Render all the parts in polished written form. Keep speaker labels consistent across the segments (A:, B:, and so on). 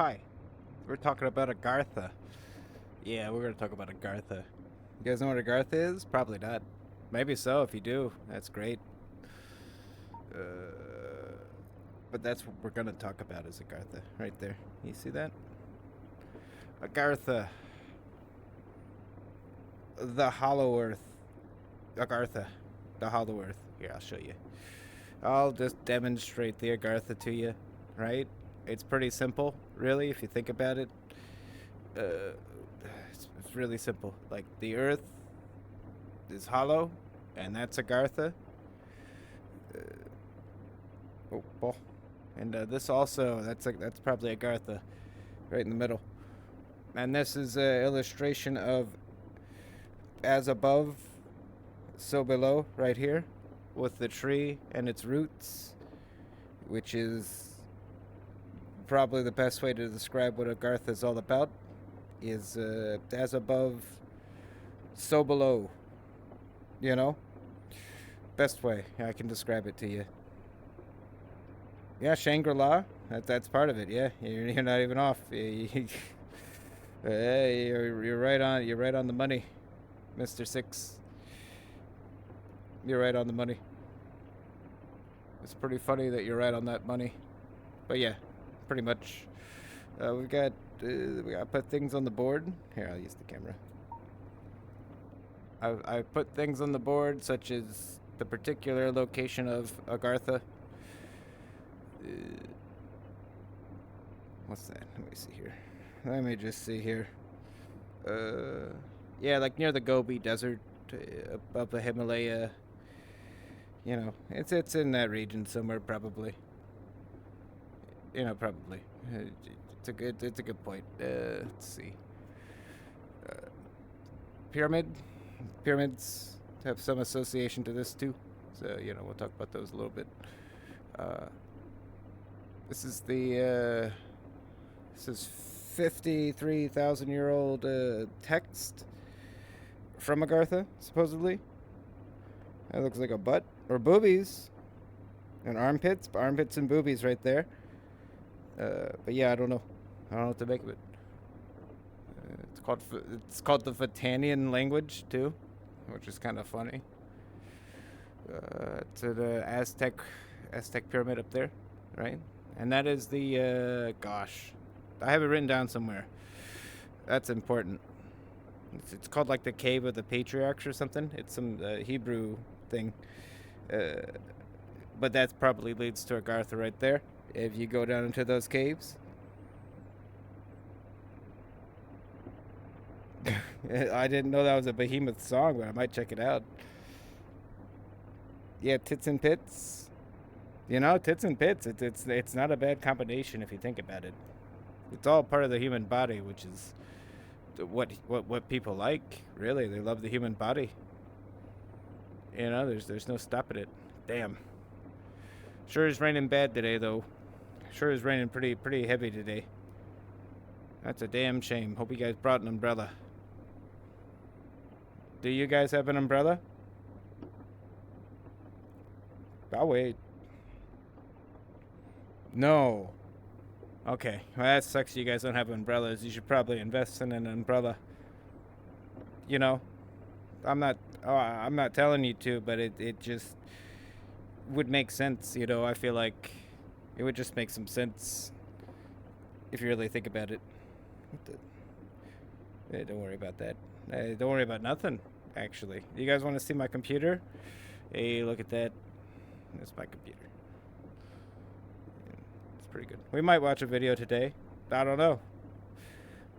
A: Hi, we're talking about Agartha. Yeah, we're gonna talk about Agartha. You guys know what Agartha is? Probably not. Maybe so. If you do, that's great. But that's what we're gonna talk about is Agartha, right there. You see that? Agartha, the Hollow Earth. Agartha, the Hollow Earth. Here, I'll show you. I'll just demonstrate the Agartha to you, right? It's pretty simple, really, if you think about it. Uh, it's really simple. Like, the Earth is hollow, and that's Agartha. Oh, ball. And this also, that's probably Agartha, right in the middle. And this is an illustration of as above, so below, right here, with the tree and its roots, which is probably the best way to describe what Agartha is all about. Is as above, so below. You know, best way I can describe it to you. Yeah, Shangri-La. That's part of it. Yeah, you're not even off. Hey, you're right on. You're right on the money, Mister Six. You're right on the money. It's pretty funny that you're right on that money, but yeah, pretty much. We got to put things on the board. Here, I'll use the camera. I put things on the board such as the particular location of Agartha. What's that? Let me see here. Let me just see here. Yeah, like near the Gobi Desert, above the Himalaya. You know, it's in that region somewhere, probably. You know, probably. It's a good point. Let's see. Pyramid. Pyramids have some association to this too, so you know we'll talk about those a little bit. This is the this is 53,000-year-old text from Agartha, supposedly. That looks like a butt or boobies and armpits and boobies right there. But yeah, I don't know what to make of it. It's called the Vatanian language too, which is kind of funny. To the Aztec pyramid up there, right? And that is the gosh, I have it written down somewhere. That's important. It's called like the Cave of the Patriarchs or something. It's some Hebrew thing, but that probably leads to Agartha right there. If you go down into those caves. I didn't know that was a Behemoth song, but I might check it out. Yeah, tits and pits. You know, tits and pits. It's not a bad combination if you think about it. It's all part of the human body, which is what people like. Really, they love the human body. You know, there's no stopping it. Damn. Sure is raining bad today, though. Sure is raining pretty heavy today. That's a damn shame. Hope you guys brought an umbrella. Do you guys have an umbrella? I'll wait. No. Okay. Well, that sucks you guys don't have umbrellas. You should probably invest in an umbrella. You know, I'm not telling you to, but it just would make sense, you know. I feel like it would just make some sense if you really think about it. Hey, don't worry about that. Hey, don't worry about nothing, actually. You guys want to see my computer? Hey, look at that. That's my computer. It's pretty good. We might watch a video today. I don't know.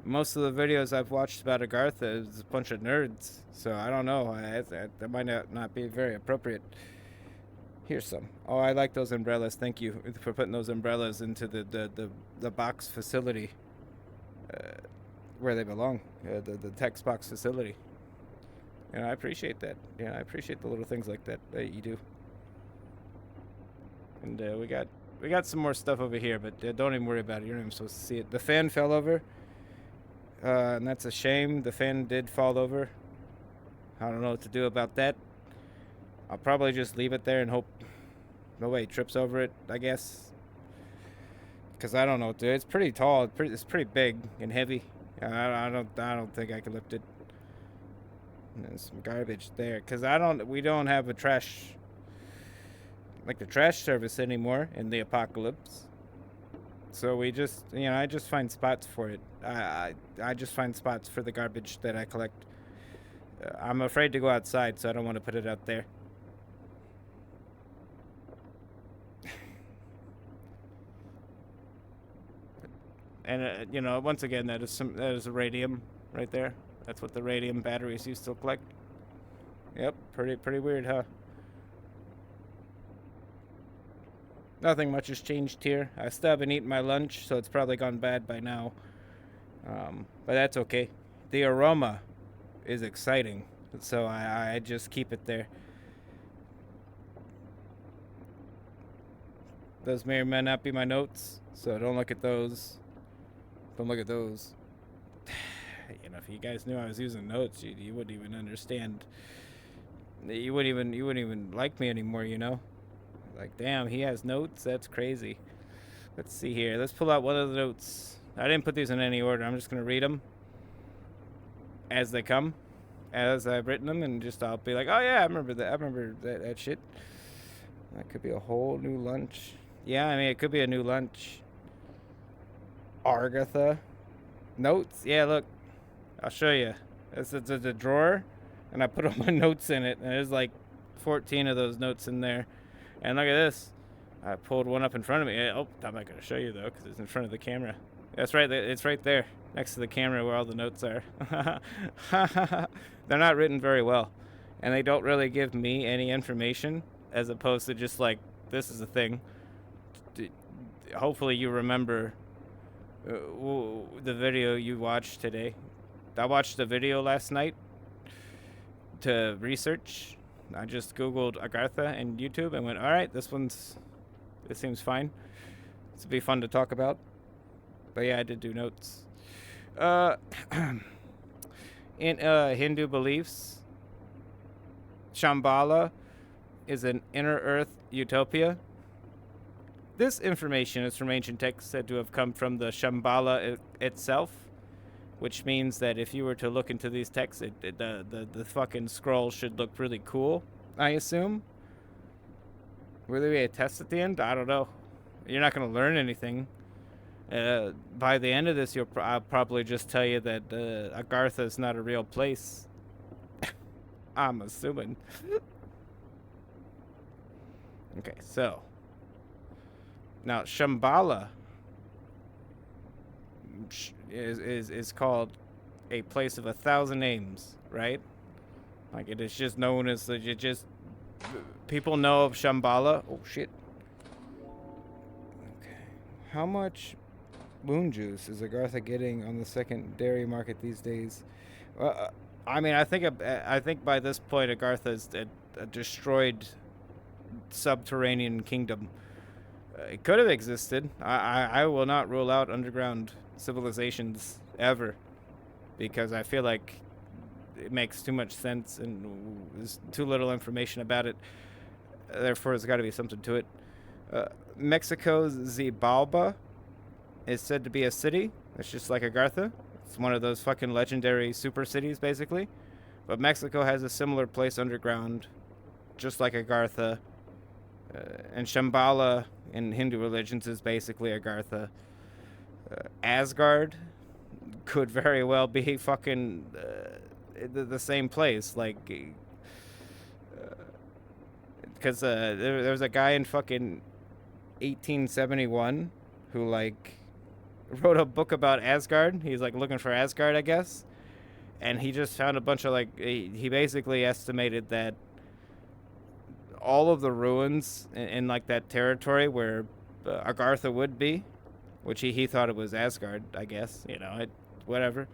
A: Most of the videos I've watched about Agartha is a bunch of nerds, so I don't know. That might not be very appropriate. Here's some. Oh, I like those umbrellas. Thank you for putting those umbrellas into the box facility. Where they belong, the text box facility. And I appreciate that. Yeah, I appreciate the little things like that you do. And we got some more stuff over here, but don't even worry about it. You're not even supposed to see it. The fan fell over, and that's a shame. The fan did fall over. I don't know what to do about that. I'll probably just leave it there and hope nobody trips over it, I guess. Because I don't know what to do. It's pretty tall. It's pretty big and heavy. I don't think I can lift it. There's some garbage there, cause we don't have a trash, like the trash service anymore in the apocalypse. So we just, I just find spots for it. I just find spots for the garbage that I collect. I'm afraid to go outside, so I don't want to put it out there. And once again, that is a radium right there. That's what the radium batteries used to collect. Yep, pretty weird, huh? Nothing much has changed here. I still haven't eaten my lunch, so it's probably gone bad by now. But that's okay. The aroma is exciting, so I just keep it there. Those may or may not be my notes, so don't look at those. Don't look at those. You know, if you guys knew I was using notes, you wouldn't even understand. You wouldn't even like me anymore. You know, like damn, he has notes. That's crazy. Let's see here. Let's pull out one of the notes. I didn't put these in any order. I'm just gonna read them as they come, as I've written them, and just I'll be like, oh yeah, I remember that. I remember that shit. That could be a whole new lunch. Yeah, I mean it could be a new lunch. Agartha notes. Yeah, look, I'll show you. It's a drawer, and I put all my notes in it, and there's like 14 of those notes in there. And look at this. I pulled one up in front of me. Oh, I'm not gonna show you though, because it's in front of the camera. That's right. It's right there, next to the camera where all the notes are. They're not written very well, and they don't really give me any information, as opposed to just like this is a thing. Hopefully you remember the video you watched today. I watched the video last night to research. I just googled Agartha and YouTube and went, all right, this seems fine. This would be fun to talk about. But yeah, I did do notes. In Hindu beliefs, Shambhala is an inner earth utopia. This information is from ancient texts said to have come from the Shambhala itself, which means that if you were to look into these texts, the fucking scroll should look really cool, I assume. Will there be a test at the end? I don't know. You're not going to learn anything. By the end of this, I'll probably just tell you that Agartha is not a real place. I'm assuming. Okay, so. Now, Shambhala is called a place of 1,000 names, right? Like it is just known as people know of Shambhala. Oh shit. Okay. How much moon juice is Agartha getting on the secondary market these days? I mean, I think by this point Agartha is a destroyed subterranean kingdom. It could have existed. I will not rule out underground civilizations ever, because I feel like it makes too much sense and there's too little information about it. Therefore, there's got to be something to it. Mexico's Xibalba is said to be a city. It's just like Agartha. It's one of those fucking legendary super cities, basically. But Mexico has a similar place underground, just like Agartha. And Shambhala in Hindu religions is basically Agartha. Asgard could very well be fucking the same place, like, because there was a guy in fucking 1871 who like wrote a book about Asgard. He's like looking for Asgard, I guess, and he just found a bunch of like he basically estimated that all of the ruins in like that territory where Agartha would be, which he thought it was Asgard, I guess, you know, whatever.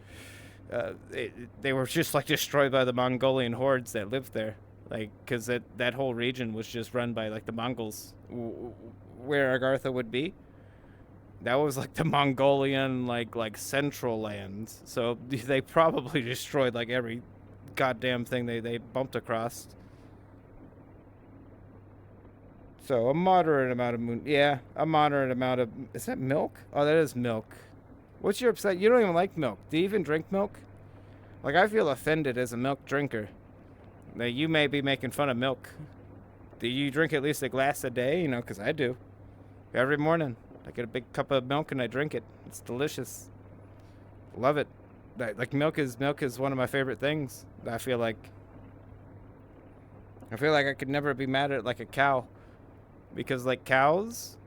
A: They were just like destroyed by the Mongolian hordes that lived there, like because that whole region was just run by like the Mongols, where Agartha would be. That was like the Mongolian like central lands, so they probably destroyed like every goddamn thing they bumped across. So a moderate amount of moon. Yeah, a moderate amount of. Is that milk? Oh, that is milk. What's your upset? You don't even like milk. Do you even drink milk? Like, I feel offended as a milk drinker. Now, you may be making fun of milk. Do you drink at least a glass a day? You know, because I do. Every morning, I get a big cup of milk and I drink it. It's delicious. Love it. Like milk is one of my favorite things. I feel like I could never be mad at like a cow. Because like cows,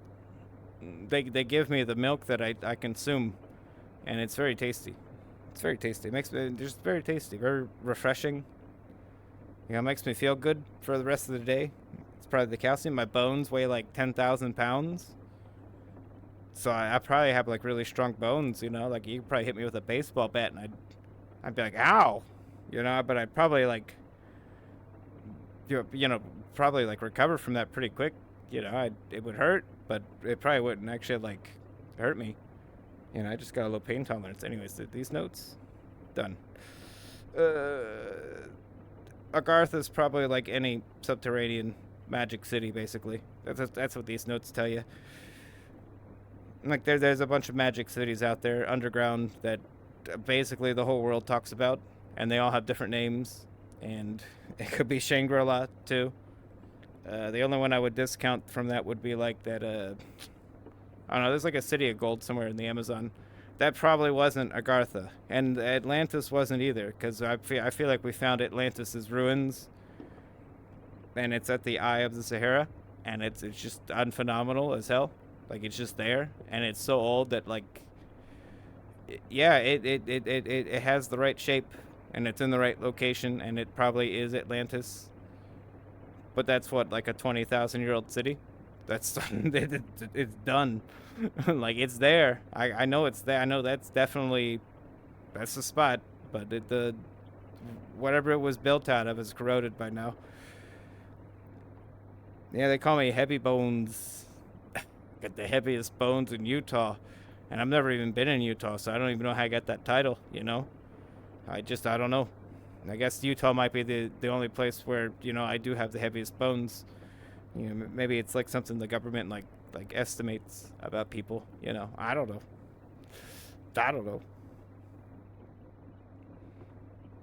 A: they give me the milk that I consume, and it's very tasty. It's very tasty. It makes me just very tasty, very refreshing. You know, it makes me feel good for the rest of the day. It's probably the calcium. My bones weigh like 10,000 pounds. So I probably have like really strong bones, you know? Like you could probably hit me with a baseball bat and I'd be like, ow! You know, but I'd probably like, you know, probably like recover from that pretty quick. You know, it would hurt, but it probably wouldn't actually like hurt me. You know, I just got a low pain tolerance. Anyways, these notes, done. Agartha is probably like any subterranean magic city, basically. That's what these notes tell you. Like there's a bunch of magic cities out there underground that basically the whole world talks about, and they all have different names, and it could be Shangri-La too. The only one I would discount from that would be like that. I don't know. There's like a city of gold somewhere in the Amazon. That probably wasn't Agartha, and Atlantis wasn't either, because I feel like we found Atlantis's ruins, and it's at the eye of the Sahara, and it's just unphenomenal as hell. Like it's just there, and it's so old that like, yeah, it has the right shape, and it's in the right location, and it probably is Atlantis. But that's what, like a 20,000-year-old city. That's it's done. Like it's there. I know it's there. I know that's definitely that's the spot. But the whatever it was built out of is corroded by now. Yeah, they call me Heavy Bones. Got the heaviest bones in Utah, and I've never even been in Utah, so I don't even know how I got that title. You know, I don't know. I guess Utah might be the only place where I do have the heaviest bones. Maybe it's like something the government like estimates about people. I don't know. I don't know.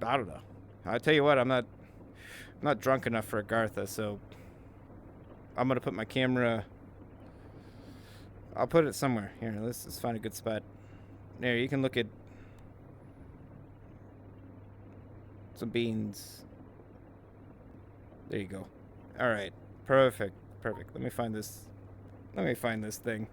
A: I don't know. I tell you what, I'm not drunk enough for Agartha, so I'm gonna put my camera. I'll put it somewhere here. Let's find a good spot. There, you can look at some beans. There you go. All right, perfect. Let me find this. Thing.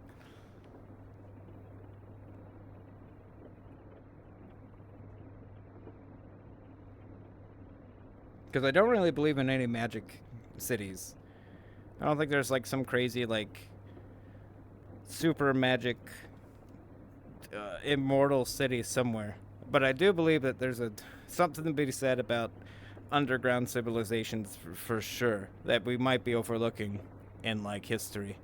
A: Because I don't really believe in any magic cities. I don't think there's like some crazy like super magic immortal city somewhere. But I do believe that there's something to be said about underground civilizations for sure that we might be overlooking in like history.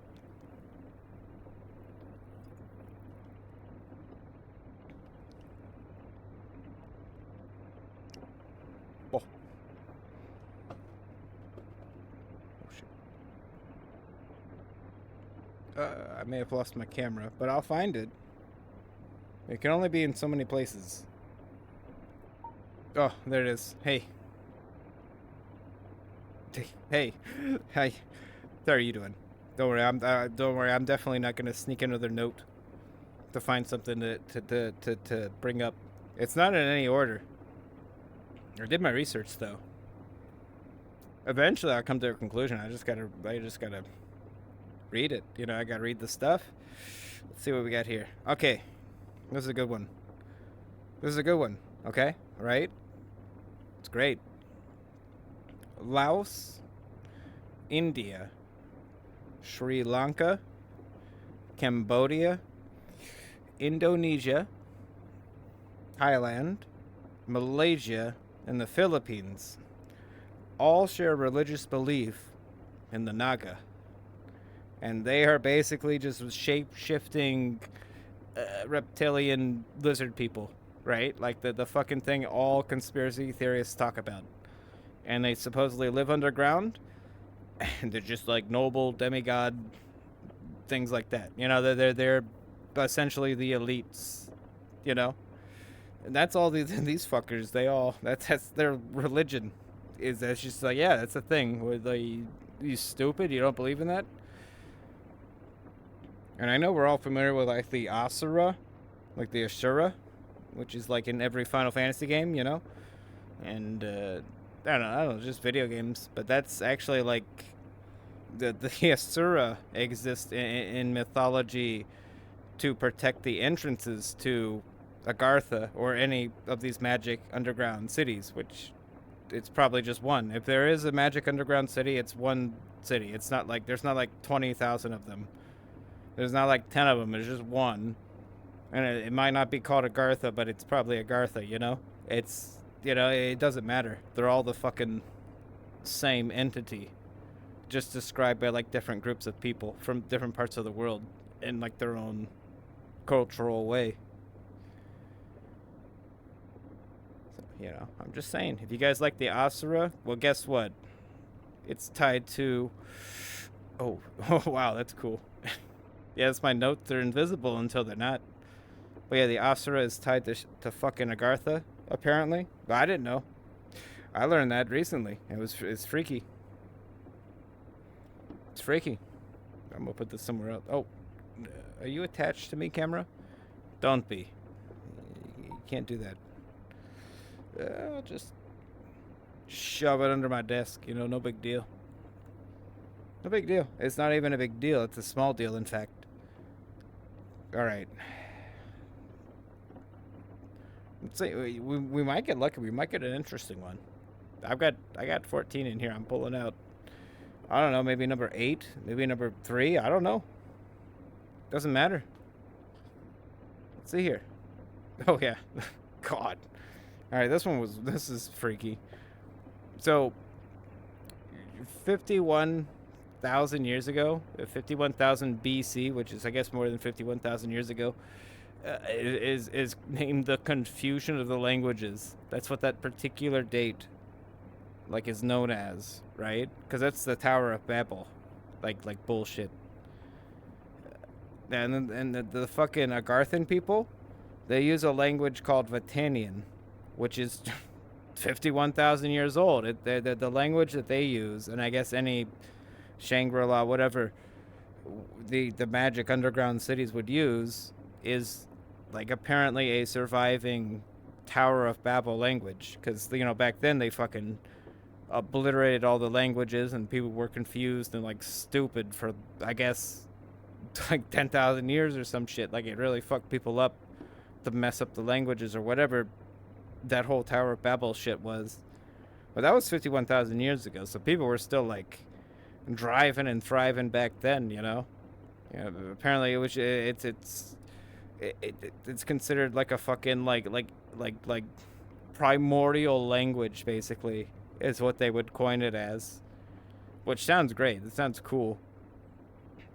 A: Oh, oh shit. I may have lost my camera, but I'll find it. It can only be in so many places. Oh, there it is. Hey. Hey. Hi. How are you doing? Don't worry. I'm definitely not gonna sneak another note to find something to bring up. It's not in any order. I did my research though. Eventually, I'll come to a conclusion. I just gotta read it. I gotta read the stuff. Let's see what we got here. Okay, this is a good one. Okay, right? It's great. Laos, India, Sri Lanka, Cambodia, Indonesia, Thailand, Malaysia, and the Philippines all share religious belief in the Naga. And they are basically just shape-shifting reptilian lizard people, right? Like the fucking thing all conspiracy theorists talk about. And they supposedly live underground, and they're just like noble demigod things like that. They're essentially the elites. And that's all these fuckers. That's their religion. That's just like, yeah, that's a thing. With you stupid, you don't believe in that. And I know we're all familiar with like the Asura, like the Ashura, which is like in every Final Fantasy game, And I don't know, just video games. But that's actually like the Asura exist in mythology to protect the entrances to Agartha or any of these magic underground cities, which it's probably just one. If there is a magic underground city, it's one city. It's not like there's not like 20,000 of them. There's not like 10 of them. There's just one, and it might not be called Agartha, but it's probably Agartha. You know, it's it doesn't matter. They're all the fucking same entity, just described by like different groups of people from different parts of the world in like their own cultural way. So, I'm just saying, if you guys like the Asura, well, guess what? It's tied to. Oh, oh wow, that's cool. Yeah, that's my note. They're invisible until they're not. But yeah, the Asura is tied to fucking Agartha, apparently. But I didn't know. I learned that recently. It's freaky. It's freaky. I'm gonna put this somewhere else. Oh, are you attached to me, camera? Don't be. You can't do that. I'll just shove it under my desk. No big deal. No big deal. It's not even a big deal. It's a small deal, in fact. All right. Let's see. We might get lucky. We might get an interesting one. I got 14 in here. I'm pulling out. I don't know. Maybe number 8. Maybe number 3. I don't know. Doesn't matter. Let's see here. Oh yeah. God. All right. This is freaky. So 51,000 years ago, 51,000 BC, which is I guess more than 51,000 years ago, is named the confusion of the languages. That's what that particular date is known as, right? Because that's the Tower of Babel, like bullshit. And the fucking Agarthan people, they use a language called Vatanian, which is 51,000 years old. The language that they use, and I guess any Shangri-La, whatever, the magic underground cities would use, is apparently a surviving Tower of Babel language. Because back then they fucking obliterated all the languages, and people were confused and stupid for I guess 10,000 years or some shit. It really fucked people up to mess up the languages or whatever that whole Tower of Babel shit was. But that was 51,000 years ago, so people were still driving and thriving back then. Apparently it's considered a fucking like primordial language, basically, is what they would coin it as, which sounds great. It sounds cool.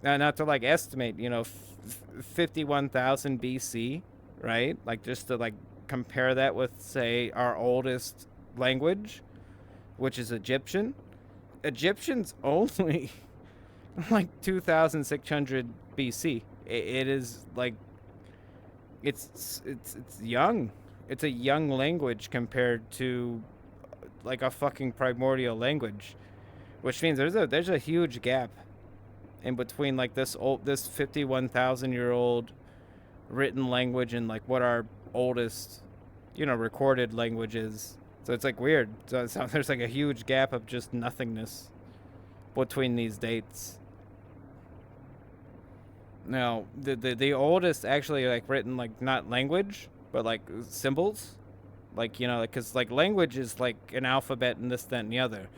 A: Now, not to estimate, 51,000 BC, right? Just to compare that with, say, our oldest language, which is Egyptian. Egyptian's only 2,600 BC. It is it's young. It's a young language compared to a fucking primordial language, which means there's a huge gap in between this 51,000-year-old written language and what our oldest recorded language is. So it's weird. So there's a huge gap of just nothingness between these dates. Now the oldest actually written not language but symbols, because language is an alphabet and this, that, and the other.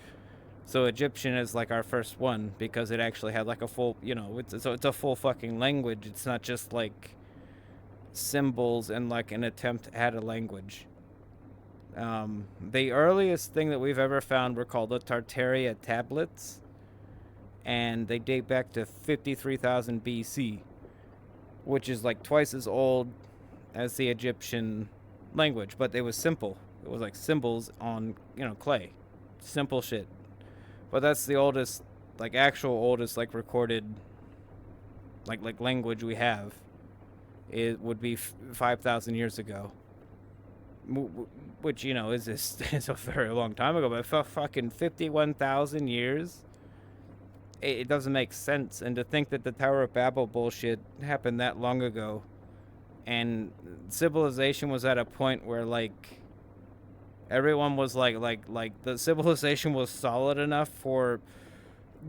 A: So Egyptian is our first one because it actually had a full, it's a full fucking language. It's not just symbols and an attempt to add a language. The earliest thing that we've ever found were called the Tartaria tablets, and they date back to 53,000 BC, which is twice as old as the Egyptian language, but it was simple. It was symbols on clay, simple shit. But that's the oldest, actual oldest recorded language we have. It would be 5,000 years ago, which is a very long time ago. But fucking 51,000 years, it doesn't make sense. And to think that the Tower of Babel bullshit happened that long ago, and civilization was at a point where everyone was the civilization was solid enough for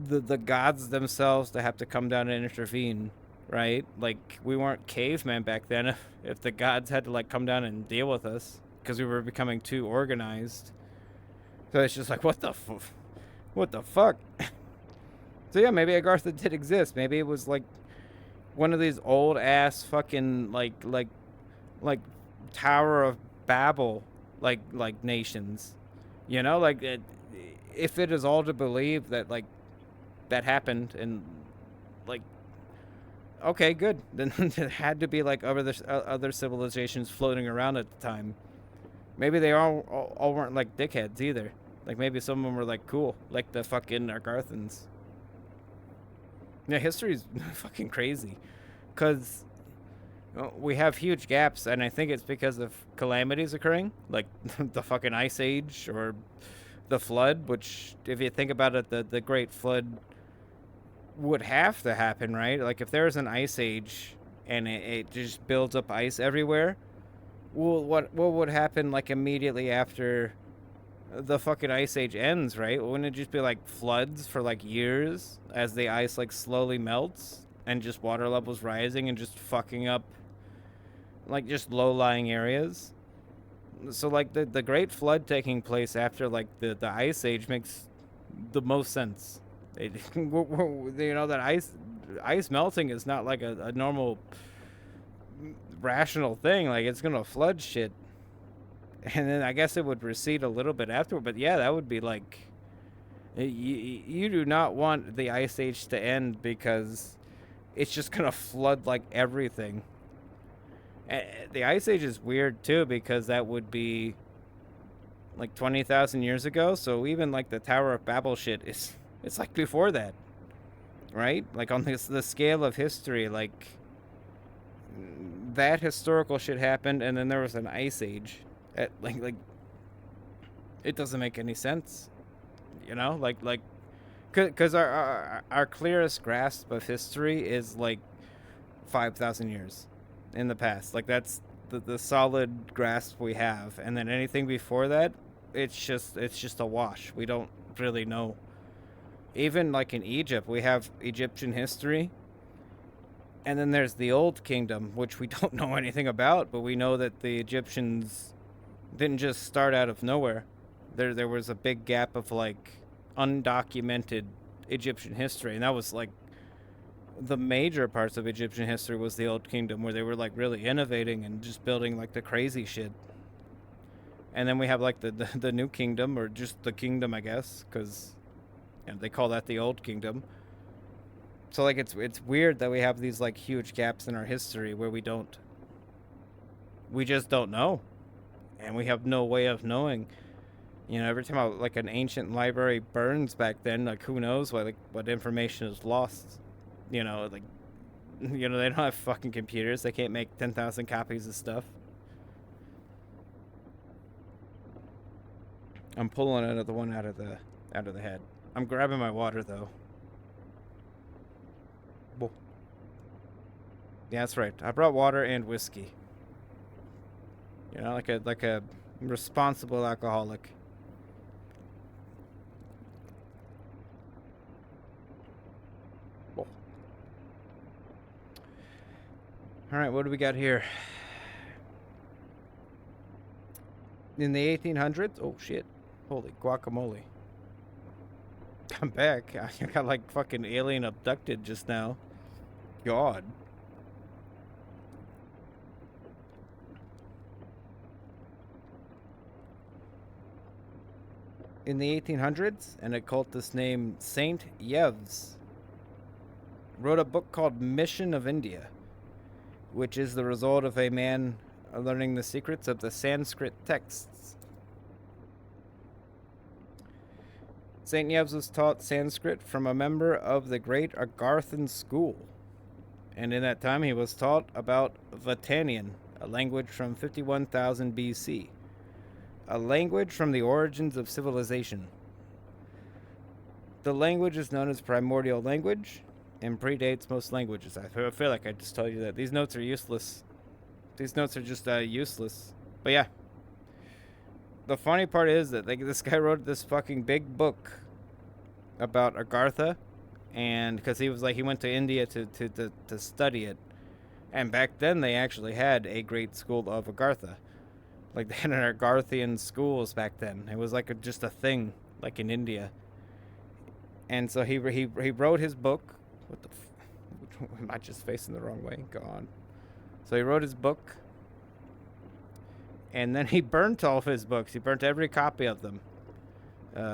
A: the gods themselves to have to come down and intervene, right? We weren't cavemen back then. If the gods had to come down and deal with us because we were becoming too organized, So it's just like, what the fuck? So yeah, maybe Agartha did exist. Maybe it was like one of these old ass fucking like Tower of Babel like nations. You know, like if it is all to believe that like that happened and like okay, good. Then there had to be like other civilizations floating around at the time. Maybe they all weren't like dickheads either. Like maybe some of them were like cool, like the fucking Argarthans. Yeah, history's fucking crazy, cause we have huge gaps, and I think it's because of calamities occurring, like the fucking ice age or the flood. Which, if you think about it, the Great Flood would have to happen, right? Like if there's an ice age and it just builds up ice everywhere, well, what would happen like immediately after the fucking ice age ends, right? Wouldn't it just be like floods for like years as the ice like slowly melts and just water levels rising and just fucking up like just low-lying areas? So like the great flood taking place after like the ice age makes the most sense. It, you know that ice melting is not like a normal rational thing. Like it's gonna flood shit, and then I guess it would recede a little bit afterward. But yeah, that would be like you do not want the ice age to end because it's just gonna flood like everything. The ice age is weird too because that would be like 20,000 years ago. So even like the Tower of Babel shit is it's like before that, right? Like on the scale of history, like that historical shit happened, and then there was an ice age. Like it doesn't make any sense, you know? Like because our clearest grasp of history is like 5,000 years in the past. Like that's the solid grasp we have, and then anything before that, it's just a wash. We don't really know. Even like in Egypt, we have Egyptian history, and then there's the Old Kingdom, which we don't know anything about, but we know that the Egyptians didn't just start out of nowhere. There was a big gap of like undocumented Egyptian history, and that was like the major parts of Egyptian history was the Old Kingdom, where they were like really innovating and just building like the crazy shit. And then we have like the New Kingdom, or just the Kingdom, I guess, because they call that the Old Kingdom. So like it's weird that we have these like huge gaps in our history where we just don't know, and we have no way of knowing. You know, every time like an ancient library burns back then, like who knows what information is lost. You know, like they don't have fucking computers. They can't make 10,000 copies of stuff. I'm pulling another one out of the head. I'm grabbing my water though. Well, yeah, that's right. I brought water and whiskey. You know, like a responsible alcoholic. Well. All right, what do we got here? In the 1800s? Oh shit! Holy guacamole! I'm back. I got like fucking alien abducted just now. God. In the 1800s, an occultist named Saint Yves wrote a book called Mission of India, which is the result of a man learning the secrets of the Sanskrit texts. Saint Yves was taught Sanskrit from a member of the great Agarthan school, and in that time he was taught about Vatanian, a language from 51,000 BC, a language from the origins of civilization. The language is known as primordial language and predates most languages. I feel like I just told you that. These notes are useless. These notes are just useless. But yeah. The funny part is that like this guy wrote this fucking big book about Agartha, and because he was like he went to India to study it, and back then they actually had a great school of Agartha. Like they had an Agarthian schools back then. It was like just a thing, like in India. And so he wrote his book. What the? Am I just facing the wrong way? Go on. So he wrote his book, and then he burnt all of his books. He burnt every copy of them.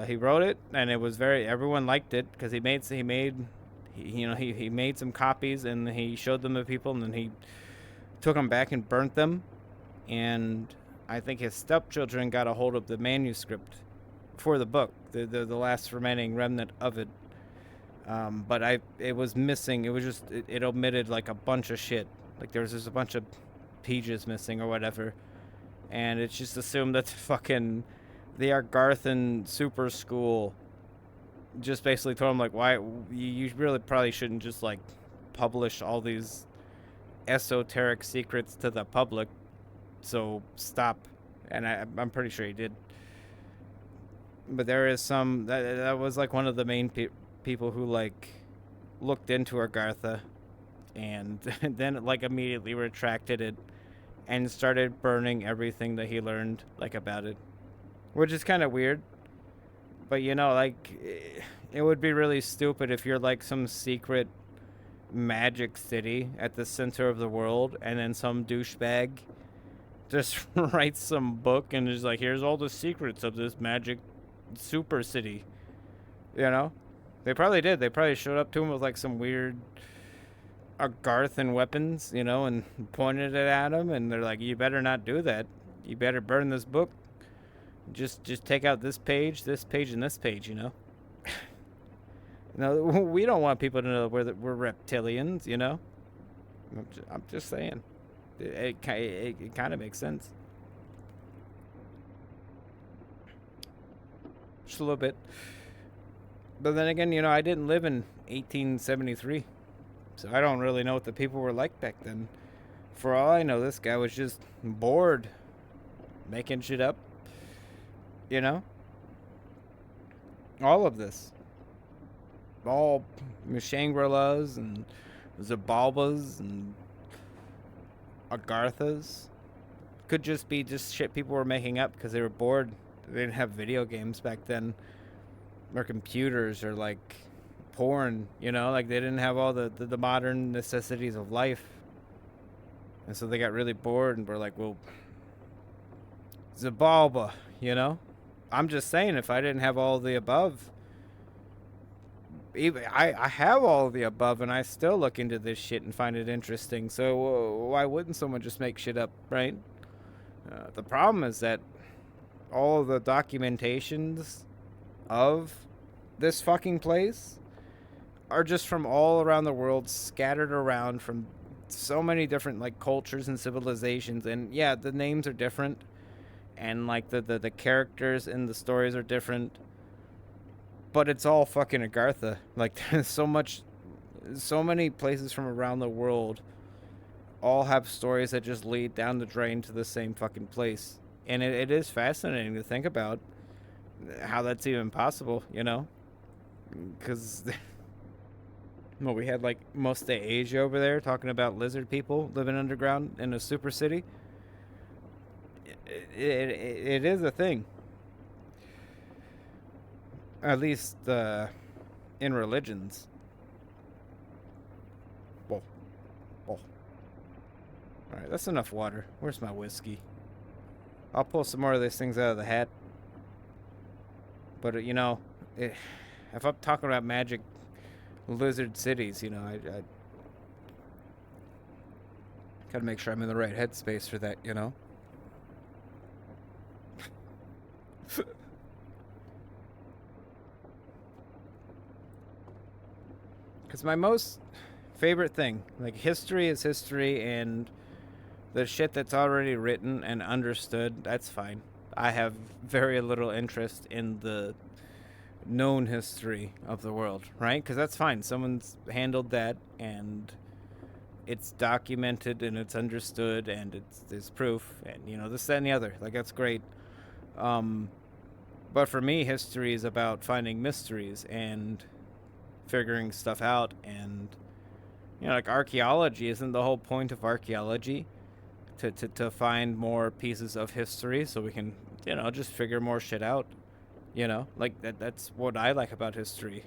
A: He wrote it, and it was very. Everyone liked it because he made some copies, and he showed them to people, and then he took them back and burnt them. And I think his stepchildren got a hold of the manuscript for the book, the last remaining remnant of it. But it was missing. It was just it omitted like a bunch of shit. Like there was just a bunch of pages missing or whatever, and it's just assumed that fucking the Agarthan super school just basically told him like, why you really probably shouldn't just like publish all these esoteric secrets to the public. So stop. And I'm pretty sure he did. But there is some that was like one of the main people who like looked into Agartha, and then like immediately retracted it and started burning everything that he learned like about it, which is kind of weird. But like it would be really stupid if you're like some secret magic city at the center of the world, and then some douchebag just writes some book and is like, here's all the secrets of this magic super city. They probably did. They probably showed up to him with like some weird Agarthan weapons, and pointed it at him, and they're like, you better not do that. You better burn this book. Just take out this page, and this page. No, we don't want people to know we're reptilians. I'm just saying. It kind of makes sense. Just a little bit. But then again, I didn't live in 1873, so I don't really know what the people were like back then. For all I know, this guy was just bored, making shit up. All of this. All Shangri-Las and Zabalbas and Agarthas. Could just be just shit people were making up because they were bored. They didn't have video games back then, or computers, or like porn. Like they didn't have all the modern necessities of life, and so they got really bored and were like, well, Zabalba. I'm just saying, if I didn't have all the above, even I have all the above, and I still look into this shit and find it interesting. So why wouldn't someone just make shit up, right? The problem is that all of the documentations of this fucking place are just from all around the world, scattered around from so many different like cultures and civilizations. And yeah, the names are different, and like the characters in the stories are different, but it's all fucking Agartha. Like there's so many places from around the world all have stories that just lead down the drain to the same fucking place. And it is fascinating to think about how that's even possible, because well, we had like most of Asia over there talking about lizard people living underground in a super city. It is a thing, at least in religions. Well, all right, that's enough water. Where's my whiskey? I'll pull some more of these things out of the hat. But if I'm talking about magic lizard cities, I gotta make sure I'm in the right headspace for that. Because my most favorite thing, like, history is history, and the shit that's already written and understood, that's fine. I have very little interest in the known history of the world, right? Because that's fine. Someone's handled that, and it's documented, and it's understood, and there's proof, and this, that, and the other. Like, that's great. But for me, history is about finding mysteries and figuring stuff out. And like, archaeology isn't the whole point of archaeology. to find more pieces of history so we can, just figure more shit out. Like that's what I like about history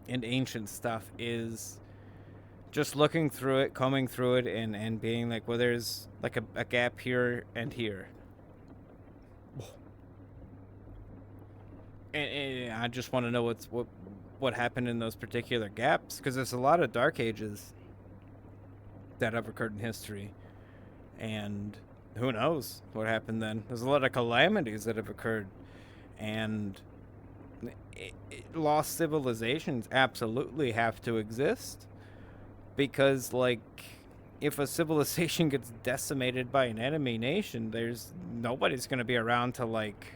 A: and ancient stuff is just looking through it, combing through it, and being like, well, there's like a gap here and here. And I just want to know what happened in those particular gaps because there's a lot of dark ages that have occurred in history, and who knows what happened then. There's a lot of calamities that have occurred, and lost civilizations absolutely have to exist because, like, if a civilization gets decimated by an enemy nation, there's nobody's going to be around to, like,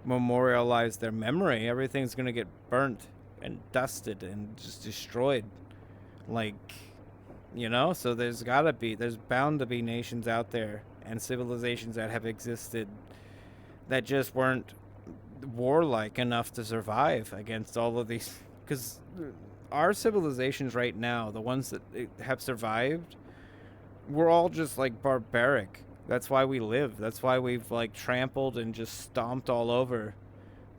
A: memorialize their memory. Everything's going to get burnt and dusted and just destroyed. Like, so there's bound to be nations out there and civilizations that have existed that just weren't warlike enough to survive against all of these. Because our civilizations right now, the ones that have survived, we're all just like barbaric. That's why we live. That's why we've like trampled and just stomped all over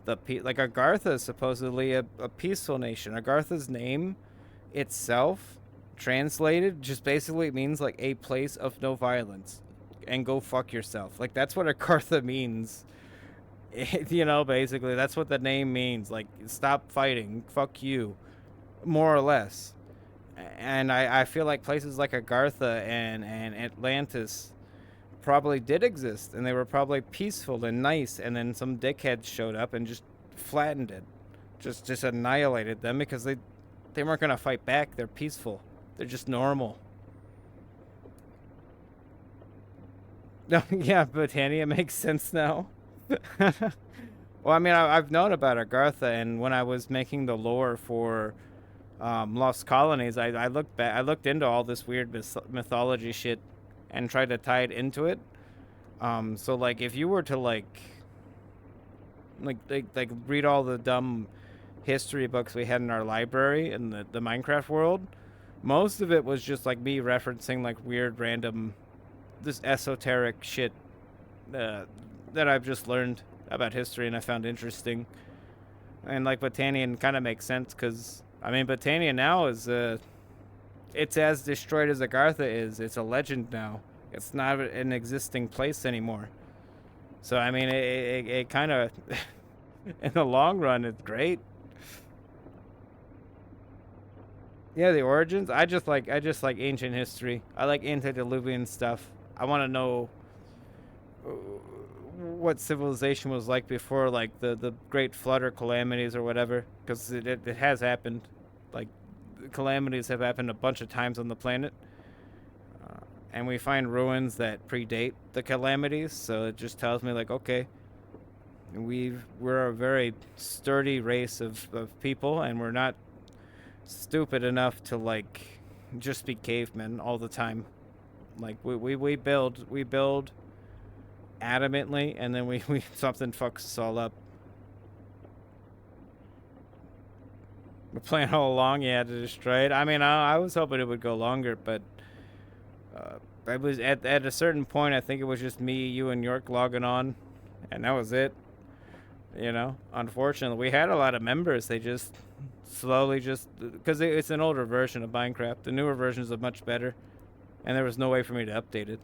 A: like Agartha is supposedly a peaceful nation. Agartha's name itself translated just basically means like a place of no violence and go fuck yourself. Like that's what Agartha means. Basically that's what the name means. Like stop fighting, fuck you, more or less. And I feel like places like Agartha and Atlantis probably did exist, and they were probably peaceful and nice, and then some dickheads showed up and just flattened it, just annihilated them because they weren't gonna fight back. They're peaceful. They're just normal. No, yeah, Britannia makes sense now. Well, I mean, I've known about Agartha, and when I was making the lore for Lost Colonies, I looked back, I looked into all this weird mythology shit and tried to tie it into it. So like if you were to like read all the dumb history books we had in our library in the Minecraft world, most of it was just like me referencing like weird random this esoteric shit that I've just learned about history and I found interesting. And like Botanian kind of makes sense because I mean Botania now is it's as destroyed as Agartha is. It's a legend now. It's not an existing place anymore. So I mean, it kind of, in the long run, it's great. Yeah, the origins. I just like ancient history. I like antediluvian stuff. I want to know what civilization was like before, like the Great Flood or calamities or whatever, because it has happened. Like calamities have happened a bunch of times on the planet, and we find ruins that predate the calamities. So it just tells me like, okay, we're a very sturdy race of people, and we're not stupid enough to like just be cavemen all the time. Like we build adamantly, and then we something fucks us all up. The plan all along, yeah, to destroy it. I mean, I was hoping it would go longer, but I was at a certain point. I think it was just me, you, and York logging on, and that was it. Unfortunately, we had a lot of members. They just slowly because it's an older version of Minecraft. The newer versions are much better, and there was no way for me to update it.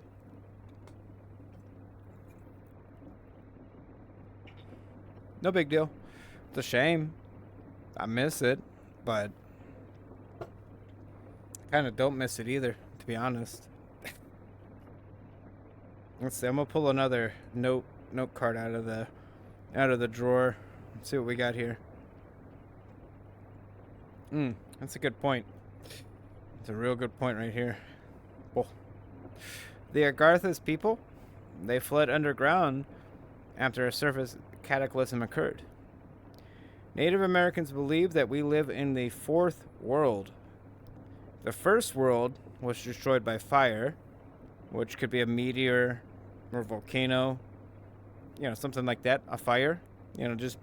A: No big deal. It's a shame. I miss it, but I kind of don't miss it either, to be honest. Let's see. I'm gonna pull another note card out of the drawer. Let's see what we got here. That's a good point. It's a real good point right here. Oh. The Agartha's people, they fled underground after a surface cataclysm occurred. Native Americans believe that we live in the fourth world. The first world was destroyed by fire, which could be a meteor or volcano, something like that, a fire, just.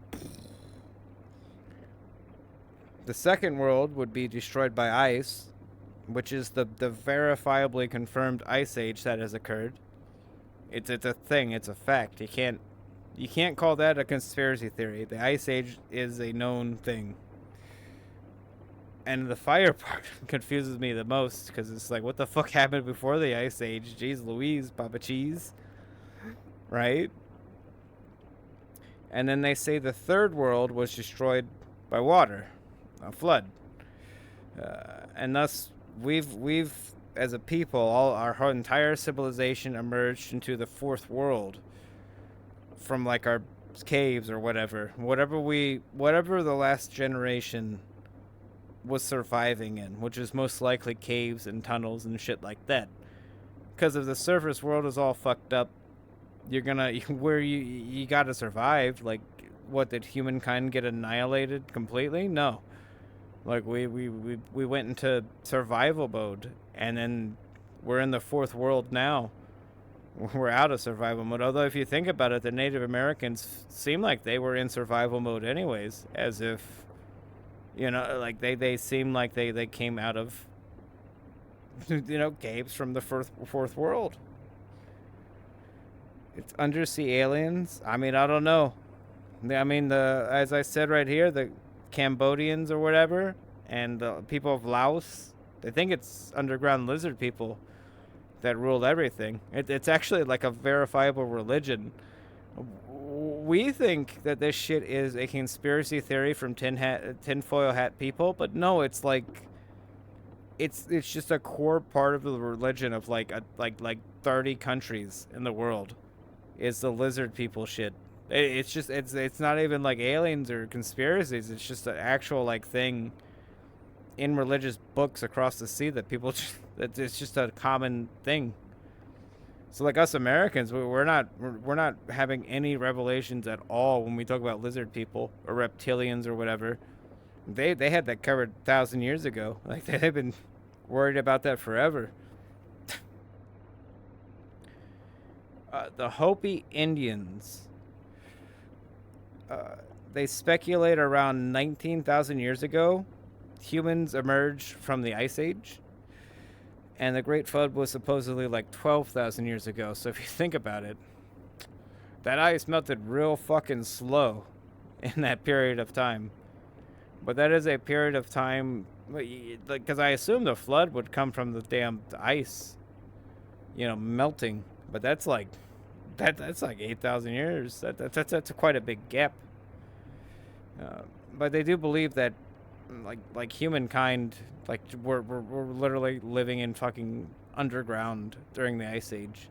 A: The second world would be destroyed by ice, which is the verifiably confirmed ice age that has occurred. It's a thing. It's a fact. You can't call that a conspiracy theory. The ice age is a known thing. And the fire part confuses me the most because it's like, what the fuck happened before the ice age? Jeez Louise, Papa Cheese, right? And then they say the third world was destroyed by water, a flood, and thus we've as a people, all our entire civilization emerged into the fourth world from like our caves or whatever the last generation was surviving in, which is most likely caves and tunnels and shit like that. Because if the surface world is all fucked up, you're gonna you gotta survive. Like, what, did humankind get annihilated completely? No. Like, we went into survival mode, and then we're in the fourth world now. We're out of survival mode. Although if you think about it, the Native Americans seem like they were in survival mode anyways, as if, you know, like they seem like they came out of, you know, caves from the fourth world. It's undersea aliens. I mean, I don't know. I mean, as I said right here, the Cambodians or whatever, and the people of Laos, they think it's underground lizard people that ruled everything. It's actually like a verifiable religion. We think that this shit is a conspiracy theory from tinfoil hat people, but no, it's like it's just a core part of the religion of like 30 countries in the world is the lizard people shit. It's not even like aliens or conspiracies. It's just an actual like thing in religious books across the sea that people just, that it's just a common thing. So like us Americans, we're not having any revelations at all when we talk about lizard people or reptilians or whatever. They had that covered 1,000 years ago. Like, they've been worried about that forever. The Hopi Indians, they speculate around 19,000 years ago, humans emerged from the Ice Age, and the Great Flood was supposedly like 12,000 years ago. So if you think about it, that ice melted real fucking slow in that period of time. But that is a period of time, because I assume the flood would come from the damn ice, you know, melting. But that's like, that's like 8,000 years. That's quite a big gap. But they do believe that, like humankind, like we're literally living in fucking underground during the Ice Age,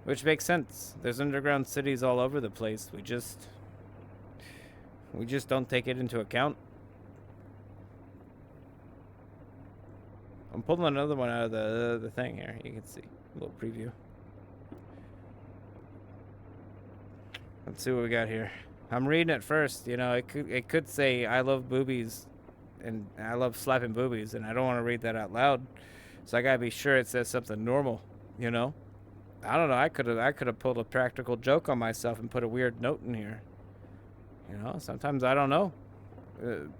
A: which makes sense. There's underground cities all over the place. We just don't take it into account. I'm pulling another one out of the thing here. You can see a little preview. Let's see what we got here. I'm reading it first. You know, it could say I love boobies, and I love slapping boobies, and I don't want to read that out loud. So I gotta be sure it says something normal. You know, I don't know. I could have pulled a practical joke on myself and put a weird note in here. You know, sometimes I don't know.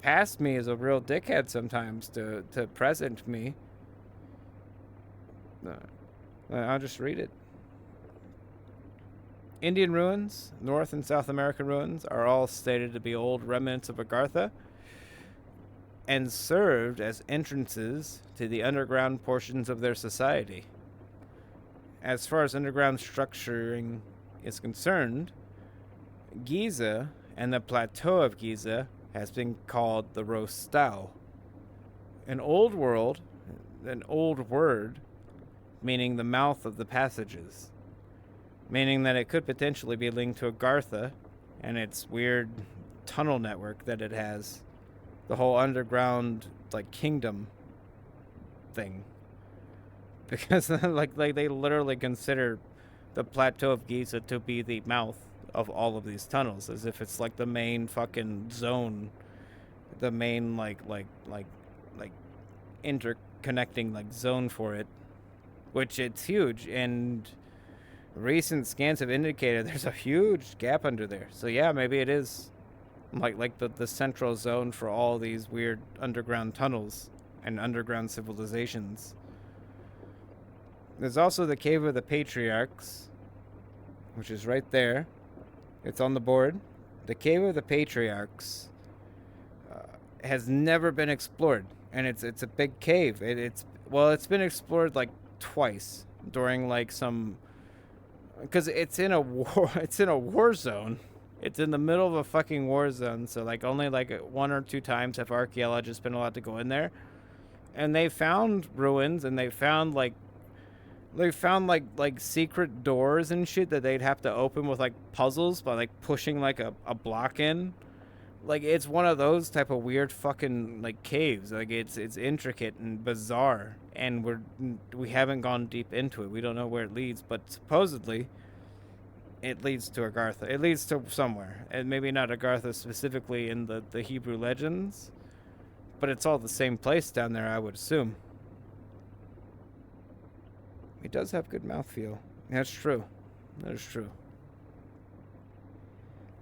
A: Past me is a real dickhead sometimes to present me. I'll just read it. Indian ruins, North and South American ruins, are all stated to be old remnants of Agartha and served as entrances to the underground portions of their society. As far as underground structuring is concerned, Giza and the plateau of Giza has been called the Rostau, an old word meaning the mouth of the passages, meaning that it could potentially be linked to Agartha and its weird tunnel network that it has, the whole underground like kingdom thing, because like they literally consider the plateau of Giza to be the mouth of all of these tunnels, as if it's like the main fucking zone, the main like interconnecting like zone for it, which it's huge, and recent scans have indicated there's a huge gap under there. So yeah, maybe it is like the central zone for all these weird underground tunnels and underground civilizations. There's also the Cave of the Patriarchs, which is right there. It's on the board. The Cave of the Patriarchs has never been explored, and it's a big cave. It's been explored like twice during like some, because it's in a war it's in a war zone. It's in the middle of a fucking war zone, so like only like one or two times have archaeologists been allowed to go in there, and they found ruins, and they found like secret doors and shit that they'd have to open with like puzzles by like pushing like a block in. Like it's one of those type of weird fucking like caves. Like it's intricate and bizarre, and we haven't gone deep into it. We don't know where it leads, but supposedly it leads to Agartha. It leads to somewhere, and maybe not Agartha specifically in the Hebrew legends, but it's all the same place down there, I would assume. It does have good mouthfeel. That's true. That is true.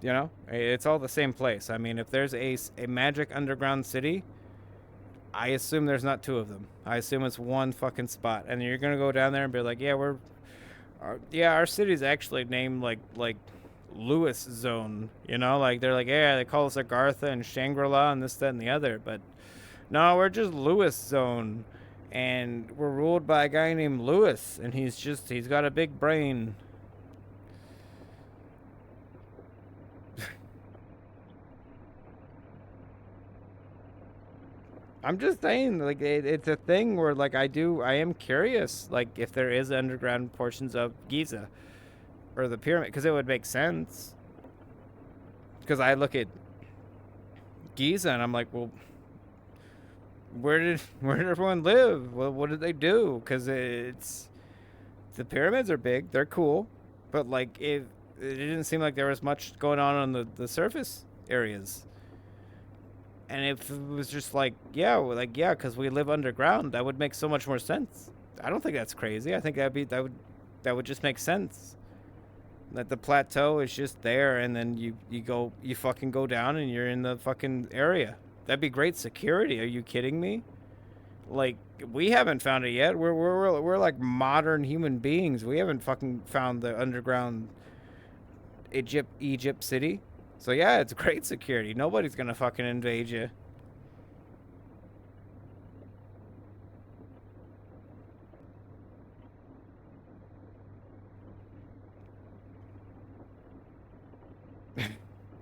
A: You know, it's all the same place. I mean, if there's a magic underground city, I assume there's not two of them. I assume it's one fucking spot, and you're gonna go down there and be like, yeah, our city's actually named like Lewis Zone. You know, like they're like, yeah, they call us Agartha and Shangri-La and this, that, and the other, but no, we're just Lewis Zone, and we're ruled by a guy named Lewis, and he's got a big brain. I'm just saying, like it's a thing where like I am curious, like if there is underground portions of Giza or the pyramid, because it would make sense. Because I look at Giza and I'm like, well, where did everyone live? Well, what did they do? Because it's the pyramids are big, they're cool, but like it didn't seem like there was much going on the surface areas. And if it was just like, because we live underground, that would make so much more sense. I don't think that's crazy. I think that would just make sense. That the plateau is just there, and then you fucking go down, and you're in the fucking area. That'd be great security. Are you kidding me? Like we haven't found it yet. We're like modern human beings. We haven't fucking found the underground Egypt city. So yeah, it's great security. Nobody's gonna fucking invade you.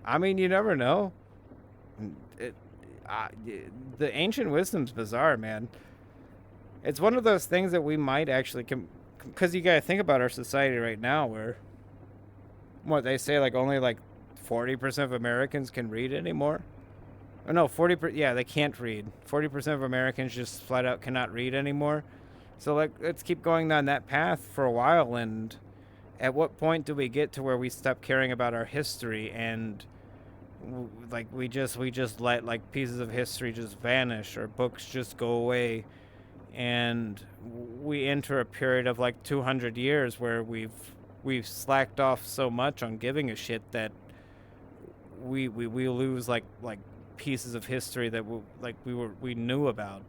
A: I mean, you never know. It, uh, the ancient wisdom's bizarre, man. It's one of those things that we might actually, because you gotta think about our society right now, where what they say, like only like 40% of Americans can read anymore. Oh no, 40%. Yeah, they can't read. 40% of Americans just flat out cannot read anymore. So like, let's keep going down that path for a while. And at what point do we get to where we stop caring about our history and like we just let like pieces of history just vanish or books just go away, and we enter a period of like 200 years where we've slacked off so much on giving a shit that we lose like pieces of history that we knew about.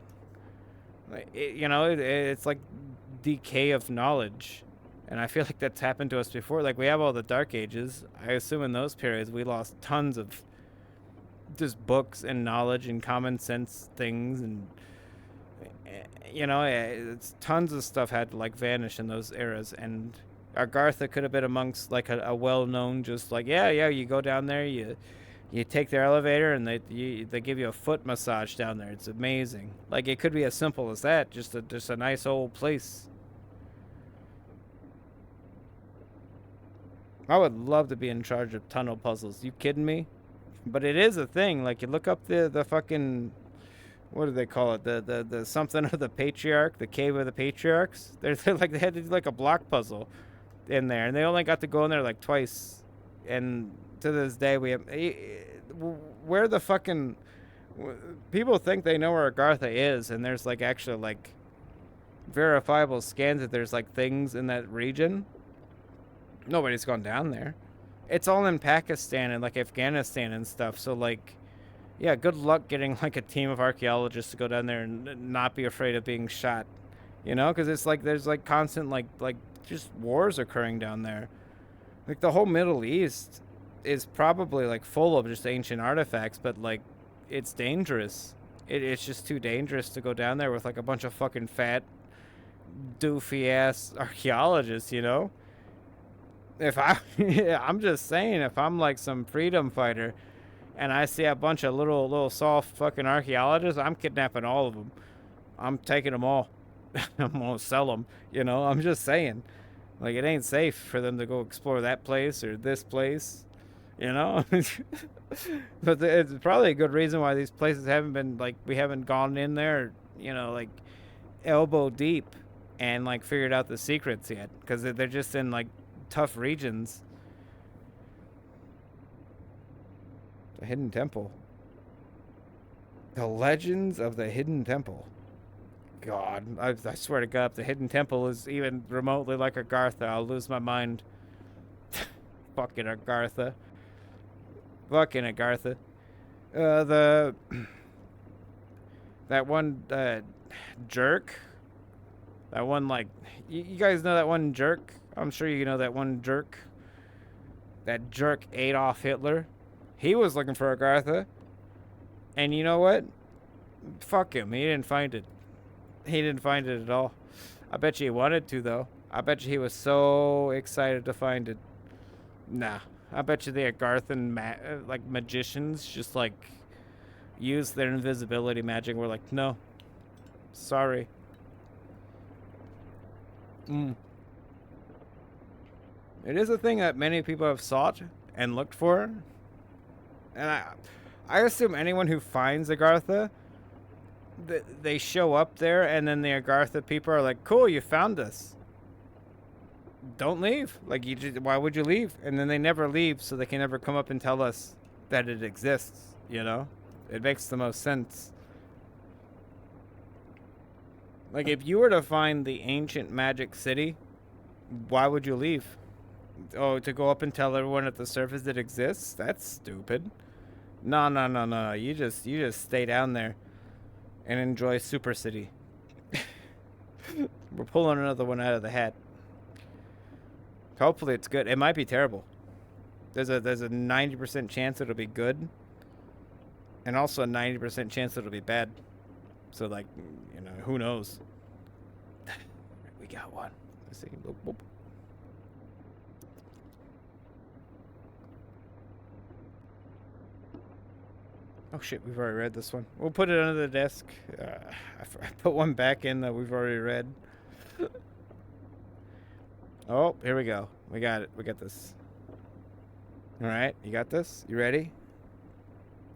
A: Like it's like decay of knowledge, and I feel like that's happened to us before. Like we have all the Dark Ages. I assume in those periods we lost tons of just books and knowledge and common sense things, and it's tons of stuff had to like vanish in those eras. And Agartha could have been amongst like a well-known, just like yeah, you go down there, you take their elevator, and they give you a foot massage down there. It's amazing. Like it could be as simple as that, just a nice old place. I would love to be in charge of tunnel puzzles. You kidding me? But it is a thing. Like you look up the fucking, what do they call it? The something of the patriarch, the cave of the patriarchs. They're like they had to do like a block puzzle in there, and they only got to go in there like twice. And to this day, we have where the fucking people think they know where Agartha is, and there's like actually like verifiable scans that there's like things in that region. Nobody's gone down there. It's all in Pakistan and like Afghanistan and stuff. So like Yeah, good luck getting like a team of archaeologists to go down there and not be afraid of being shot. You know, because it's like there's like constant like just wars occurring down there. Like the whole Middle East is probably like full of just ancient artifacts, but like it's dangerous. It's just too dangerous to go down there with like a bunch of fucking fat, doofy ass archaeologists. You know, if I, yeah, I'm just saying, if I'm like some freedom fighter and I see a bunch of little soft fucking archaeologists, I'm kidnapping all of them. I'm taking them all. I'm gonna sell them. You know, I'm just saying. Like it ain't safe for them to go explore that place or this place, you know. But it's probably a good reason why these places haven't been like we haven't gone in there, you know, like elbow deep and like figured out the secrets yet because they're just in like tough regions. The Hidden Temple. The Legends of the Hidden Temple. God, I swear to God, if the Hidden Temple is even remotely like Agartha, I'll lose my mind. Fucking Agartha. Fucking Agartha. The that one jerk. That one like you guys know that one jerk. I'm sure you know that one jerk. That jerk Adolf Hitler. He was looking for Agartha, and you know what? Fuck him. He didn't find it. He didn't find it at all. I bet you he wanted to though. I bet you he was so excited to find it. Nah. I bet you the Agarthan like magicians just like use their invisibility magic. We're like, no, sorry. Mm. It is a thing that many people have sought and looked for, and I assume anyone who finds Agartha, they show up there, and then the Agartha people are like, "Cool, you found us. Don't leave. Like, why would you leave?" And then they never leave, so they can never come up and tell us that it exists. You know, it makes the most sense. Like, if you were to find the ancient magic city, why would you leave? Oh, to go up and tell everyone at the surface it exists? That's stupid. No, no, no, no. You just stay down there and enjoy Super City. We're pulling another one out of the hat. Hopefully it's good. It might be terrible. There's a 90% chance it'll be good, and also a 90% chance it'll be bad. So like, you know, who knows? We got one. Let's see. Boop, boop. Oh shit, we've already read this one. We'll put it under the desk. I put one back in that we've already read. Oh, here we go. We got it. We got this. All right, you got this? You ready?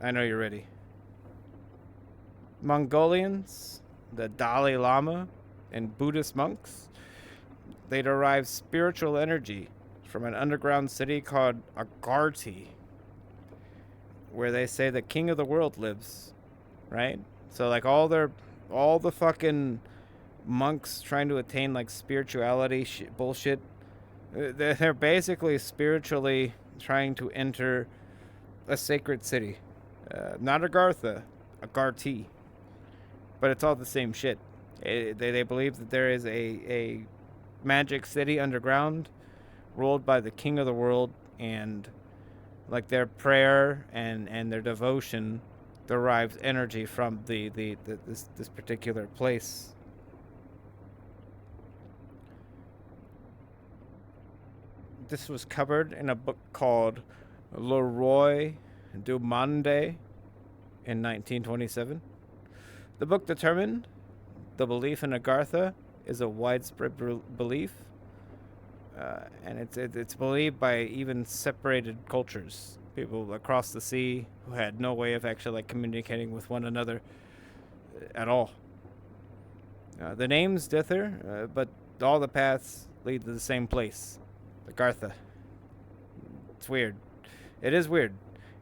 A: I know you're ready. Mongolians, the Dalai Lama, and Buddhist monks, they derive spiritual energy from an underground city called Agartha, where they say the king of the world lives, right? So like all the fucking monks trying to attain like spirituality bullshit, they're basically spiritually trying to enter a sacred city. Not Agartha, Agartha, but it's all the same shit. They believe that there is a magic city underground ruled by the king of the world, and like their prayer and their devotion derives energy from this particular place. This was covered in a book called Le Roi du Monde in 1927. The book determined the belief in Agartha is a widespread belief, and it's believed by even separated cultures, people across the sea who had no way of actually like communicating with one another at all. The names differ, but all the paths lead to the same place, Agartha. It's weird. It is weird.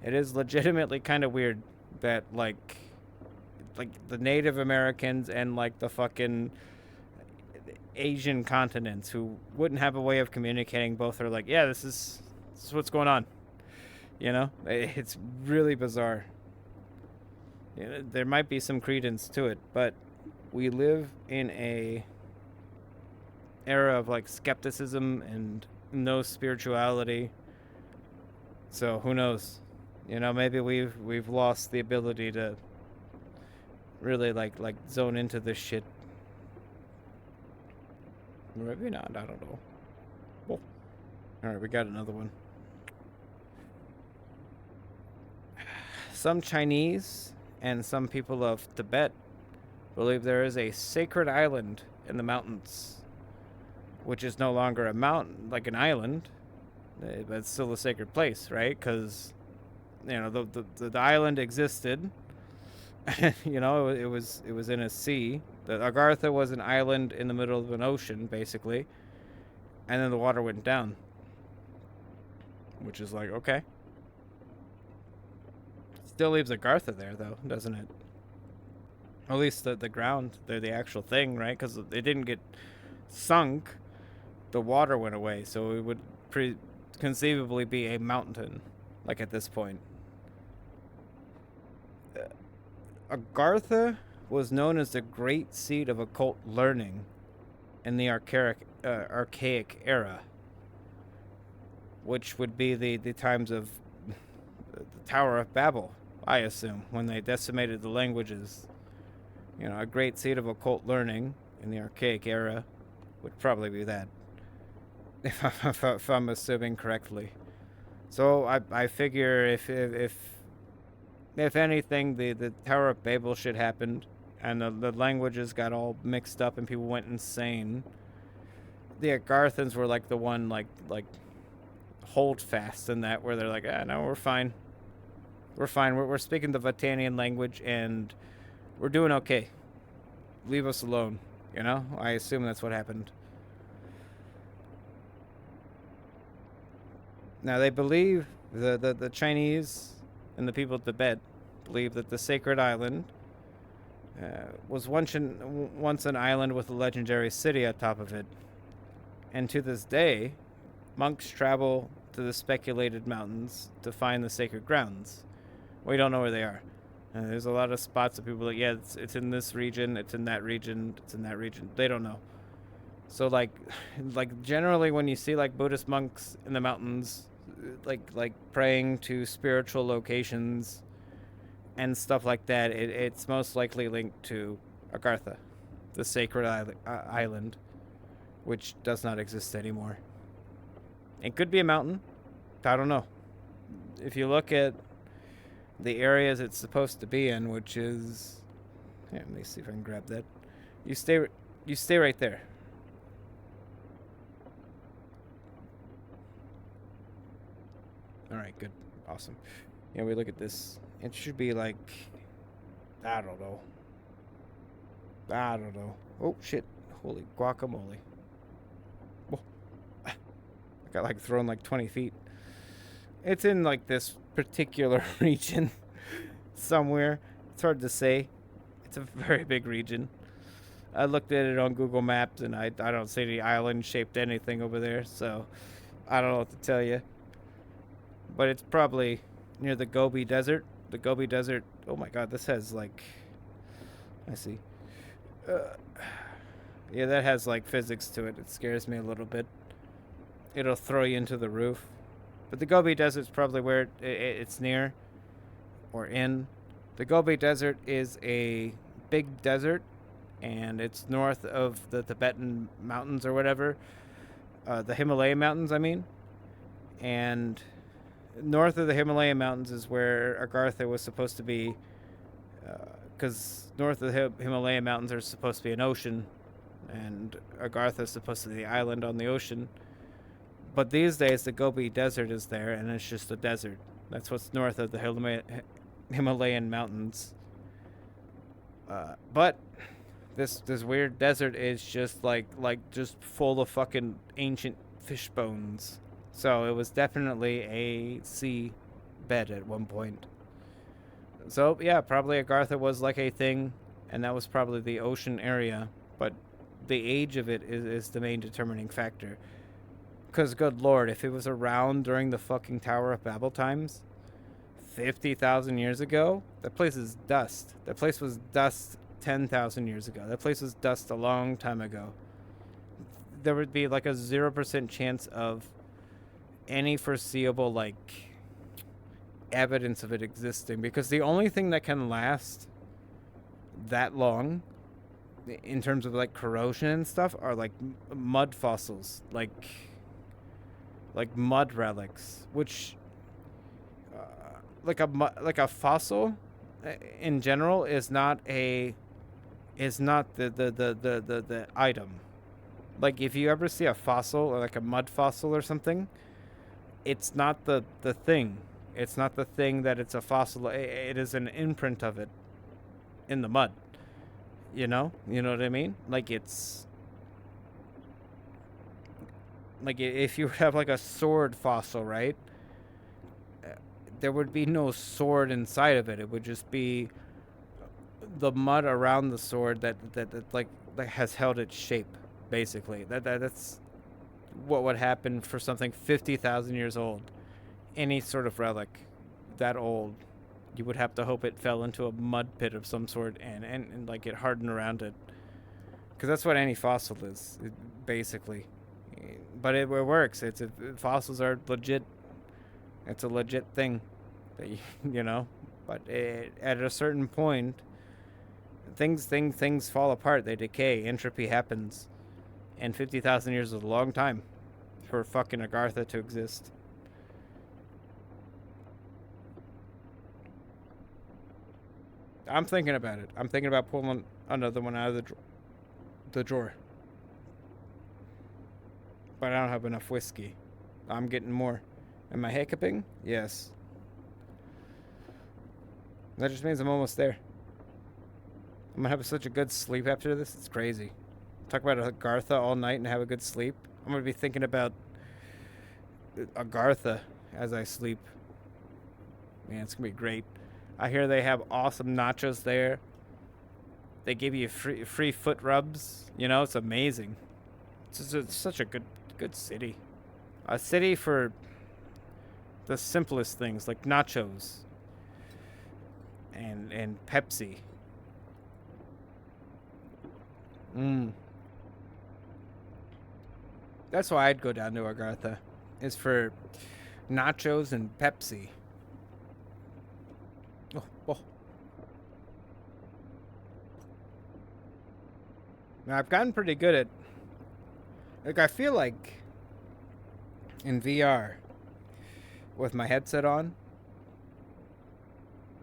A: It is legitimately kind of weird that like the Native Americans and like the fucking Asian continents who wouldn't have a way of communicating both are like, yeah, this is what's going on. You know, it's really bizarre. You know, there might be some credence to it, but we live in a era of like skepticism and no spirituality. So who knows? You know, maybe we've lost the ability to really like zone into this shit. Maybe not. I don't know. Well, all right, we got another one. Some Chinese and some people of Tibet believe there is a sacred island in the mountains, which is no longer a mountain, like an island, but it's still a sacred place, right? Because you know the island existed. You know, it was in a sea. The Agartha was an island in the middle of an ocean, basically, and then the water went down, which is like okay. Still leaves Agartha there, though, doesn't it? At least the ground, they're the actual thing, right? Because it didn't get sunk. The water went away, so it would conceivably be a mountain, like at this point. Agartha was known as the great seat of occult learning in the archaic era, which would be the times of the Tower of Babel, I assume, when they decimated the languages. You know, a great seat of occult learning in the archaic era would probably be that, if I'm assuming correctly. So I figure if anything, the Tower of Babel shit happened, and the languages got all mixed up and people went insane. The Agarthans were like the one like hold fast in that, where they're like, no, we're fine. We're fine. We're speaking the Vatanian language and we're doing okay. Leave us alone. You know? I assume that's what happened. Now they believe the Chinese and the people of Tibet believe that the sacred island was once an island with a legendary city atop of it. And to this day, monks travel to the speculated mountains to find the sacred grounds. We don't know where they are. There's a lot of spots that people are like, yeah, it's in this region, it's in that region, it's in that region. They don't know. So like generally when you see like Buddhist monks in the mountains, like praying to spiritual locations and stuff like that, it's most likely linked to Agartha, the sacred island, which does not exist anymore. It could be a mountain. I don't know. If you look at the areas it's supposed to be in, which is, yeah, let me see if I can grab that. You stay right there. All right, good, awesome. Yeah, we look at this. It should be like, I don't know. Oh shit! Holy guacamole! Oh, I got like thrown like 20 feet. It's in like this particular region somewhere. It's hard to say. It's a very big region. I looked at it on Google Maps and I don't see any island shaped anything over there, so I don't know what to tell you. But it's probably near the Gobi Desert. The Gobi Desert. Oh my god, this has like. I see. Yeah, that has like physics to it. It scares me a little bit. It'll throw you into the roof. But the Gobi Desert's probably where it's near or in. The Gobi Desert is a big desert, and it's north of the Tibetan mountains or whatever. The Himalayan mountains, I mean. And north of the Himalayan mountains is where Agartha was supposed to be, because north of the Himalayan mountains there's supposed to be an ocean, and Agartha is supposed to be the island on the ocean. But these days the Gobi Desert is there, and it's just a desert. That's what's north of the Himalayan mountains. But this weird desert is just like just full of fucking ancient fish bones. So it was definitely a sea bed at one point. So yeah, probably Agartha was like a thing, and that was probably the ocean area. But the age of it is the main determining factor. Because good lord, if it was around during the fucking Tower of Babel times, 50,000 years ago, that place is dust. That place was dust 10,000 years ago. That place was dust a long time ago. There would be like a 0% chance of any foreseeable, like, evidence of it existing, because the only thing that can last that long in terms of like corrosion and stuff are like mud fossils, like mud relics, which like a fossil in general is not the item. Like if you ever see a fossil or like a mud fossil or something, it's not the thing. It's not the thing that it's a fossil. It is an imprint of it in the mud. You know what I mean? Like it's like if you have like a sword fossil, right? There would be no sword inside of it. It would just be the mud around the sword that has held its shape, basically. That's what would happen for something 50,000 years old. Any sort of relic that old, you would have to hope it fell into a mud pit of some sort and like it hardened around it. Because that's what any fossil is, basically. But it works. Fossils are legit. It's a legit thing, that you know. But at a certain point, things fall apart. They decay. Entropy happens, and 50,000 years is a long time for fucking Agartha to exist. I'm thinking about it. I'm thinking about pulling another one out of the drawer. But I don't have enough whiskey. I'm getting more. Am I hiccuping? Yes. That just means I'm almost there. I'm gonna have such a good sleep after this. It's crazy. Talk about Agartha all night and have a good sleep. I'm gonna be thinking about Agartha as I sleep. Man, it's gonna be great. I hear they have awesome nachos there. They give you free foot rubs. You know, it's amazing. It's such a good city. A city for the simplest things like nachos and Pepsi. That's why I'd go down to Agartha. Is for nachos and Pepsi. Oh. Now, I've gotten pretty good at... Like, I feel like in VR, with my headset on,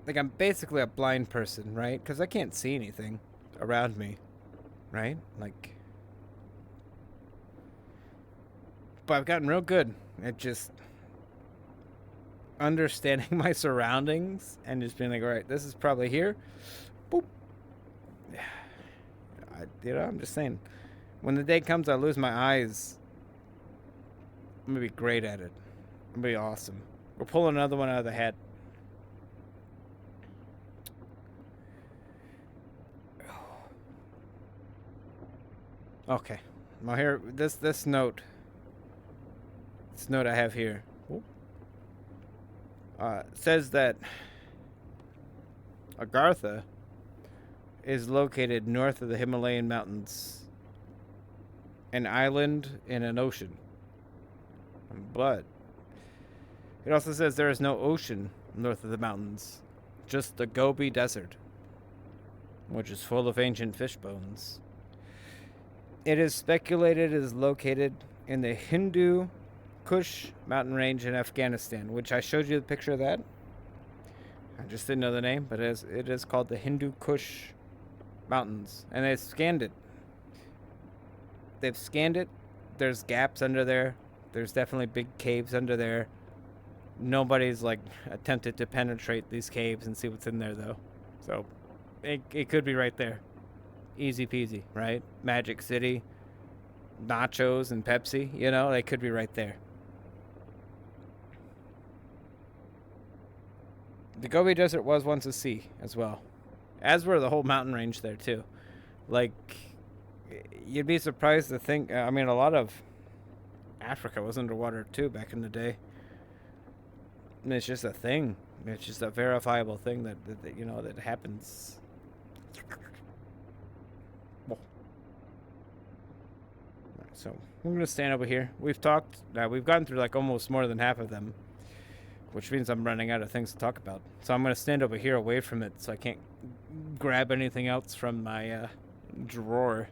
A: like, I'm basically a blind person, right? Because I can't see anything around me, right? Like... But I've gotten real good at just understanding my surroundings and just being like, all right, this is probably here. Boop. I'm just saying, when the day comes I lose my eyes, I'm gonna be great at it. I'm gonna be awesome. We're pulling another one out of the hat. Okay. Well, here, this note I have here says that Agartha is located north of the Himalayan mountains, an island in an ocean. But it also says there is no ocean north of the mountains, just the Gobi Desert, which is full of ancient fish bones. It is speculated it is located in the Hindu Kush mountain range in Afghanistan, which I showed you the picture of that. I just didn't know the name, but it is called the Hindu Kush mountains, and they scanned it. They've scanned it. There's gaps under there. There's definitely big caves under there. Nobody's like attempted to penetrate these caves and see what's in there though. So it could be right there. Easy peasy, right? Magic City, nachos and Pepsi, you know, they could be right there. The Gobi Desert was once a sea as well, as were the whole mountain range there too. Like, you'd be surprised to think, I mean, a lot of Africa was underwater too back in the day. And it's just a thing. It's just a verifiable thing that you know that happens. Well, so I'm gonna stand over here. We've talked. We've gotten through like almost more than half of them, which means I'm running out of things to talk about. So I'm gonna stand over here away from it, so I can't grab anything else from my drawer.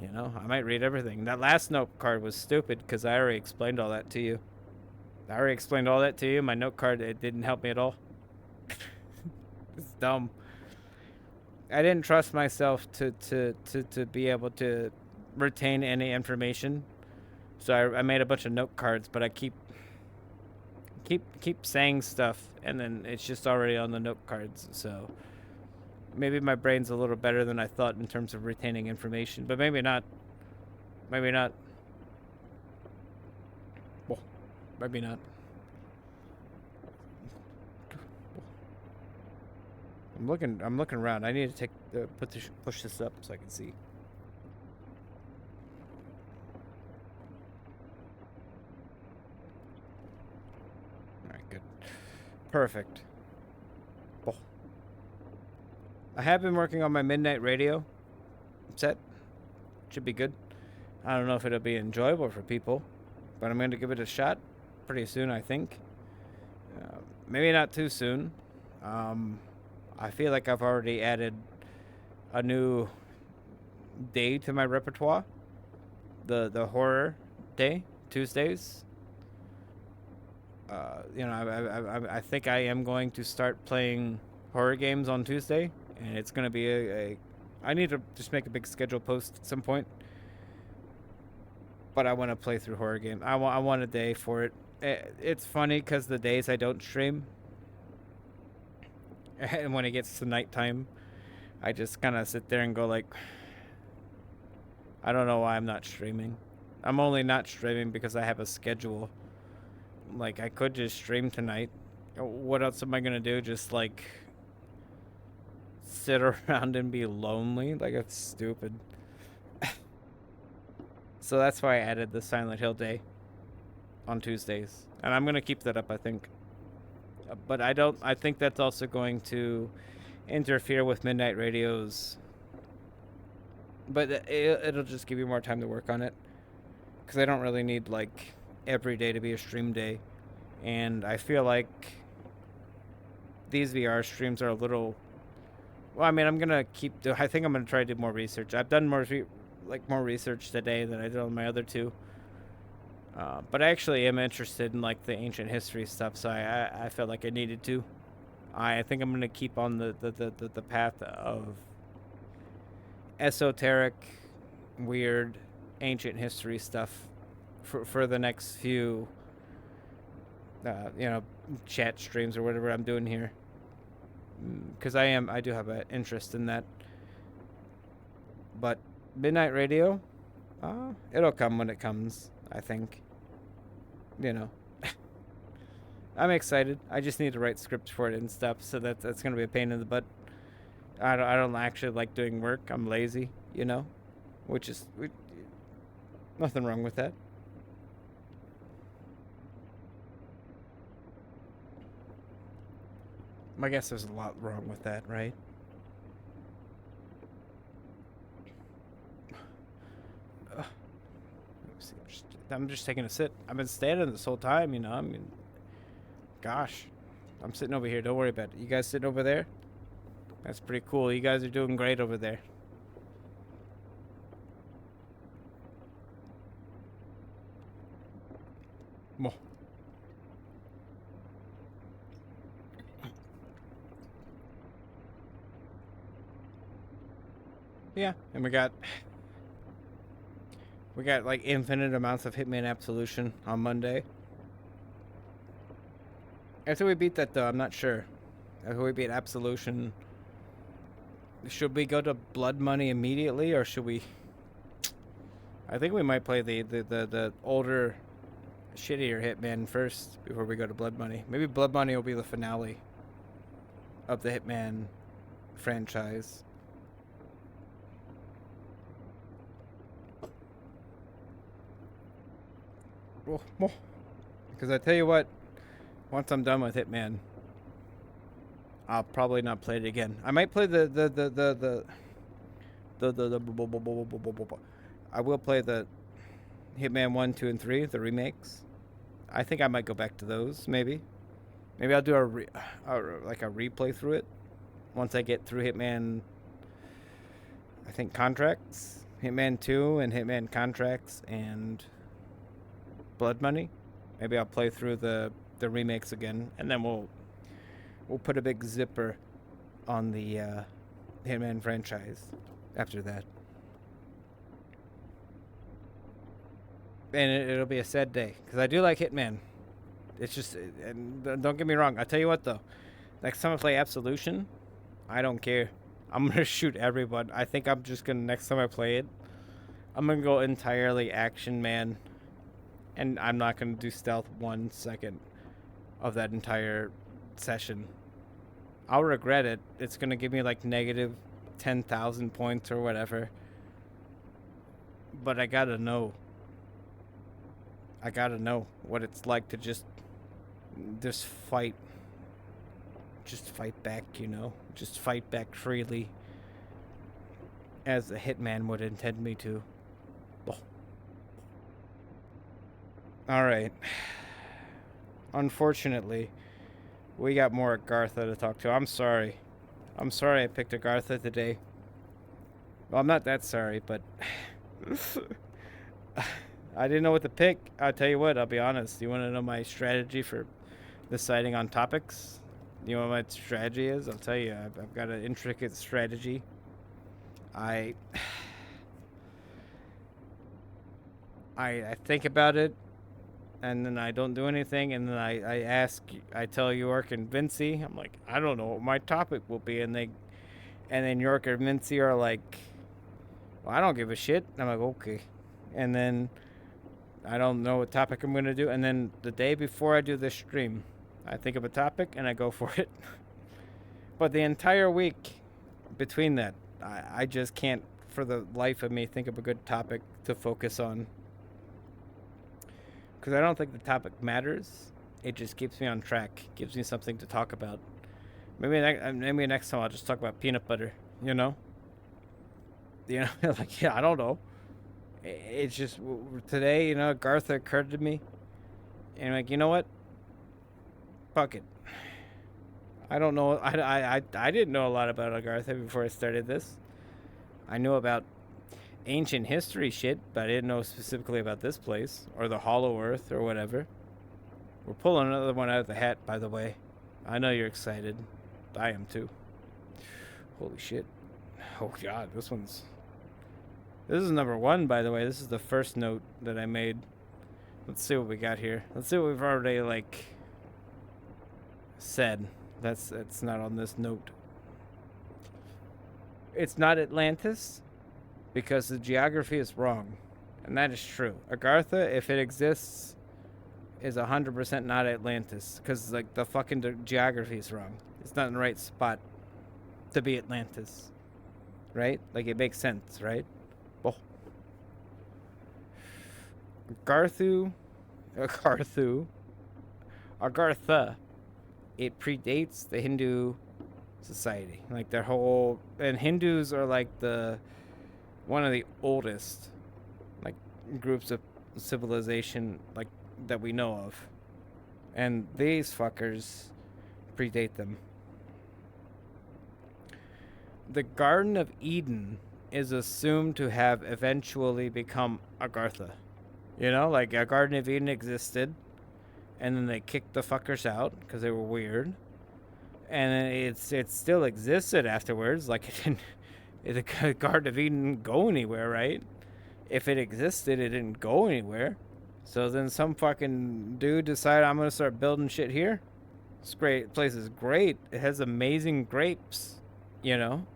A: You know, I might read everything. That last note card was stupid because I already explained all that to you. My note card, it didn't help me at all. It's dumb. I didn't trust myself to be able to retain any information. So I made a bunch of note cards, but I keep saying stuff and then it's just already on the note cards. So maybe my brain's a little better than I thought in terms of retaining information, but maybe not. Maybe not. Well, maybe not. I'm looking around. I need to push this up so I can see. All right, good. Perfect. Oh. I have been working on my midnight radio set. Should be good. I don't know if it'll be enjoyable for people, but I'm going to give it a shot pretty soon, I think. Maybe not too soon. I feel like I've already added a new day to my repertoire. The horror day, Tuesdays. You know, I think I am going to start playing horror games on Tuesday, and it's going to be I need to just make a big schedule post at some point. But I want to play through horror game. I want a day for it. It's funny because the days I don't stream, and when it gets to nighttime, I just kind of sit there and go like, I don't know why I'm not streaming. I'm only not streaming because I have a schedule. Like, I could just stream tonight. What else am I going to do? Just, like, sit around and be lonely? Like, it's stupid. So that's why I added the Silent Hill Day on Tuesdays. And I'm going to keep that up, I think. But I think that's also going to interfere with Midnight Radio's. But it'll just give you more time to work on it. Because I don't really need, like, every day to be a stream day. And I feel like these VR streams are a little. Well, I mean, I'm going to I think I'm going to try to do more research. I've done more research today than I did on my other two. But I actually am interested in like the ancient history stuff, so I felt like I needed to. I think I'm gonna keep on the path of esoteric, weird, ancient history stuff for the next few, you know, chat streams or whatever I'm doing here. Because I do have an interest in that. But Midnight Radio, it'll come when it comes, I think. You know. I'm excited. I just need to write scripts for it and stuff, so that's going to be a pain in the butt. I don't actually like doing work. I'm lazy, you know, which is nothing wrong with that. I guess there's a lot wrong with that, right? I'm just taking a sit. I've been standing this whole time, you know. I mean, gosh, I'm sitting over here. Don't worry about it. You guys sitting over there? That's pretty cool. You guys are doing great over there. Mo. Yeah, and we got like infinite amounts of Hitman Absolution on Monday. After we beat that, though, I'm not sure. After we beat Absolution, should we go to Blood Money immediately, or should we? I think we might play the older, shittier Hitman first before we go to Blood Money. Maybe Blood Money will be the finale of the Hitman franchise. Because I tell you what, once I'm done with Hitman, I'll probably not play it again. I might play the I will play the Hitman 1, 2, and 3, the remakes. I think I might go back to those, maybe. Maybe I'll do like a replay through it once I get through Hitman, I think, Contracts, Hitman 2 and Hitman Contracts and Blood Money. Maybe I'll play through the remakes again, and then we'll put a big zipper on the Hitman franchise after that. And it'll be a sad day because I do like Hitman. It's just, and don't get me wrong. I'll tell you what though, next time I play Absolution, I don't care. I'm gonna shoot everyone. I think I'm just gonna, next time I play it, I'm gonna go entirely action man, and I'm not gonna do stealth 1 second of that entire session. I'll regret it. It's gonna give me like negative 10,000 points or whatever. But I gotta know. I gotta know what it's like to just fight. Just fight back, you know? Just fight back freely. As a hitman would intend me to. Oh. Alright. Unfortunately, we got more Agartha to talk to. I'm sorry. I'm sorry I picked Agartha today. Well, I'm not that sorry, but I didn't know what to pick. I'll tell you what, I'll be honest. You want to know my strategy for deciding on topics? You know what my strategy is? I'll tell you. I've got an intricate strategy. I think about it, and then I don't do anything, and then I tell York and Vinci, I'm like, I don't know what my topic will be, and then York and Vinci are like, well, I don't give a shit. I'm like, okay. And then I don't know what topic I'm going to do, and then the day before I do this stream, I think of a topic, and I go for it. But the entire week between that, I just can't, for the life of me, think of a good topic to focus on. Because I don't think the topic matters. It just keeps me on track. Gives me something to talk about. Maybe next time I'll just talk about peanut butter, you know? You know, like, yeah, I don't know. It's just, today, you know, Agartha occurred to me. And I'm like, you know what? Fuck it. I don't know. I didn't know a lot about Agartha before I started this. I knew about ancient history shit, but I didn't know specifically about this place or the Hollow Earth or whatever. We're pulling another one out of the hat, by the way. I know you're excited. I am too. Holy shit. Oh god, this is number 1, by the way. This is the first note that I made. Let's see what we got here. Let's see what we've already, like, said. That's not on this note. It's not Atlantis because the geography is wrong. And that is true. Agartha, if it exists, is 100% not Atlantis. Because, like, the fucking geography is wrong. It's not in the right spot to be Atlantis. Right? Like, it makes sense, right? Oh. Agartha. It predates the Hindu society. Like, their whole... And Hindus are, like, one of the oldest, like, groups of civilization, like, that we know of. And these fuckers predate them. The Garden of Eden is assumed to have eventually become Agartha. You know, like, a Garden of Eden existed, and then they kicked the fuckers out because they were weird. And it still existed afterwards. Like, the Garden of Eden didn't go anywhere, right? If it existed, it didn't go anywhere. So then some fucking dude decided, I'm going to start building shit here. This great place is great. It has amazing grapes, you know?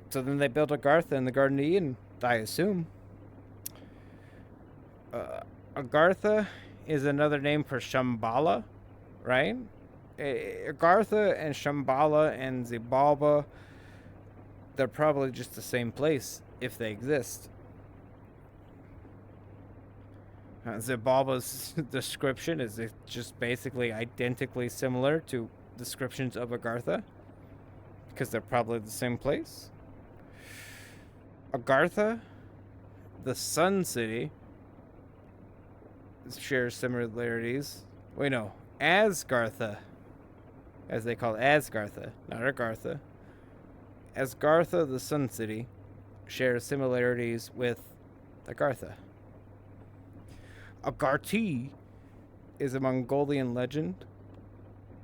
A: So then they built Agartha in the Garden of Eden, I assume. Agartha is another name for Shambhala, right? Agartha and Shambhala and Xibalba, they're probably just the same place if they exist. Xibalba's description is just basically identically similar to descriptions of Agartha, because they're probably the same place. Agartha, the Sun City, shares similarities. Wait, no. Asgartha, as they call it, Asgartha, not Agartha. Asgartha, the Sun City, shares similarities with Agartha. Agarthi is a Mongolian legend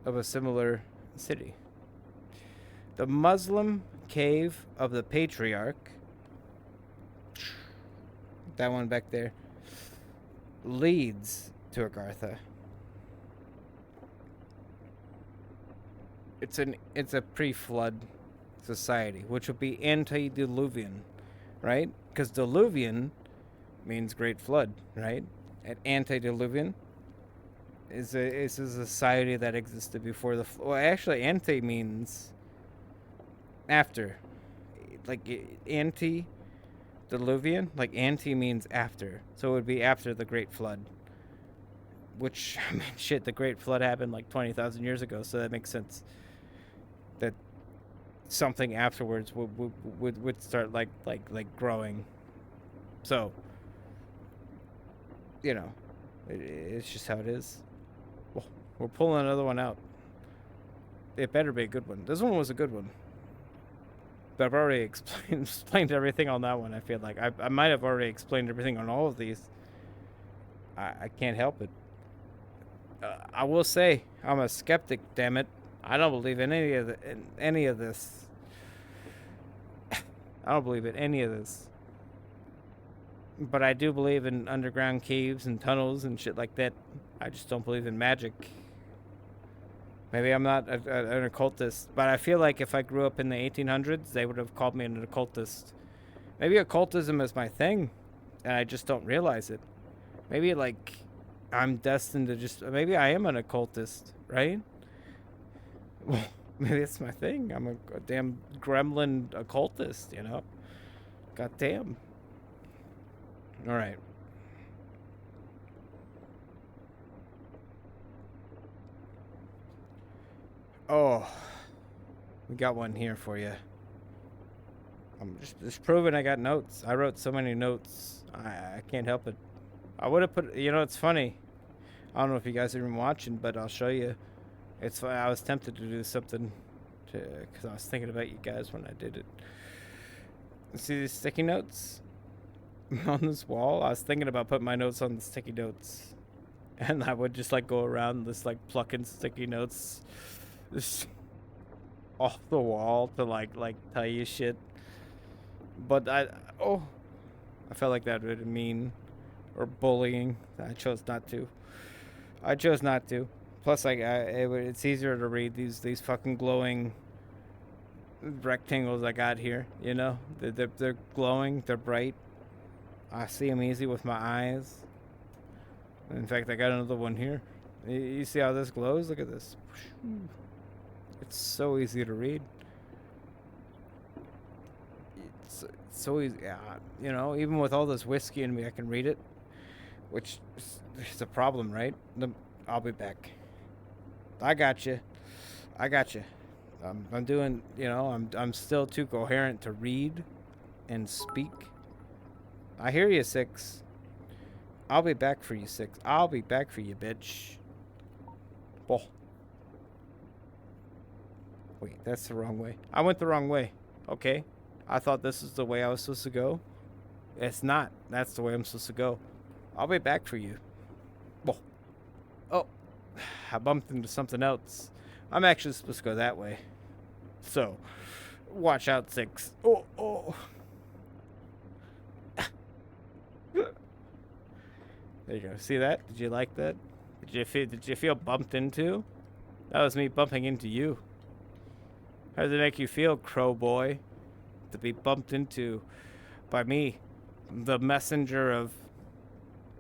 A: of a similar city. The Muslim cave of the Patriarch, that one back there, leads to Agartha. It's a pre-flood society, which would be antediluvian, right? Because diluvian means great flood, right? And antediluvian is a society that existed before the flood. Well, actually, ante means after, like antediluvian, like ante means after, so it would be after the Great Flood. Which, I mean, shit, the Great Flood happened like 20,000 years ago, so that makes sense. That something afterwards would start like growing. So, you know, it's just how it is. Well, we're pulling another one out. It better be a good one. This one was a good one. But I've already explained everything on that one. I feel like I might have already explained everything on all of these. I can't help it. I will say I'm a skeptic. Damn it! I don't believe in any of this. I don't believe in any of this. But I do believe in underground caves and tunnels and shit like that. I just don't believe in magic. Maybe I'm not an occultist, but I feel like if I grew up in the 1800s, they would have called me an occultist. Maybe occultism is my thing, and I just don't realize it. Maybe, like, I'm destined to just... Maybe I am an occultist, right? Well, maybe it's my thing. I'm a damn gremlin occultist, you know? Goddamn. All right. Oh, we got one here for you. I'm just proving I got notes. I wrote so many notes. I can't help it. I would have put... You know, it's funny. I don't know if you guys are even watching, but I'll show you. It's funny. I was tempted to do something because I was thinking about you guys when I did it. See these sticky notes on this wall? I was thinking about putting my notes on the sticky notes, and I would just like go around this like plucking sticky notes just off the wall to like tell you shit. But I felt like that would be mean or bullying. I chose not to. Plus, it's easier to read these fucking glowing rectangles I got here. You know, they're glowing. They're bright. I see them easy with my eyes. In fact, I got another one here. You see how this glows? Look at this. It's so easy to read. It's so easy. You know, even with all this whiskey in me, I can read it. Which is a problem, right? I'll be back. I got you. I'm doing, you know, I'm still too coherent to read and speak. I hear you, 6. I'll be back for you, 6. I'll be back for you, bitch. Oh. Wait, that's the wrong way. I went the wrong way. Okay. I thought this was the way I was supposed to go. It's not. That's the way I'm supposed to go. I'll be back for you. Oh, I bumped into something else. I'm actually supposed to go that way. So, watch out, 6. Oh. There you go. See that? Did you like that? Did you feel bumped into? That was me bumping into you. How does it make you feel, crow boy? To be bumped into by me, the messenger of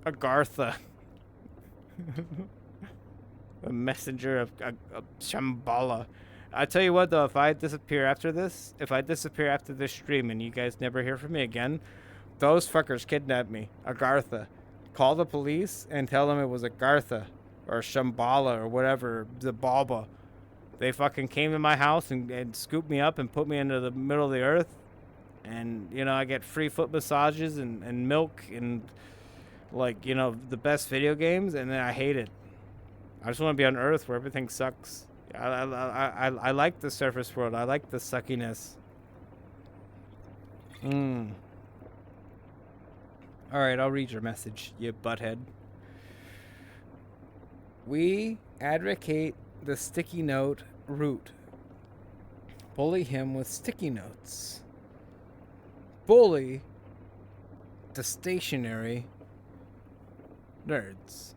A: Agartha. The messenger of Shambhala. I tell you what, though, if I disappear after this stream and you guys never hear from me again, those fuckers kidnapped me. Agartha. Call the police and tell them it was Agartha or Shambhala or whatever, the Baba. They fucking came to my house and scooped me up and put me into the middle of the earth. And, you know, I get free foot massages and milk and, like, you know, the best video games. And then I hate it. I just want to be on Earth where everything sucks. I like the surface world. I like the suckiness. Alright, I'll read your message, you butthead. We advocate the sticky note route. Bully him with sticky notes. Bully the stationary nerds.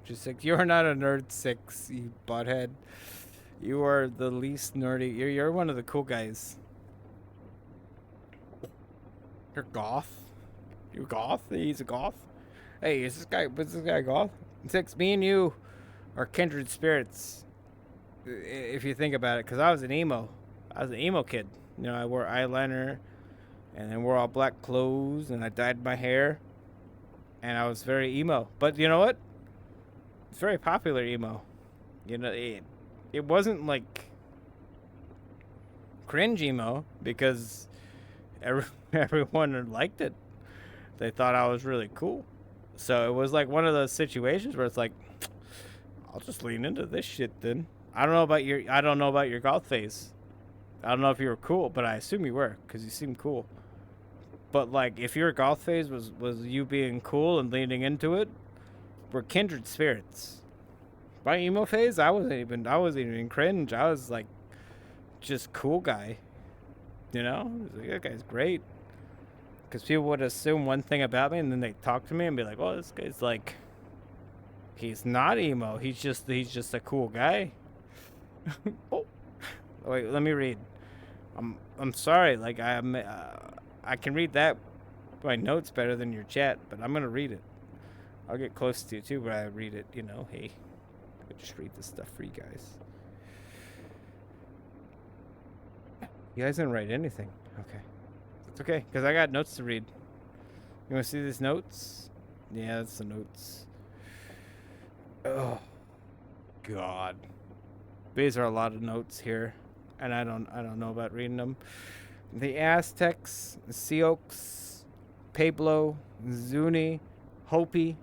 A: Just like, you're not a nerd 6, you butthead. You are the least nerdy. You're one of the cool guys. You're goth. You goth? He's a goth. Hey, is this guy goth? 6, me and you are kindred spirits. If you think about it, because I was an emo kid. You know, I wore eyeliner, and then wore all black clothes, and I dyed my hair, and I was very emo. But you know what? It's very popular emo. You know, it wasn't like cringe emo because everyone liked it. They thought I was really cool. So it was like one of those situations where it's like, I'll just lean into this shit then. I don't know about your goth phase. I don't know if you were cool, but I assume you were because you seem cool. But like, if your goth phase was you being cool and leaning into it, we're kindred spirits. My emo phase, I wasn't even cringe. I was like, just cool guy. You know, like, that guy's great. Because people would assume one thing about me, and then they talk to me and be like, "Oh, this guy's like, he's not emo. He's just a cool guy." Oh, wait, let me read. I'm sorry. Like I can read that my notes better than your chat, but I'm gonna read it. I'll get close to you too, but I read it. You know, hey, I just read this stuff for you guys. You guys didn't write anything. Okay. It's okay, because I got notes to read. You want to see these notes? Yeah, that's the notes. Oh, God. These are a lot of notes here, and I don't know about reading them. The Aztecs, Sioux, Pueblo, Zuni, Hopi,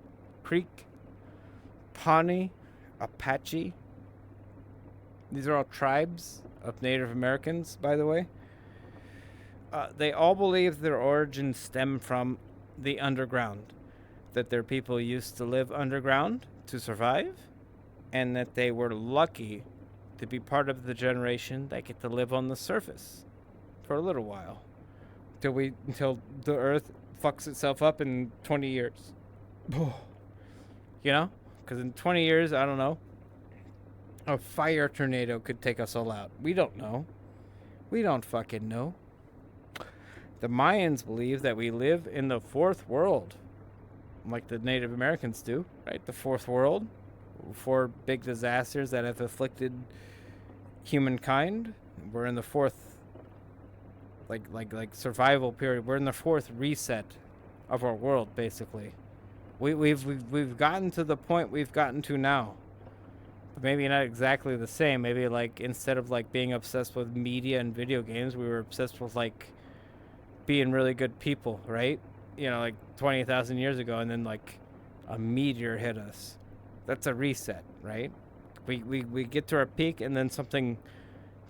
A: Creek, Pawnee, Apache. These are all tribes of Native Americans, by the way. They all believe their origins stem from the underground, that their people used to live underground to survive, and that they were lucky to be part of the generation that get to live on the surface for a little while, until the Earth fucks itself up in 20 years. You know, because in 20 years, I don't know, a fire tornado could take us all out. We don't know. We don't fucking know. The Mayans believe that we live in the fourth world, like the Native Americans do, right? The fourth world, 4 big disasters that have afflicted humankind. We're in the fourth, like survival period. We're in the 4th reset of our world, basically. We've gotten to the point we've gotten to now. But maybe not exactly the same. Maybe like instead of like being obsessed with media and video games, we were obsessed with like being really good people, right? You know, like 20,000 years ago, and then like a meteor hit us. That's a reset, right? We get to our peak, and then something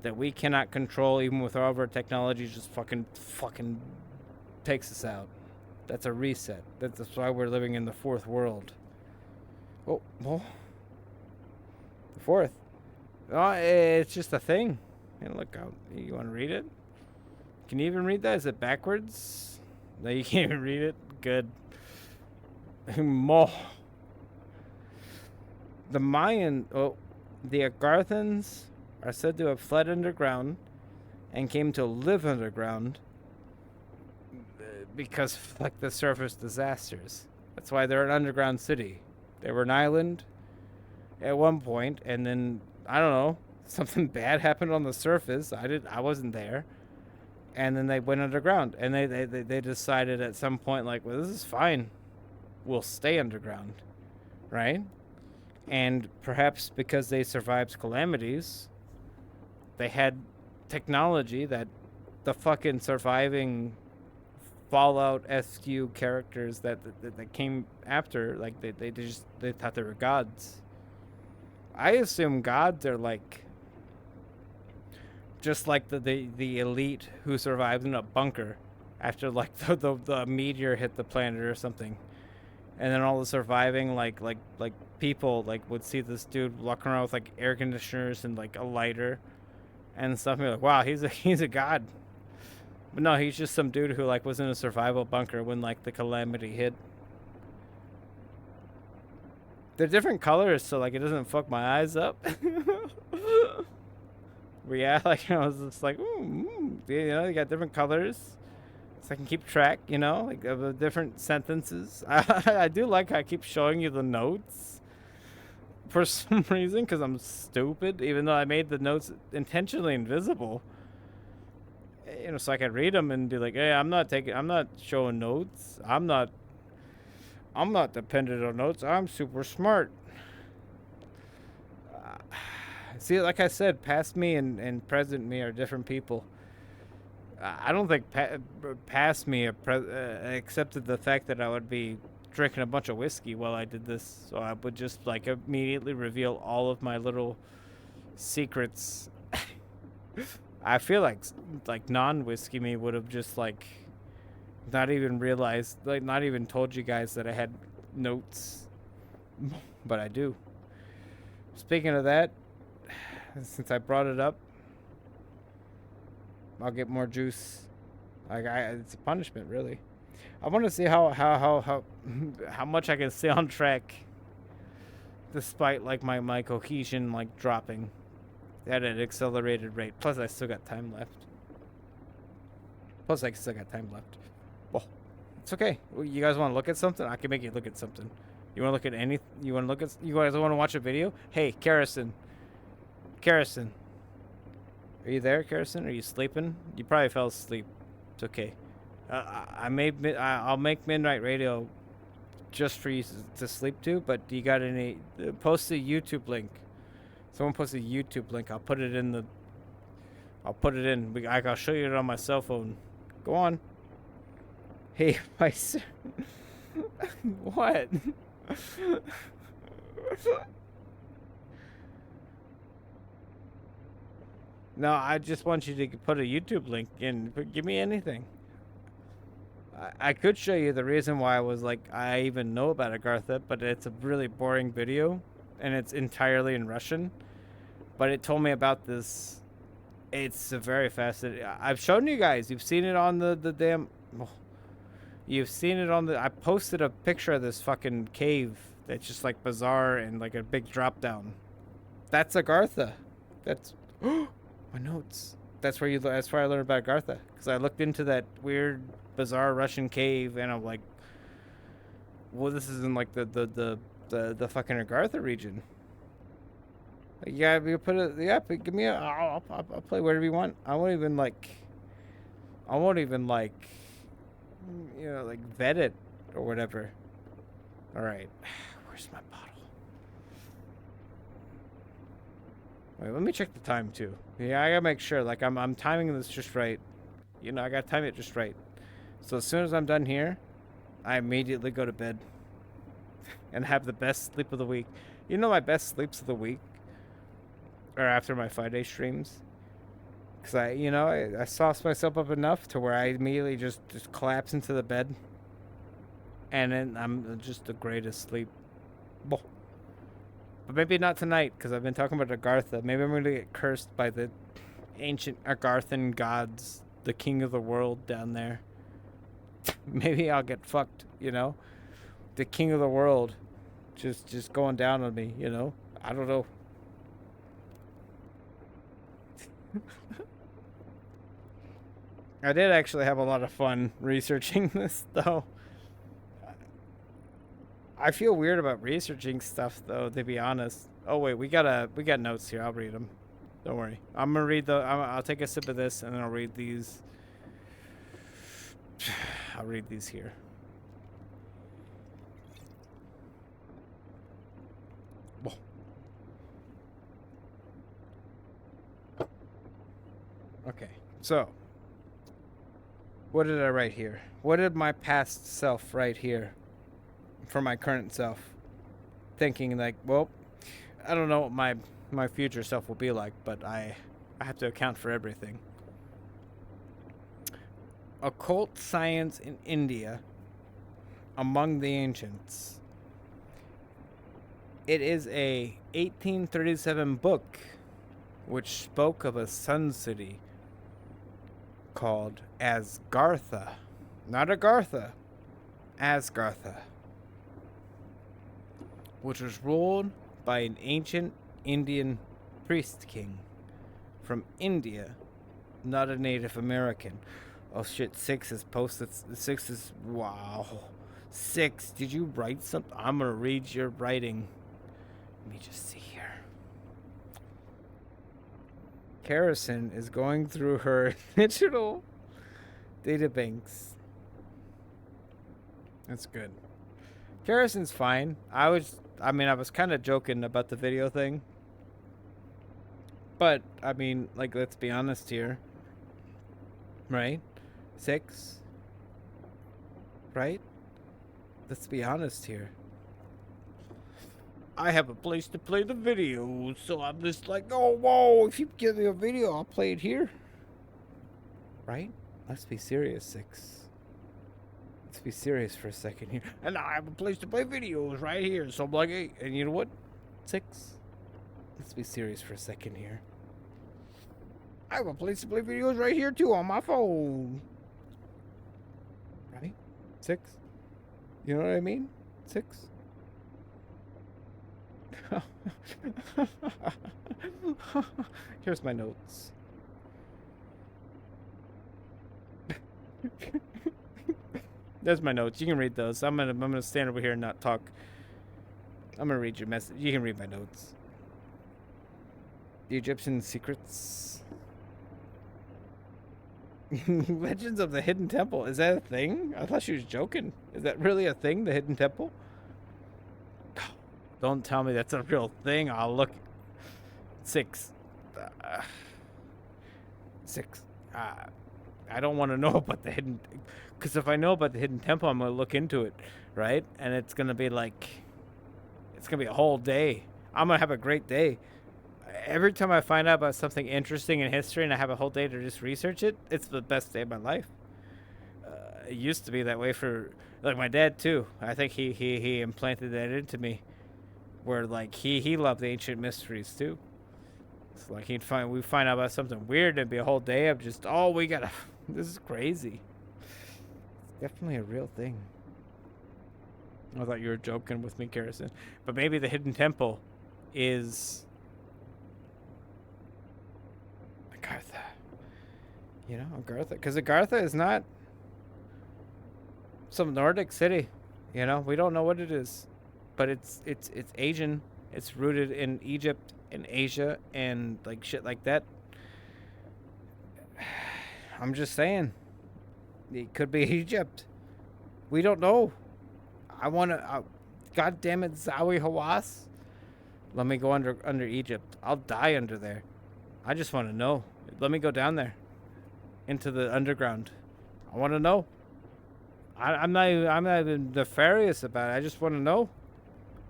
A: that we cannot control, even with all of our technology, just fucking takes us out. That's a reset. That's why we're living in the 4th world. Oh, well, the 4th. Oh, it's just a thing. And look out. You want to read it? Can you even read that? Is it backwards? No, you can't even read it. Good. More. The Agarthans are said to have fled underground and came to live underground because of, like, the surface disasters. That's why they're an underground city. They were an island at one point, and then, I don't know, something bad happened on the surface. I wasn't there. And then they went underground, and they decided at some point, like, well, this is fine. We'll stay underground, right? And perhaps because they survived calamities, they had technology that the fucking surviving Fallout SQ characters that came after, like they thought they were gods. I assume gods are like just like the elite who survived in a bunker after like the meteor hit the planet or something, and then all the surviving like people like would see this dude walking around with like air conditioners and like a lighter and stuff, and be like, wow, he's a god. But no, he's just some dude who like was in a survival bunker when like the calamity hit. They're different colors, so like it doesn't fuck my eyes up. But yeah, like I was just like, you know, you got different colors, so I can keep track, you know, like of the different sentences. I do like how I keep showing you the notes for some reason, because I'm stupid, even though I made the notes intentionally invisible. You know, so I can read them and be like, hey, I'm not showing notes. I'm not dependent on notes. I'm super smart. See, like I said, past me and present me are different people. I don't think past me accepted the fact that I would be drinking a bunch of whiskey while I did this. So I would just like immediately reveal all of my little secrets. I feel like non-whiskey me would have just like not even realized, like not even told you guys that I had notes, but I do. Speaking of that, since I brought it up, I'll get more juice. Like it's a punishment, really. I want to see how how much I can stay on track, despite like my cohesion like dropping at an accelerated rate. Plus, I still got time left. Well, it's okay. You guys want to look at something? I can make you look at something. You want to look at any? You want to look at? You guys want to watch a video? Hey, Karison. Are you there, Karison? Are you sleeping? You probably fell asleep. It's okay. I'll make Midnight Radio just for you to sleep to. But do you got any? Post a YouTube link. Someone post a YouTube link. I'll put it in the. I'll show you it on my cell phone. Go on. Hey, my. What? No, I just want you to put a YouTube link in. Give me anything. I could show you the reason why I was like, I even know about Agartha, but it's a really boring video, and it's entirely in Russian. But it told me about this. It's a very fascinating. I've shown you guys. You've seen it on the damn. Oh, you've seen it on the. I posted a picture of this fucking cave that's just like bizarre and like a big drop down. That's Agartha. That's. My notes. That's where I learned about Agartha, because I looked into that weird, bizarre Russian cave, and I'm like, well, this is in like the fucking Agartha region. Like, yeah, you put it. Yeah, give me a. I'll play whatever you want. I won't even like. You know, like vet it or whatever. All right, where's my bottle? Wait, let me check the time too. Yeah, I gotta make sure. Like I'm timing this just right. You know, I gotta time it just right. So as soon as I'm done here, I immediately go to bed and have the best sleep of the week. You know, my best sleeps of the week are after my Friday streams, because I sauce myself up enough to where I immediately just collapse into the bed, and then I'm just the greatest sleep. Well, but maybe not tonight, because I've been talking about Agartha. Maybe I'm going to get cursed by the ancient Agarthan gods, the king of the world down there. Maybe I'll get fucked, you know? The king of the world just going down on me, you know? I don't know. I did actually have a lot of fun researching this, though. I feel weird about researching stuff, though, to be honest. Oh wait, we got notes here. I'll read them. Don't worry. I'm gonna read I'll take a sip of this, and then I'll read these. I'll read these here. So, what did I write here? What did my past self write here for my current self? Thinking like, well, I don't know what my future self will be like, but I have to account for everything. Occult science in India among the ancients. It is a 1837 book which spoke of a sun city called Asgartha. Not Agartha, Asgartha, which was ruled by an ancient Indian priest king from India, not a Native American. Oh shit, 6 is posted. 6 is. Wow. 6, did you write something? I'm gonna read your writing. Let me just see here. Harrison is going through her digital databanks. That's good. Harrison's fine. I was kind of joking about the video thing. But, I mean, like, let's be honest here. Right? 6? Right? Let's be honest here. I have a place to play the video, so I'm just like, oh, whoa, if you give me a video, I'll play it here. Right? Let's be serious, 6. Let's be serious for a second here. And I have a place to play videos right here, so I'm like, hey, and you know what? 6. Let's be serious for a second here. I have a place to play videos right here, too, on my phone. Right? 6? You know what I mean? 6? Here's my notes. There's my notes. You can read those. I'm gonna stand over here and not talk. I'm gonna read your message. You can read my notes. The Egyptian secrets. Legends of the Hidden Temple. Is that a thing? I thought she was joking. Is that really a thing, the Hidden Temple? Don't tell me that's a real thing. I'll look. 6. 6. I don't want to know about the hidden... Because if I know about the Hidden Temple, I'm going to look into it, right? And it's going to be like... It's going to be a whole day. I'm going to have a great day. Every time I find out about something interesting in history and I have a whole day to just research it, it's the best day of my life. It used to be that way for... Like my dad, too. I think he implanted that into me. Where, like, he loved the ancient mysteries, too. It's like we'd find out about something weird, and it'd be a whole day of just, oh, we gotta, this is crazy. It's definitely a real thing. I thought you were joking with me, Harrison. But maybe the Hidden Temple is Agartha. You know, Agartha. Because Agartha is not some Nordic city. You know, we don't know what it is. But it's Asian. It's rooted in Egypt and Asia and like shit like that. I'm just saying. It could be Egypt. We don't know. I want to... God damn it, Zawi Hawass. Let me go under Egypt. I'll die under there. I just want to know. Let me go down there. Into the underground. I want to know. I'm not even nefarious about it. I just want to know.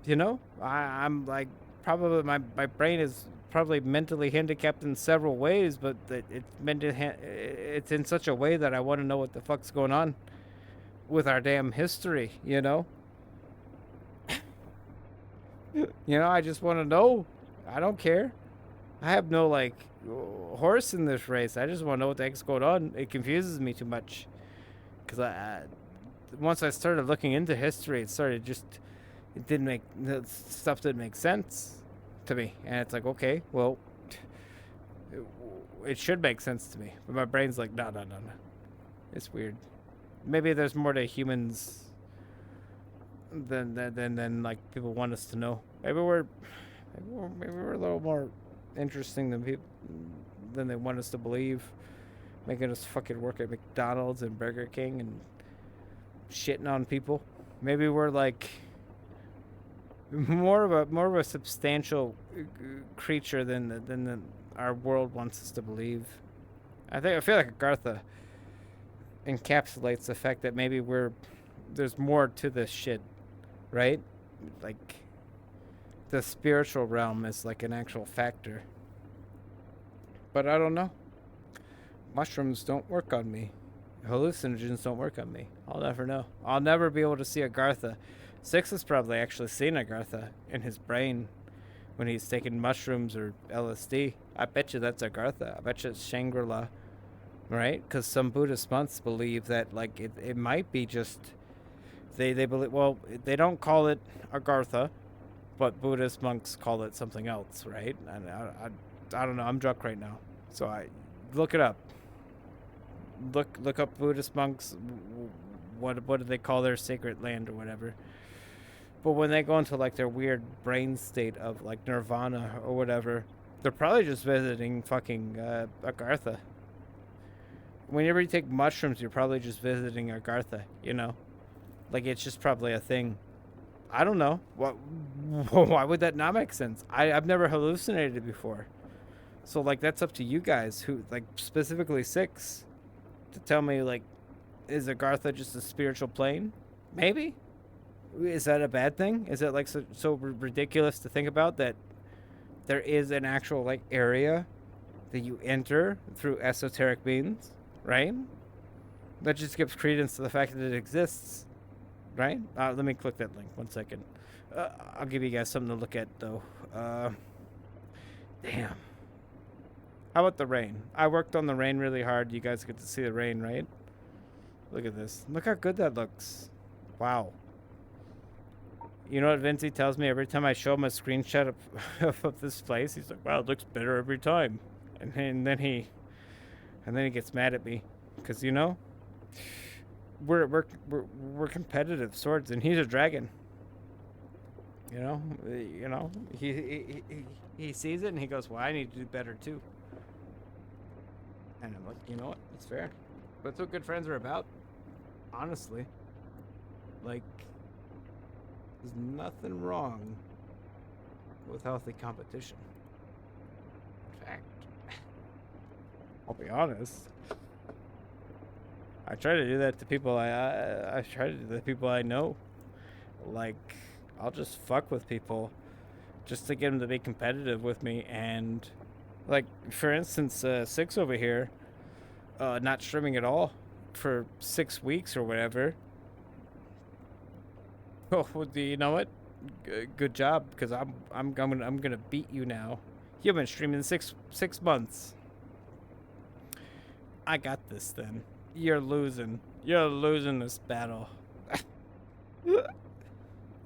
A: You know, I'm like, probably my brain is probably mentally handicapped in several ways, but it's in such a way that I want to know what the fuck's going on with our damn history, you know? You know, I just want to know. I don't care. I have no, like, horse in this race. I just want to know what the heck's going on. It confuses me too much. Because once I started looking into history, stuff didn't make sense to me. And it's like, okay, well, it should make sense to me. But my brain's like, no. It's weird. Maybe there's more to humans than like people want us to know. Maybe we're a little more interesting than they want us to believe. Making us fucking work at McDonald's and Burger King and shitting on people. Maybe we're like more of a substantial creature than our world wants us to believe. I feel like Agartha encapsulates the fact that maybe there's more to this shit, right? Like the spiritual realm is like an actual factor. But I don't know. Mushrooms don't work on me. Hallucinogens don't work on me. I'll never know. I'll never be able to see Agartha. Six has probably actually seen Agartha in his brain when he's taking mushrooms or LSD. I bet you that's Agartha. I bet you it's Shangri-La, right? Because some Buddhist monks believe that like it might be just they believe. Well, they don't call it Agartha, but Buddhist monks call it something else, right? And I don't know. I'm drunk right now, so I look it up. Look up Buddhist monks. What do they call their sacred land or whatever? But when they go into like their weird brain state of like nirvana or whatever, they're probably just visiting fucking Agartha. Whenever you take mushrooms, you're probably just visiting Agartha. You know, like it's just probably a thing. I don't know. What? Why would that not make sense? I've never hallucinated before, so like that's up to you guys who like specifically six to tell me like is Agartha just a spiritual plane? Maybe. Is that a bad thing? Is it like so ridiculous to think about that there is an actual like area that you enter through esoteric means, right? That just gives credence to the fact that it exists, right? Let me click that link. 1 second. I'll give you guys something to look at though. Damn. How about the rain? I worked on the rain really hard. You guys get to see the rain, right? Look at this. Look how good that looks. Wow. You know what Vincey tells me every time I show him a screenshot of this place? He's like, "Wow, it looks better every time," and then he gets mad at me because you know we're competitive swords, and he's a dragon. You know he sees it and he goes, "Well, I need to do better too." And I'm like, you know what? It's fair. That's what good friends are about. Honestly, like. There's nothing wrong with healthy competition. In fact, I'll be honest. I try to do that to people I try to do that to people I know. Like, I'll just fuck with people just to get them to be competitive with me. And, like, for instance, Six over here, not streaming at all for 6 weeks or whatever. Oh, well, you know what? Good job, because I'm gonna beat you now. You've been streaming six months. I got this. Then you're losing. You're losing this battle. You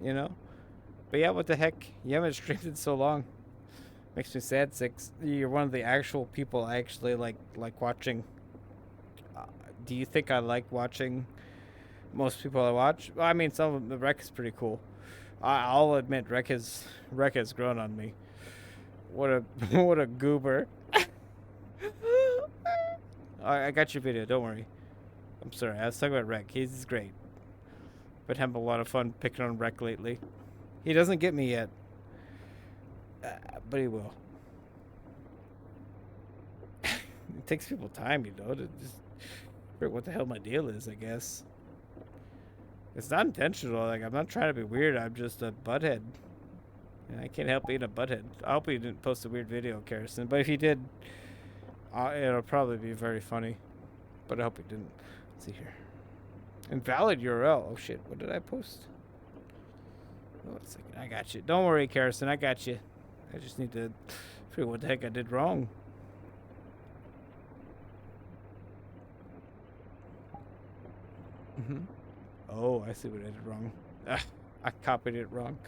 A: know. But yeah, what the heck? You haven't streamed in so long. Makes me sad. Six. You're one of the actual people I actually like watching. Do you think I like watching? Most people I watch. Well, I mean, some of the Rec is pretty cool. I'll admit, Rec has grown on me. What a what a goober. I got your video. Don't worry. I'm sorry. I was talking about Rec. He's great. Been having a lot of fun picking on Rec lately. He doesn't get me yet, but he will. It takes people time, you know, to just figure what the hell my deal is. I guess. It's not intentional. Like, I'm not trying to be weird. I'm just a butthead. And I can't help being a butthead. I hope he didn't post a weird video, Karsten. But if he did, it'll probably be very funny. But I hope he didn't. Let's see here. Invalid URL. Oh, shit. What did I post? Oh, 1 second. I got you. Don't worry, Karsten. I got you. I just need to figure what the heck I did wrong. Mm-hmm. Oh, I see what I did wrong. I copied it wrong.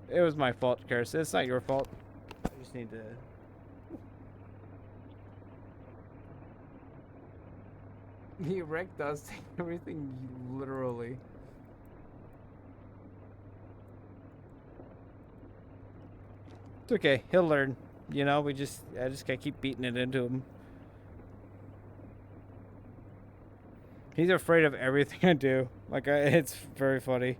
A: It was my fault, Karis. It's not your fault. I just need to... The wreck does take everything literally. It's okay. He'll learn. You know, I just gotta keep beating it into him. He's afraid of everything I do. Like, it's very funny.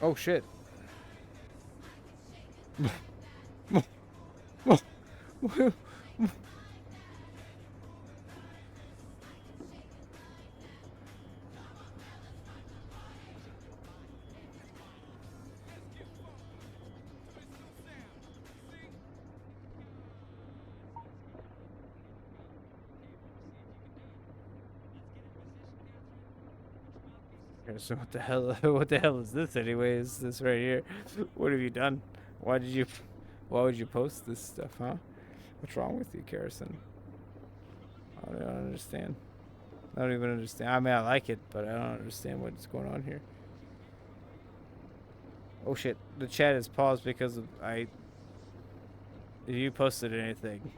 A: Oh shit. So what the hell? What the hell is this, anyways? This right here. What have you done? Why did you? Why would you post this stuff, huh? What's wrong with you, Garrison? I don't understand. I don't even understand. I mean, I like it, but I don't understand what's going on here. Oh shit! The chat is paused because of I. If you posted anything,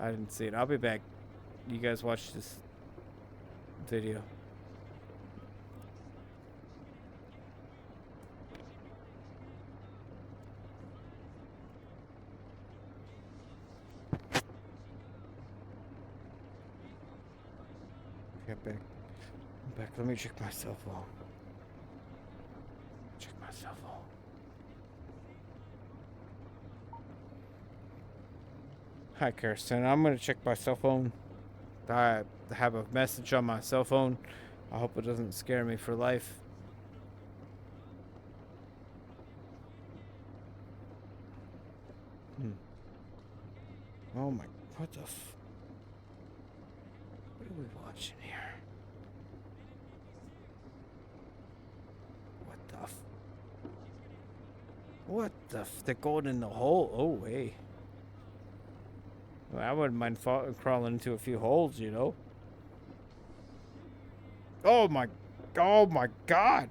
A: I didn't see it. I'll be back. You guys watch this video. Get back. I'm back. Let me check my cell phone. Check my cell phone. Hi, Kirsten. I'm gonna check my cell phone. I have a message on my cell phone. I hope it doesn't scare me for life. Oh my, what the what are we watching here? What the they're going in the hole. Oh, hey. Well, I wouldn't mind crawling into a few holes, you know. Oh my god.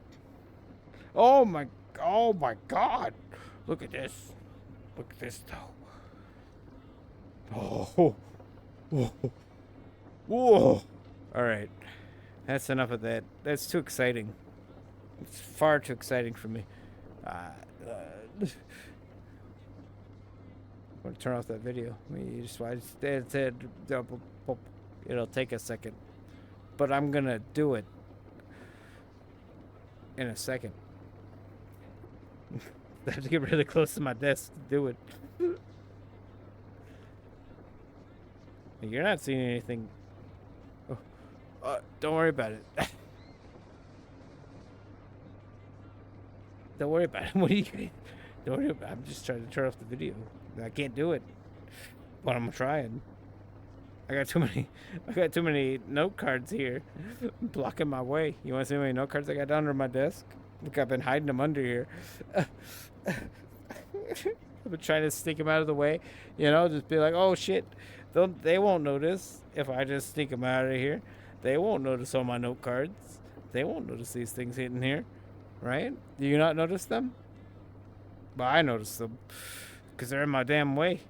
A: Oh my god. Look at this. Look at this though. Oh. Whoa. Whoa. All right. That's enough of that. That's too exciting. It's far too exciting for me. I'm gonna turn off that video. I mean, it'll take a second, but I'm gonna do it in a second. I have to get really close to my desk to do it. You're not seeing anything. Oh, don't worry about it. Don't worry about it. What are you? Don't worry about it. I'm just trying to turn off the video. I can't do it, but I'm trying. I got too many note cards here, blocking my way. You want to see how many note cards I got under my desk? Look, I've been hiding them under here. I've been trying to sneak them out of the way. You know, just be like, oh shit, they won't notice if I just sneak them out of here. They won't notice all my note cards. They won't notice these things hitting here, right? Do you not notice them? Well, I notice them because they're in my damn way.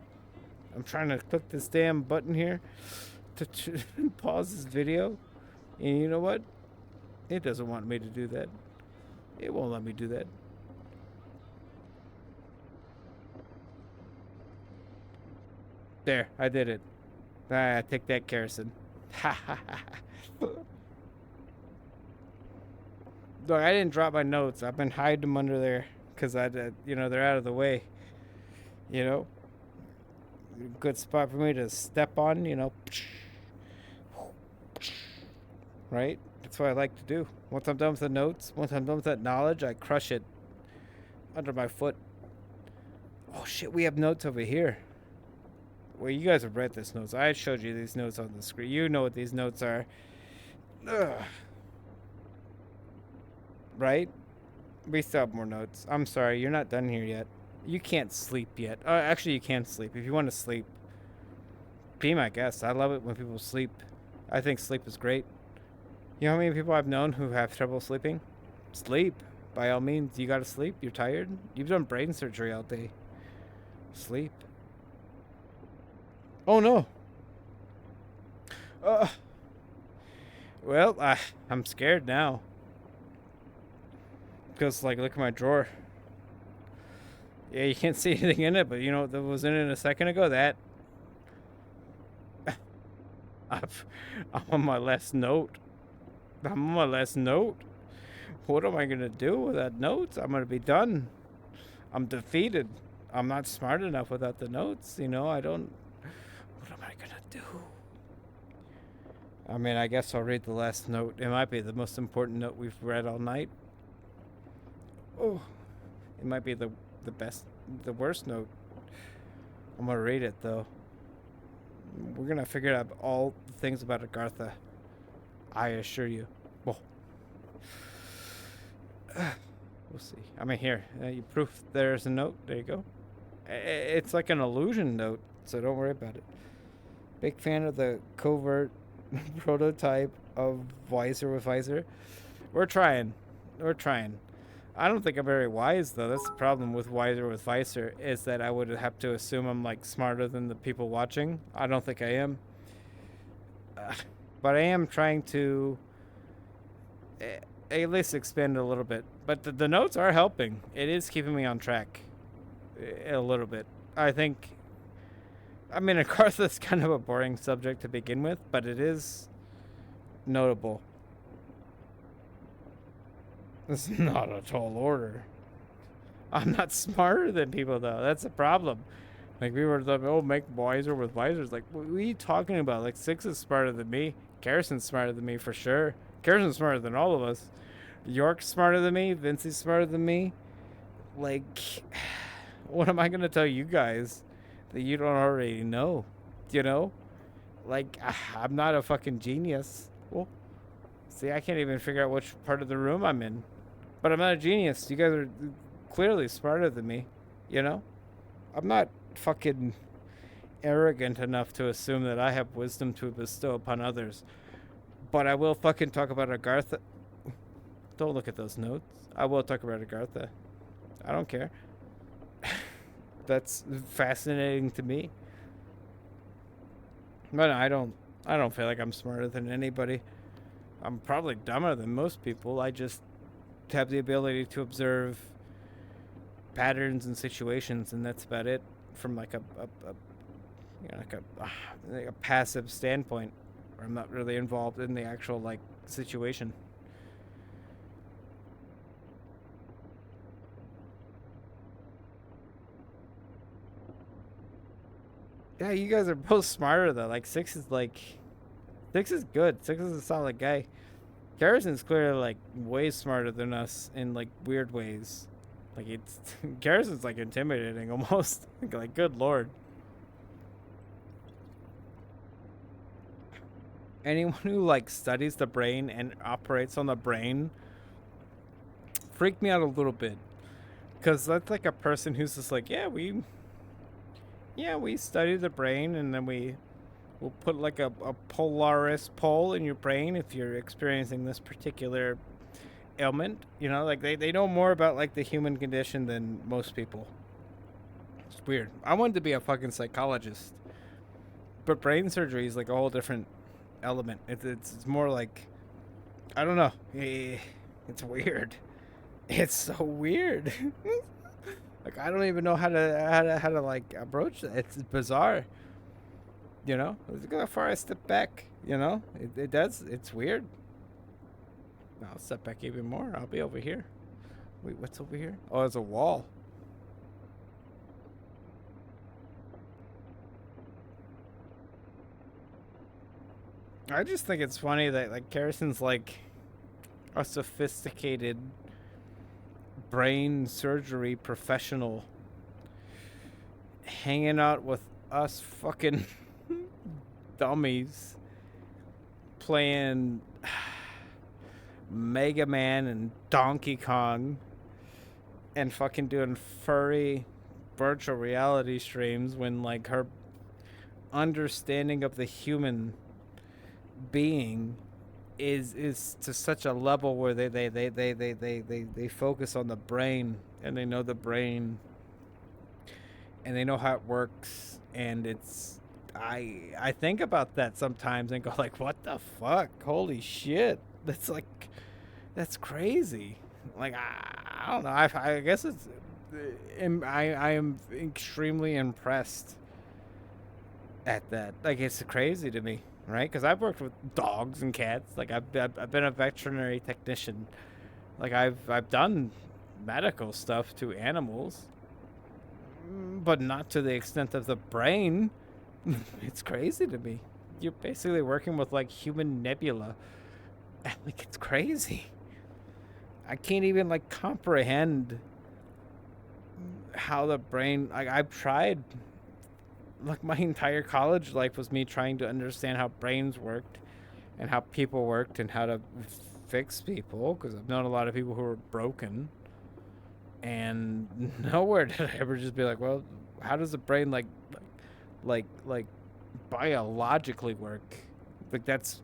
A: I'm trying to click this damn button here to pause this video. And you know what? It doesn't want me to do that. It won't let me do that. There, I did it. Take that, Kerosene. Ha ha ha. Look, I didn't drop my notes. I've been hiding them under there because they're out of the way. You know? Good spot for me to step on, you know. Right? That's what I like to do. Once I'm done with the notes, once I'm done with that knowledge, I crush it under my foot. Oh shit, we have notes over here. Well, you guys have read this notes. I showed you these notes on the screen. You know what these notes are. Ugh. Right? We still have more notes. I'm sorry, you're not done here yet. You can't sleep yet. Actually, you can sleep. If you want to sleep, be my guest. I love it when people sleep. I think sleep is great. You know how many people I've known who have trouble sleeping? Sleep. By all means, you gotta sleep. You're tired. You've done brain surgery all day. Sleep. Oh no. Well, I'm scared now. Because, like, look at my drawer. Yeah, you can't see anything in it, but you know what was in it a second ago? That. I'm on my last note. I'm on my last note. What am I gonna do without notes? I'm gonna be done. I'm defeated. I'm not smart enough without the notes. I don't. What am I gonna do? I mean, I guess I'll read the last note. It might be the most important note we've read all night. Oh, it might be the best, the worst note. I'm gonna read it though. We're gonna figure out all the things about Agartha. I assure you. Well, we'll see. I mean, here, you proof there's a note. There you go. It's like an illusion note, so don't worry about it. Big fan of the covert prototype of Wiser with Visor. We're trying. We're trying. I don't think I'm very wise, though. That's the problem with Wiser with Visor, is that I would have to assume I'm, like, smarter than the people watching. I don't think I am. But I am trying to at least expand a little bit. But the notes are helping. It is keeping me on track a little bit. I think... I mean, Agartha is kind of a boring subject to begin with, but it is notable. It's not a tall order. I'm not smarter than people, though. That's a problem. Like, we were like, oh, make Wiser with Visors. Like, what are you talking about? Like, Six is smarter than me. Garrison's smarter than me, for sure. Garrison's smarter than all of us. York's smarter than me. Vincey's smarter than me. Like, what am I going to tell you guys that you don't already know? Like, I'm not a fucking genius. Well, see, I can't even figure out which part of the room I'm in. But I'm not a genius. You guys are clearly smarter than me. I'm not fucking arrogant enough to assume that I have wisdom to bestow upon others. But I will fucking talk about Agartha. Don't look at those notes. I will talk about Agartha. I don't care. That's fascinating to me. But I don't feel like I'm smarter than anybody. I'm probably dumber than most people. I just have the ability to observe patterns and situations, and that's about it. From like a passive standpoint, where I'm not really involved in the actual like situation. Yeah, you guys are both smarter though. Like Six is good. Six is a solid guy. Garrison's clearly like way smarter than us in like weird ways. Like it's Garrison's like intimidating almost. Like good lord. Anyone who like studies the brain and operates on the brain freaked me out a little bit. Cause that's like a person who's just like, we study the brain and then we'll put like a Polaris pole in your brain if you're experiencing this particular ailment. Like they know more about like the human condition than most people. It's weird. I wanted to be a fucking psychologist, but brain surgery is like a whole different element. It's more like, I don't know. It's weird. It's so weird. Like I don't even know how to like approach it. It's bizarre. Look how far I step back. It does. It's weird. I'll step back even more. I'll be over here. Wait, what's over here? Oh, there's a wall. I just think it's funny that like Garrison's like a sophisticated brain surgery professional hanging out with us fucking dummies playing Mega Man and Donkey Kong and fucking doing furry virtual reality streams when like her understanding of the human being is to such a level where they focus on the brain and they know the brain and they know how it works, and it's I think about that sometimes and go like, what the fuck? Holy shit. That's crazy. Like I don't know. I guess it's I am extremely impressed at that. Like it's crazy to me, right? Because I've worked with dogs and cats. Like I've been a veterinary technician Like I've done medical stuff to animals, but not to the extent of the brain. It's crazy to me. You're basically working with like human nebula. Like it's crazy. I can't even like comprehend how the brain. Like I've tried. Like my entire college life was me trying to understand how brains worked and how people worked and how to fix people because I've known a lot of people who were broken. And nowhere did I ever just be like, well, how does the brain like biologically work? Like that's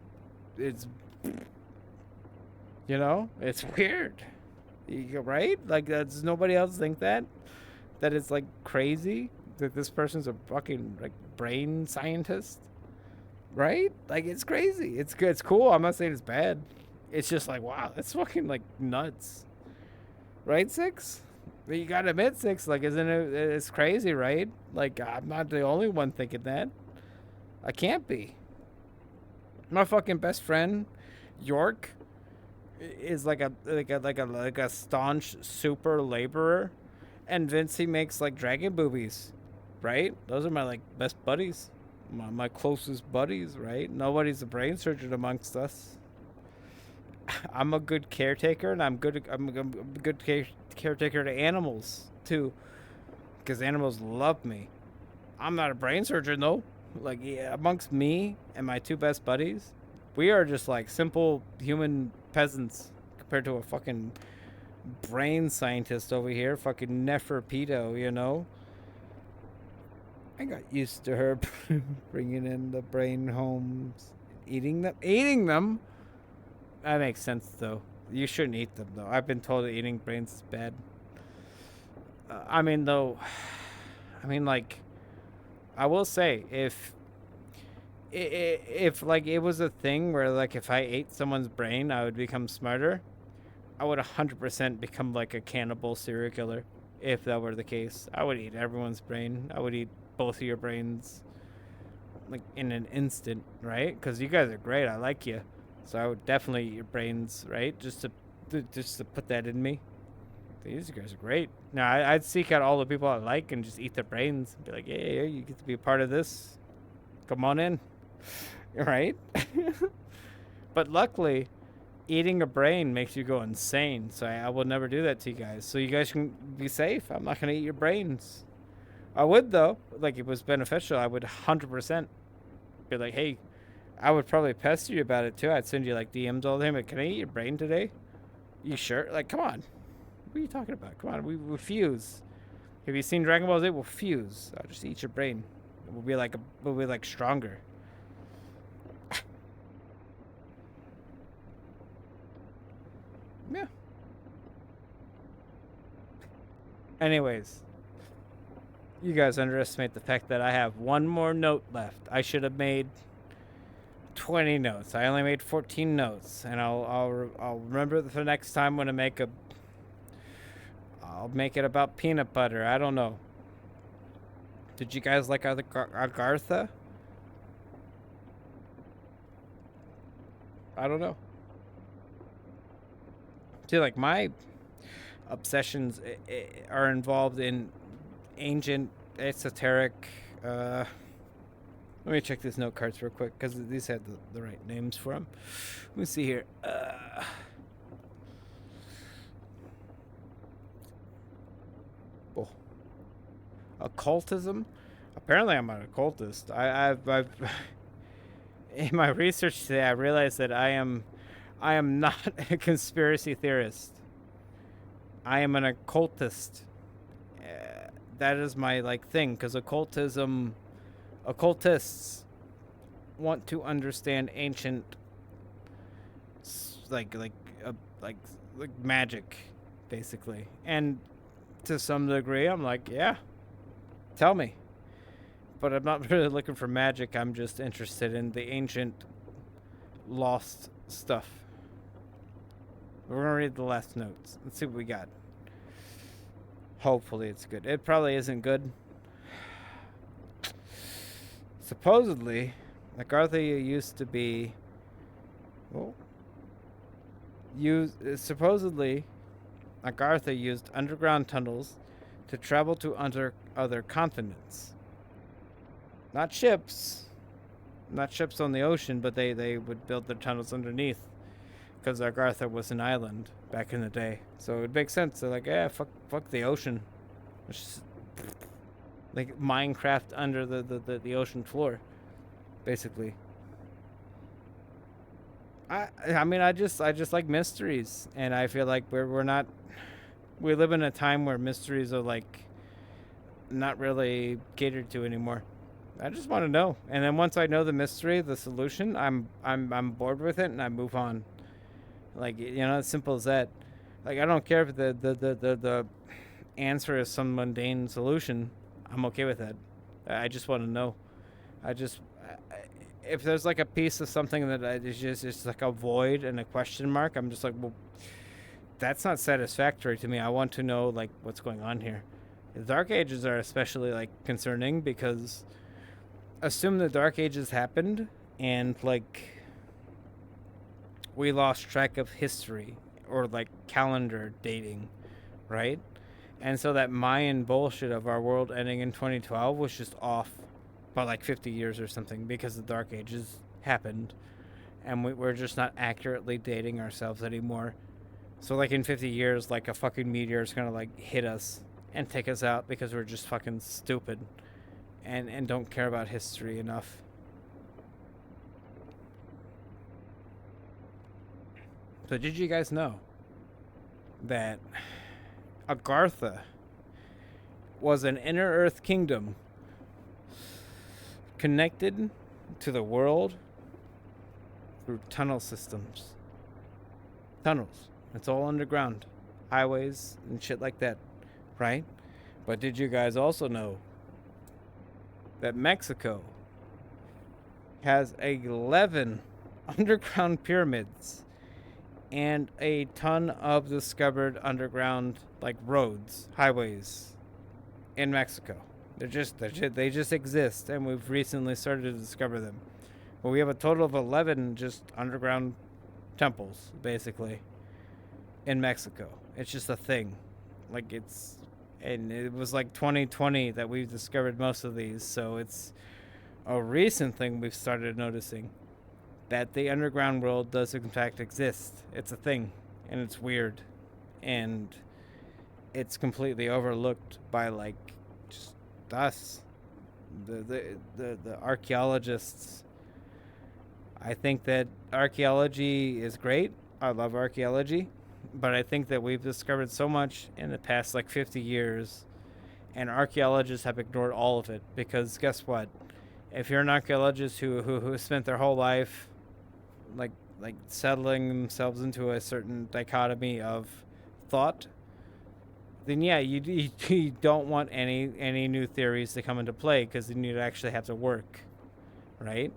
A: it's it's weird. Right? Like does nobody else think that it's like crazy that this person's a fucking like brain scientist, right? Like it's crazy. It's good. It's cool. I'm not saying it's bad. It's just like wow, that's fucking like nuts, right? Six. But you gotta admit, six. Like, isn't it? It's crazy, right? Like, I'm not the only one thinking that. I can't be. My fucking best friend, York, is like a staunch super laborer, and Vince he makes like dragon boobies, right? Those are my like best buddies, my closest buddies, right? Nobody's a brain surgeon amongst us. I'm a good caretaker, and I'm a good caretaker to animals too, because animals love me. I'm not a brain surgeon though. Like yeah, amongst me and my two best buddies, we are just like simple human peasants compared to a fucking brain scientist over here, fucking Neferpido, you know. I got used to her bringing in the brain homes, eating them. That makes sense though. You shouldn't eat them though. I've been told that eating brains is bad. I mean though, I mean like, I will say if like it was a thing where like if I ate someone's brain, I would become smarter. I would 100% become like a cannibal serial killer. If that were the case, I would eat everyone's brain. I would eat both of your brains like in an instant, right? Because you guys are great. I like you, so I would definitely eat your brains, right? Just to put that in me. These guys are great. Now I'd seek out all the people I like and just eat their brains and be like, yeah, you get to be a part of this. Come on in, right? But luckily, eating a brain makes you go insane. So I will never do that to you guys. So you guys can be safe. I'm not gonna eat your brains. I would though. Like if it was beneficial, I would 100% be like, hey, I would probably pester you about it too. I'd send you like DMs all the time. Like, can I eat your brain today? You sure? Like, come on. What are you talking about? Come on, we will fuse. Have you seen Dragon Ball Z? We'll fuse. I'll just eat your brain. We'll be like stronger. Yeah. Anyways, you guys underestimate the fact that I have one more note left. I should have made 20 notes. I only made 14 notes, and I'll remember for the next time when I make a. I'll make it about peanut butter. I don't know. Did you guys like Agartha? I don't know. See, like my obsessions are involved in ancient, esoteric. Let me check these note cards real quick because these had the right names for them. Let me see here. Oh, occultism. Apparently, I'm an occultist. I've in my research today, I realized that I am not a conspiracy theorist. I am an occultist. That is my like thing because occultists want to understand ancient like like like magic basically, and to some degree I'm like, yeah, tell me. But I'm not really looking for magic. I'm just interested in the ancient lost stuff. We're gonna read the last notes. Let's see what we got. Hopefully it's good. It probably isn't good. Supposedly, Agartha used to be. Oh. supposedly Agartha used underground tunnels to travel to other continents. Not ships, not ships on the ocean, but they would build their tunnels underneath because Agartha was an island back in the day. So it would make sense. They're like, yeah, fuck the ocean. It's just like Minecraft under the ocean floor, basically. I mean I just like mysteries, and I feel like we're not we live in a time where mysteries are like not really catered to anymore. I just want to know, and then once I know the mystery, the solution, I'm bored with it, and I move on. Like as simple as that. Like I don't care if the answer is some mundane solution. I'm okay with that. I just want to know. I just if there's like a piece of something that is just like a void and a question mark, I'm just like, well, that's not satisfactory to me. I want to know like what's going on here. The Dark Ages are especially like concerning because assume the Dark Ages happened and like we lost track of history or like calendar dating, right? And so that Mayan bullshit of our world ending in 2012 was just off by like 50 years or something because the Dark Ages happened and we're just not accurately dating ourselves anymore. So like in 50 years, like a fucking meteor is gonna like hit us and take us out because we're just fucking stupid and don't care about history enough. So did you guys know that Agartha was an inner earth kingdom connected to the world through tunnel systems? Tunnels. It's all underground. Highways and shit like that, right? But did you guys also know that Mexico has 11 underground pyramids and a ton of discovered underground like roads, highways in Mexico? They just exist, and we've recently started to discover them. But we have a total of 11 just underground temples, basically, in Mexico. It's just a thing. Like and it was like 2020 that we've discovered most of these, so it's a recent thing we've started noticing that the underground world does in fact exist. It's a thing, and it's weird, and it's completely overlooked by like just us, the archaeologists. I think that archaeology is great. I love archaeology, but I think that we've discovered so much in the past like 50 years, and archaeologists have ignored all of it because guess what? If you're an archaeologist who spent their whole life like settling themselves into a certain dichotomy of thought, then yeah, you don't want any new theories to come into play because then you'd actually have to work, right?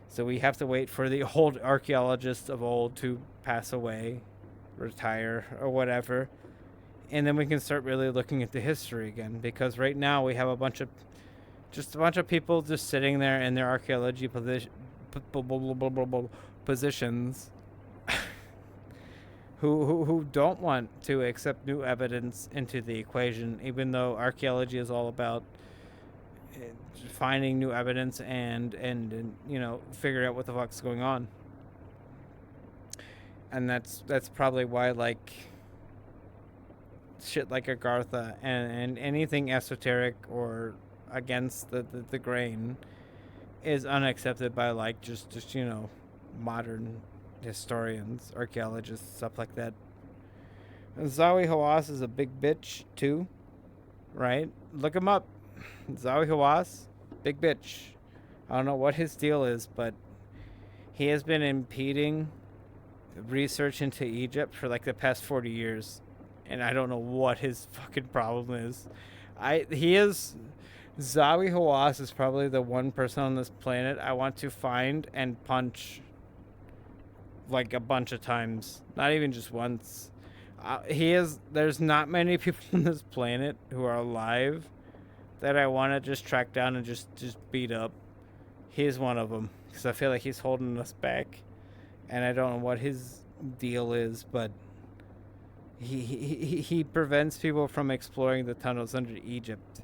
A: So we have to wait for the old archaeologists of old to pass away, retire, or whatever, and then we can start really looking into history again. Because right now we have a bunch of people just sitting there in their archaeology positions who don't want to accept new evidence into the equation, even though archaeology is all about finding new evidence and figuring out what the fuck's going on. And that's probably why like shit like Agartha and anything esoteric or against the grain is unaccepted by like just modern historians, archaeologists, stuff like that. And Zawi Hawass is a big bitch too, right? Look him up. Zawi Hawass, big bitch. I don't know what his deal is, but he has been impeding research into Egypt for like the past 40 years, and I don't know what his fucking problem is. Zawi Hawass is probably the one person on this planet I want to find and punch like a bunch of times, not even just once. There's not many people on this planet who are alive that I want to just track down and just beat up. He's one of them because I feel like he's holding us back, and I don't know deal is, but he prevents people from exploring the tunnels under Egypt,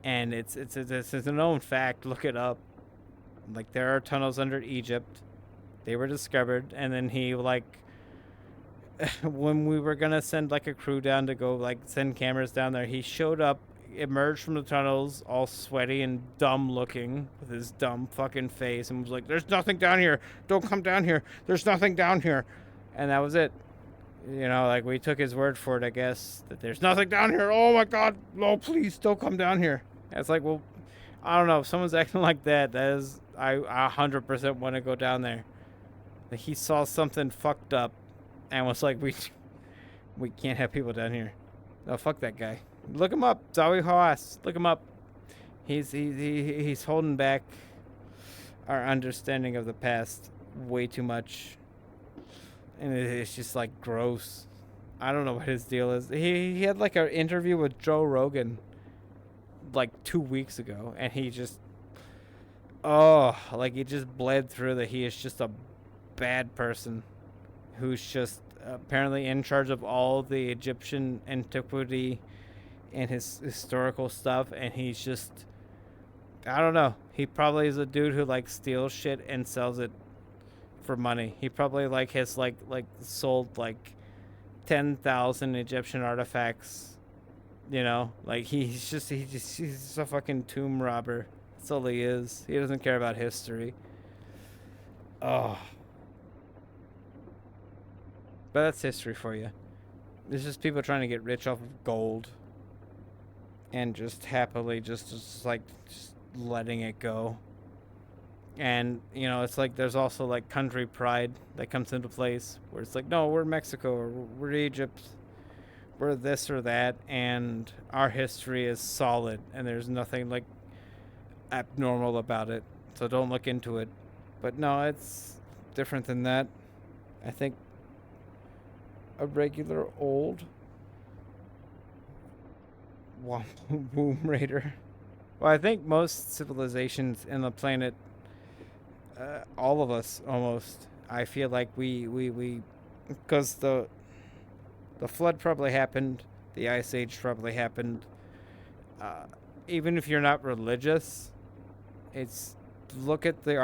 A: and it's a known fact. Look it up. Like there are tunnels under Egypt. They were discovered, and then he like when we were gonna send like a crew down to go like send cameras down there, he showed up, emerged from the tunnels, all sweaty and dumb looking, with his dumb fucking face, and was like, "There's nothing down here. Don't come down here. There's nothing down here," and that was it. You know, like we took his word for it, I guess, that there's nothing down here. Oh my God, no, please don't come down here. And it's like, well, I don't know. If someone's acting like that, that is, I 100% want to go down there. Like he saw something fucked up, and was like, we can't have people down here. No, fuck that guy. Look him up, Zawi Hawass. Look him up. He's holding back our understanding of the past way too much, and it's just like gross. I don't know what his deal is. He had like an interview with Joe Rogan like 2 weeks ago, and he just like he just bled through that he is just a bad person who's just apparently in charge of all the Egyptian antiquity and his historical stuff, and he's just, I don't know. He probably is a dude who like steals shit and sells it for money. He probably like has like sold like 10,000 Egyptian artifacts. You know, like he's just he's a fucking tomb robber. That's all he is. He doesn't care about history. Oh, but that's history for you. It's just people trying to get rich off of gold, and just happily just letting it go. And you know, it's like there's also like country pride that comes into place, where it's like, no, we're Mexico, or we're Egypt, we're this or that, and our history is solid, and there's nothing like abnormal about it, so don't look into it. But no, it's different than that. I think a regular old womb raider. Well, I think most civilizations in the planet, all of us almost, I feel like we because the flood probably happened, the ice age probably happened. Even if you're not religious, it's look at the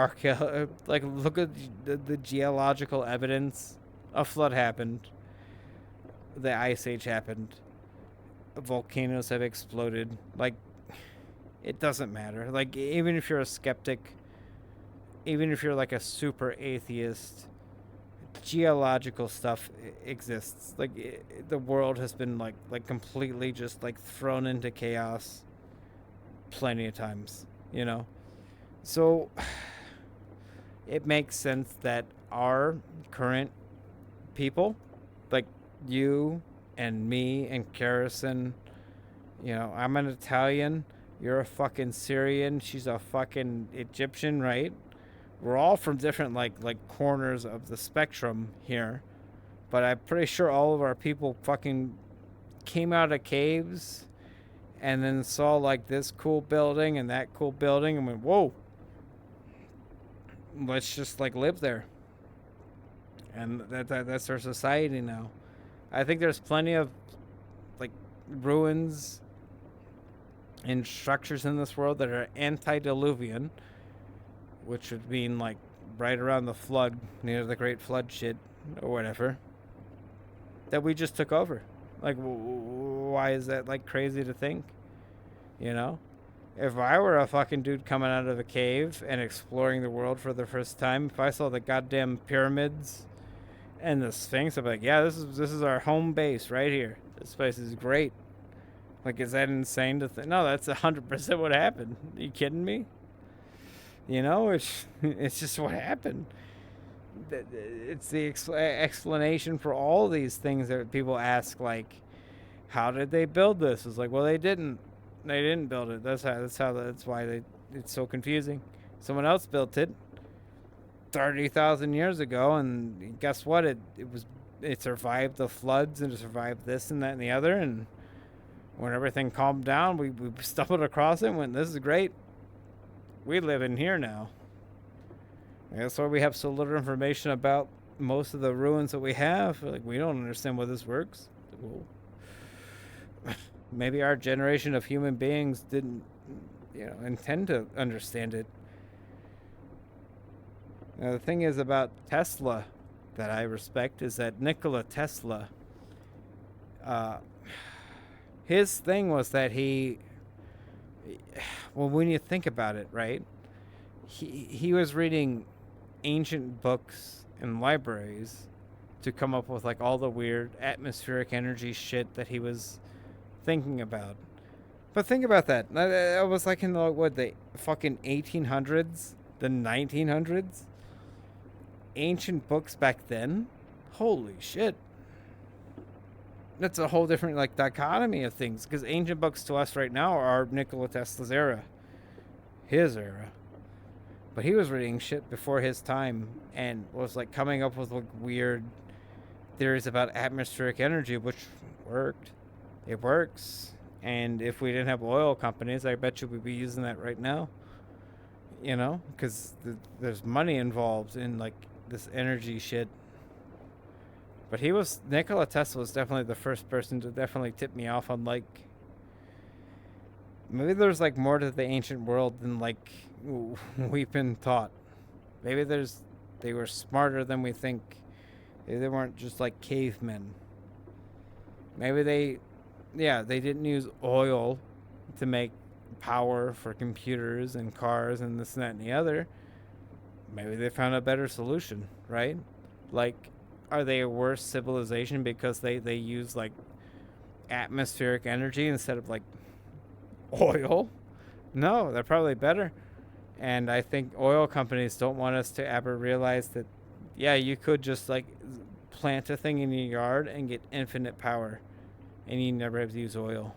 A: look at the geological evidence. A flood happened. The ice age happened. Volcanoes have exploded. Like, it doesn't matter. Like, even if you're a skeptic, even if you're like a super atheist, geological stuff exists. Like, the world has been like completely just like thrown into chaos plenty of times, you know? So it makes sense that our current people, like you and me and Garrison, you know, I'm an Italian, you're a fucking Syrian, she's a fucking Egyptian, right? We're all from different like corners of the spectrum here, but I'm pretty sure all of our people fucking came out of caves and then saw like this cool building and that cool building and went, whoa, let's just like live there. And that's our society now. I think there's plenty of like ruins and structures in this world that are antediluvian, which would mean like right around the flood, near the Great Flood shit or whatever, that we just took over. Like, why is that like crazy to think? You know, if I were a fucking dude coming out of a cave and exploring the world for the first time, if I saw the goddamn pyramids and the Sphinx, I'd be like, yeah, this is our home base right here. This place is great. Like, is that insane to think? No, that's 100% what happened. Are you kidding me? You know, it's just what happened. It's the explanation for all these things that people ask, like, how did they build this? It's like, well, they didn't build it. That's why it's so confusing. Someone else built it 30,000 years ago, and guess what? It survived the floods, and it survived this and that and the other, and when everything calmed down, we stumbled across it and went, this is great. We live in here now. That's why we have so little information about most of the ruins that we have, like, we don't understand why this works. Well, maybe our generation of human beings didn't, intend to understand it. Now, the thing is about Tesla that I respect is that Nikola Tesla, uh, his thing was that well, when you think about it, right, he was reading ancient books in libraries to come up with like all the weird atmospheric energy shit that he was thinking about. But think about that. I was like in the fucking 1800s, the 1900s, ancient books back then. Holy shit. That's a whole different like dichotomy of things, because ancient books to us right now are Nikola Tesla's era, his era. But he was reading shit before his time and was like coming up with like weird theories about atmospheric energy, which worked. It works. And if we didn't have oil companies, I bet you we'd be using that right now. Because there's money involved in like this energy shit. But Nikola Tesla was definitely the first person to definitely tip me off on like, maybe there's like more to the ancient world than like we've been taught. Maybe they were smarter than we think. Maybe they weren't just like cavemen. Maybe they didn't use oil to make power for computers and cars and this and that and the other. Maybe they found a better solution, right? Like, are they a worse civilization because they use like atmospheric energy instead of like oil? No, they're probably better. And I think oil companies don't want us to ever realize that, yeah, you could just like plant a thing in your yard and get infinite power, and you never have to use oil.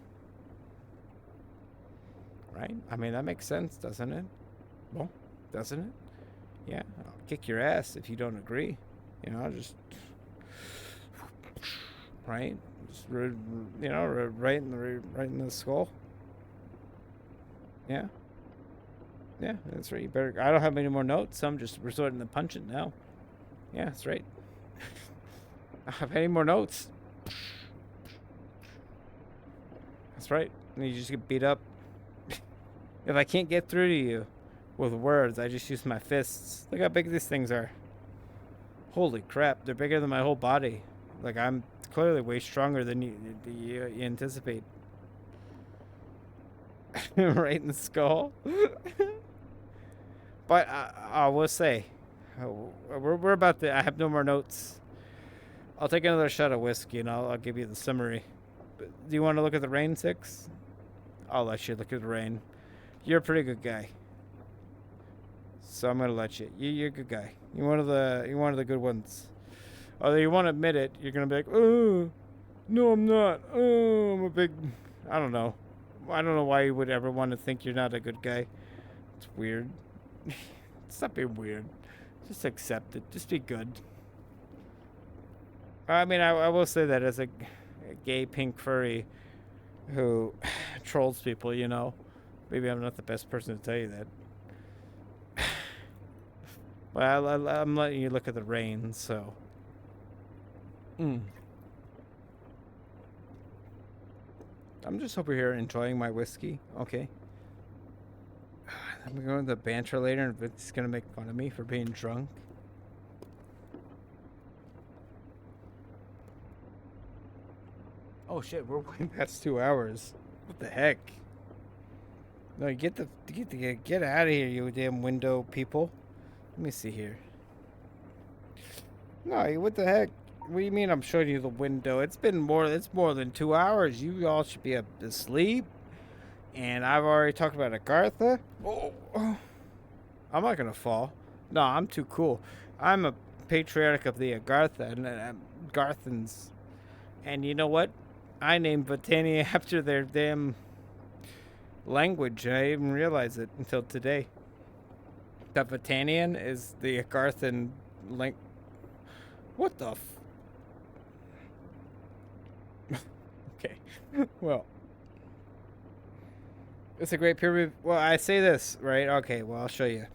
A: Right? I mean, that makes sense, doesn't it? Well, doesn't it? Yeah, I'll kick your ass if you don't agree. Just right, just right in the skull. Yeah, yeah, that's right. You better. I don't have any more notes, so I'm just resorting to punching now. Yeah, that's right. I don't have any more notes. That's right. And you just get beat up. If I can't get through to you with words, I just use my fists. Look how big these things are. Holy crap, they're bigger than my whole body. Like, I'm clearly way stronger than you anticipate. Right in the skull. But I will say, we're about to. I have no more notes. I'll take another shot of whiskey and I'll give you the summary. But do you want to look at the rain, Six? I'll let you look at the rain. You're a pretty good guy, so I'm gonna let you. You're a good guy. You're one of the good ones. Although you won't admit it, you're gonna be like, oh, no, I'm not. Oh, I'm a big. I don't know. I don't know why you would ever want to think you're not a good guy. It's weird. Stop being weird. Just accept it. Just be good. I mean, I will say that as a gay pink furry who trolls people, maybe I'm not the best person to tell you that. Well, I'm letting you look at the rain, so. I'm just over here enjoying my whiskey, okay? I'm going to the banter later, and Vince's gonna make fun of me for being drunk. Oh shit, we're way past 2 hours. What the heck? No, get out of here, you damn window people. Let me see here. No, what the heck? What do you mean I'm showing you the window? It's more than 2 hours. You all should be asleep. And I've already talked about Agartha. Oh. I'm not gonna fall. No, I'm too cool. I'm a patriotic of the Agartha and Garthans. And you know what? I named Botania after their damn language. I didn't even realize it until today. That Botanian is the Agarthan link. What the Okay. Well. It's a great peer review. Well, I say this, right? Okay, well, I'll show you.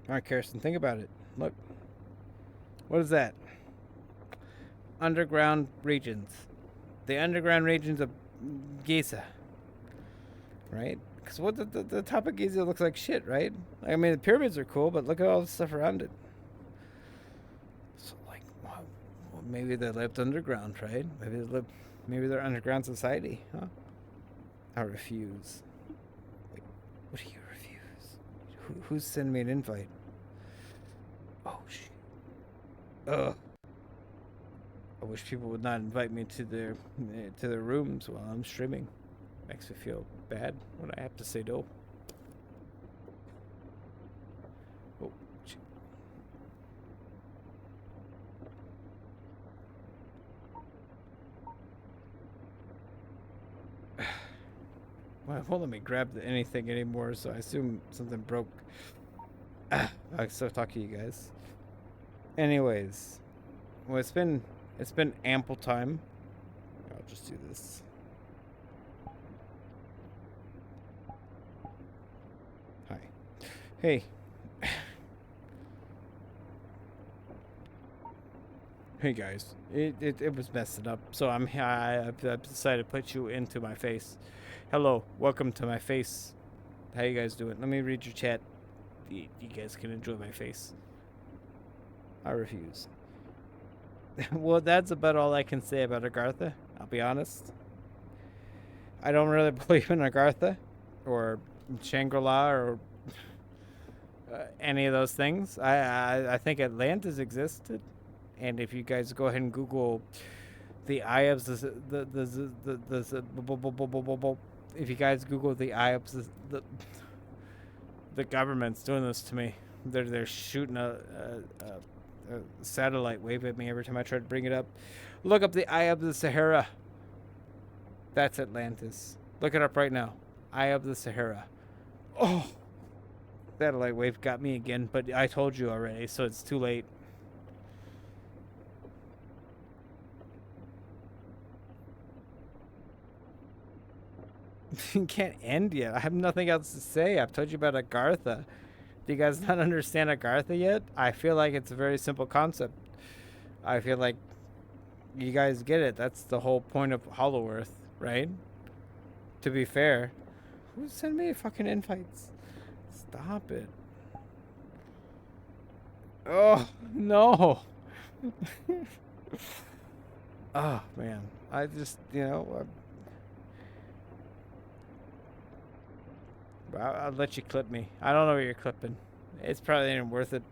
A: All right, Kirsten, think about it. Look. What is that? Underground regions. The underground regions of Giza. Right? Because what the top of Giza looks like shit, right? I mean, the pyramids are cool, but look at all the stuff around it. So, like, well, maybe they lived underground, right? Maybe they're underground society, huh? I refuse. Wait, what do you refuse? Who's sending me an invite? Oh, shit. Ugh. I wish people would not invite me to their rooms while I'm streaming. Makes me feel bad when I have to say no. Oh, shit. Well, it won't let me grab anything anymore, so I assume something broke. I still talk to you guys. Anyways, well, it's been ample time. I'll just do this. Hi. Hey. Hey guys. It was messing up, so I've decided to put you into my face. Hello, welcome to my face. How you guys doing? Let me read your chat. You guys can enjoy my face. I refuse. Well, that's about all I can say about Agartha. I'll be honest. I don't really believe in Agartha or Shangri-La or any of those things. I think Atlantis existed, and if you guys go ahead and Google the eye of if you guys Google the eye of the government's doing this to me. They're shooting a satellite wave at me every time I try to bring it up. Look up the Eye of the Sahara. That's Atlantis. Look it up right now. Eye of the Sahara. Oh, satellite wave got me again, but I told you already, so it's too late. Can't end yet. I have nothing else to say. I've told you about Agartha. Do you guys not understand Agartha yet? I feel like it's a very simple concept. I feel like you guys get it. That's the whole point of Hollow Earth, right? To be fair. Who sent me fucking invites? Stop it. Oh, no. Oh, man. I just, I'll let you clip me. I don't know what you're clipping. It's probably ain't worth it.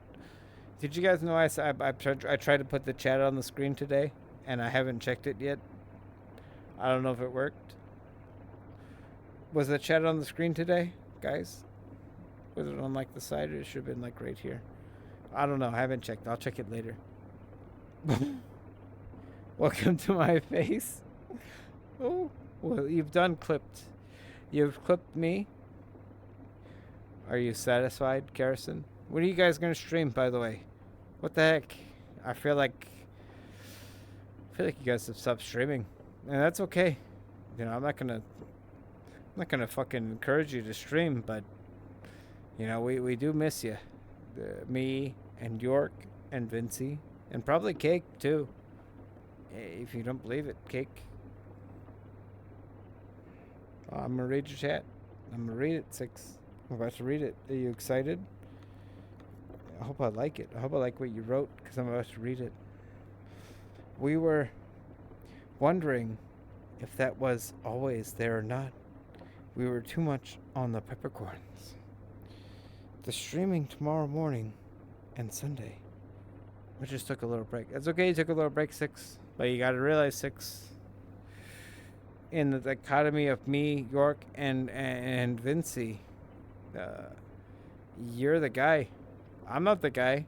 A: Did you guys know I tried to put the chat on the screen today, and I haven't checked it yet? I don't know if it worked. Was the chat on the screen today, guys? Was it on like the side, or it should have been like right here? I don't know. I haven't checked. I'll check it later. Welcome to my face. Oh, well, you've done clipped. You've clipped me. Are you satisfied, Garrison? When are you guys gonna stream, by the way? What the heck? I feel like you guys have stopped streaming, and that's okay. I'm not gonna fucking encourage you to stream, but we do miss you. Me and York and Vincy and probably Cake too. If you don't believe it, Cake. I'm gonna read your chat. I'm gonna read it, 6. I'm about to read it. Are you excited? I hope I like it. I hope I like what you wrote, because I'm about to read it. We were wondering if that was always there or not. We were too much on the peppercorns. The streaming tomorrow morning and Sunday. We just took a little break. It's okay, you took a little break, 6. But you gotta realize, 6, in the dichotomy of me, York, and Vincy, you're the guy. I'm not the guy.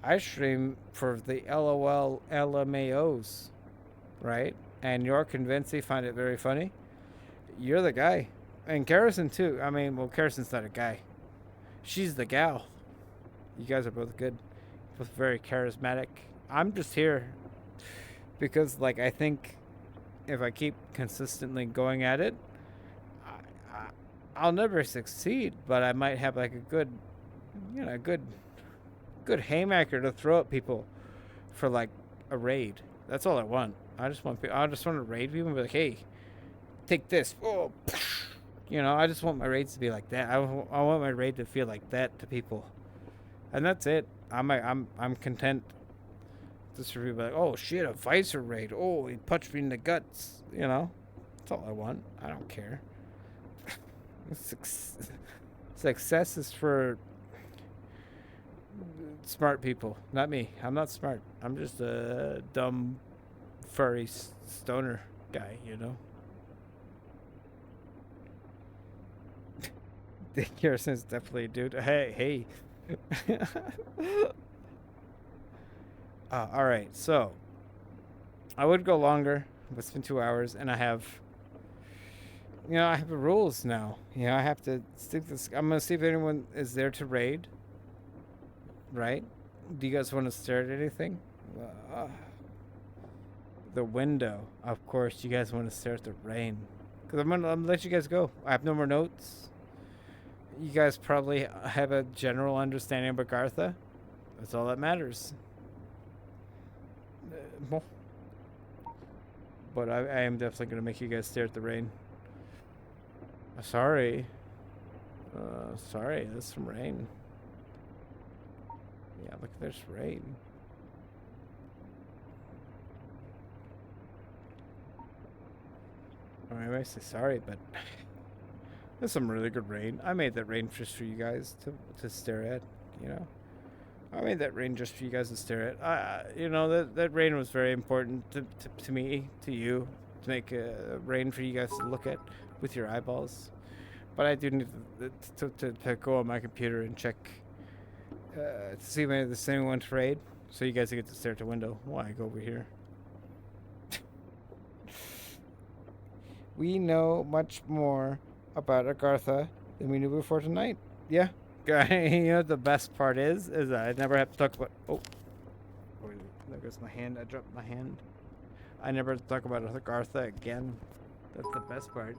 A: I stream for the LOL LMAOs, right? And York and Vincy find it very funny. You're the guy. And Garrison, too. I mean, well, Garrison's not a guy. She's the gal. You guys are both good. Both very charismatic. I'm just here because, I think if I keep consistently going at it, I'll never succeed, but I might have a good good haymaker to throw at people for like a raid. That's all I want. I just want to raid people and be like, hey, take this. Oh, you know, I just want my raids to be like that. I want my raid to feel like that to people, and that's it. I'm content. Just for people like, oh shit, a Visor raid. Oh, he punched me in the guts. You know, that's all I want. I don't care. Success is for smart people, not me. I'm not smart. I'm just a dumb, furry stoner guy. You know. Dick Harrison's definitely a dude. Hey. All right, so I would go longer, but it's been 2 hours, and I have, I have the rules now. I have to stick this. I'm gonna see if anyone is there to raid. Right? Do you guys want to stare at anything? Uh, the window. Of course, you guys want to stare at the rain. Because I'm gonna let you guys go. I have no more notes. You guys probably have a general understanding of Agartha. That's all that matters. But I am definitely going to make you guys stare at the rain. Sorry. Sorry, there's some rain. Yeah, look, there's rain. I might say sorry, but there's some really good rain. I made that rain just for you guys to stare at, you know. I made that rain just for you guys to stare at. That rain was very important to me, to you, to make a rain for you guys to look at with your eyeballs. But I do need to go on my computer and check to see if there's anyone to raid, so you guys get to stare at the window while I go over here. We know much more about Agartha than we knew before tonight. Yeah. You know what the best part is I never have to talk about. Oh, there goes my hand. I dropped my hand. I never have to talk about Agartha again. That's the best part.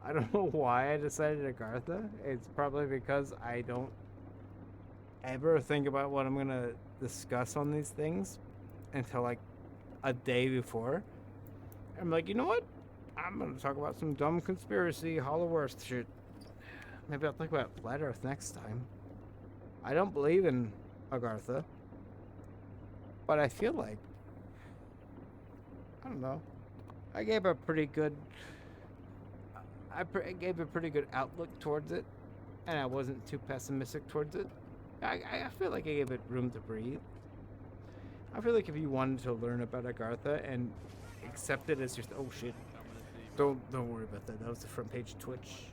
A: I don't know why I decided Agartha. It's probably because I don't ever think about what I'm gonna discuss on these things until like a day before. I'm like, you know what? I'm gonna talk about some dumb conspiracy Hollow Earth shit. Maybe I'll think about Flat Earth next time. I don't believe in Agartha, but I feel like, I don't know, I gave a pretty good outlook towards it, and I wasn't too pessimistic towards it. I feel like I gave it room to breathe. I feel like if you wanted to learn about Agartha and accept it as your oh shit, don't worry about that. That was the front page of Twitch.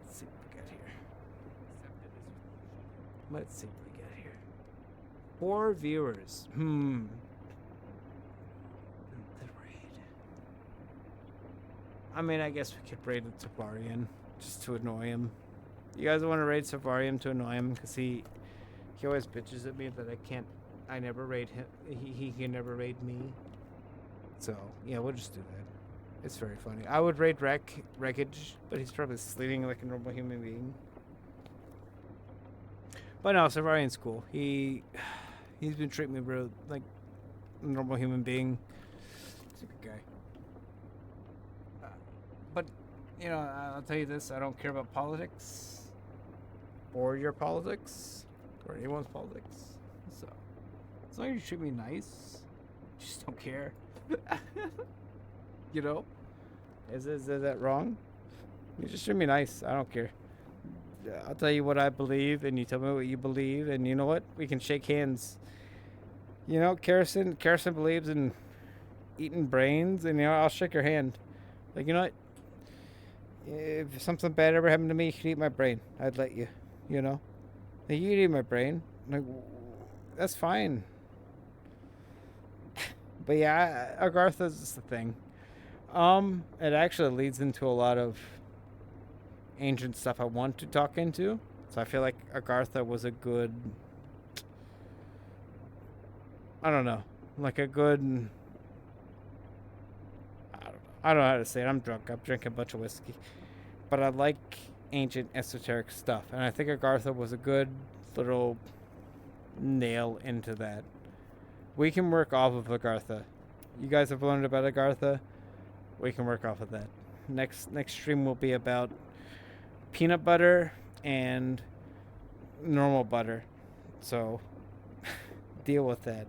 A: Let's see what we got here. Let's see what we got here. 4 viewers. The raid. I mean, I guess we could raid the Tavarian just to annoy him. You guys want to raid Tavarian to annoy him? Because he always bitches at me that I never raid him. He can never raid me. So, yeah, we'll just do that. It's very funny. I would raid Wreckage, but he's probably sleeping like a normal human being. But no, Savarian's cool. He's been treating me real like a normal human being. He's a good guy. But, I'll tell you this. I don't care about politics. Or your politics. Or anyone's politics. So, as long as you treat me nice, just don't care. Is that wrong? You just treat me nice. I don't care. I'll tell you what I believe, and you tell me what you believe, and you know what? We can shake hands. Karrison believes in eating brains, and I'll shake your hand. Like, you know what? If something bad ever happened to me, you could eat my brain. I'd let you. Like, you could eat my brain. Like, that's fine. But yeah, Agartha's just the thing. It actually leads into a lot of ancient stuff I want to talk into. So I feel like Agartha was a good, I don't know, like a good, I don't know how to say it. I'm drunk. I'm drinking a bunch of whiskey. But I like ancient esoteric stuff. And I think Agartha was a good little nail into that. We can work off of Agartha. You guys have learned about Agartha. We can work off of that. Next stream will be about peanut butter and normal butter. So deal with that.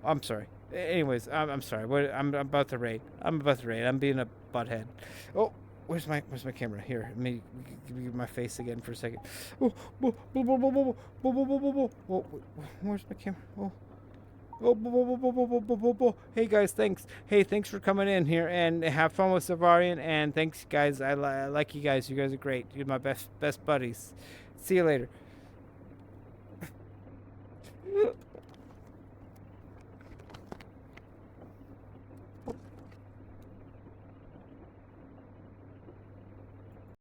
A: I'm sorry. Anyways, I'm sorry. I'm about to raid. I'm being a butthead. Oh, where's my camera? Here, let me give you my face again for a second. Oh, where's my camera? Hey guys, thanks. Hey, thanks for coming in here and have fun with Savarian. And thanks, guys. I like you guys. You guys are great. You're my best buddies. See you later.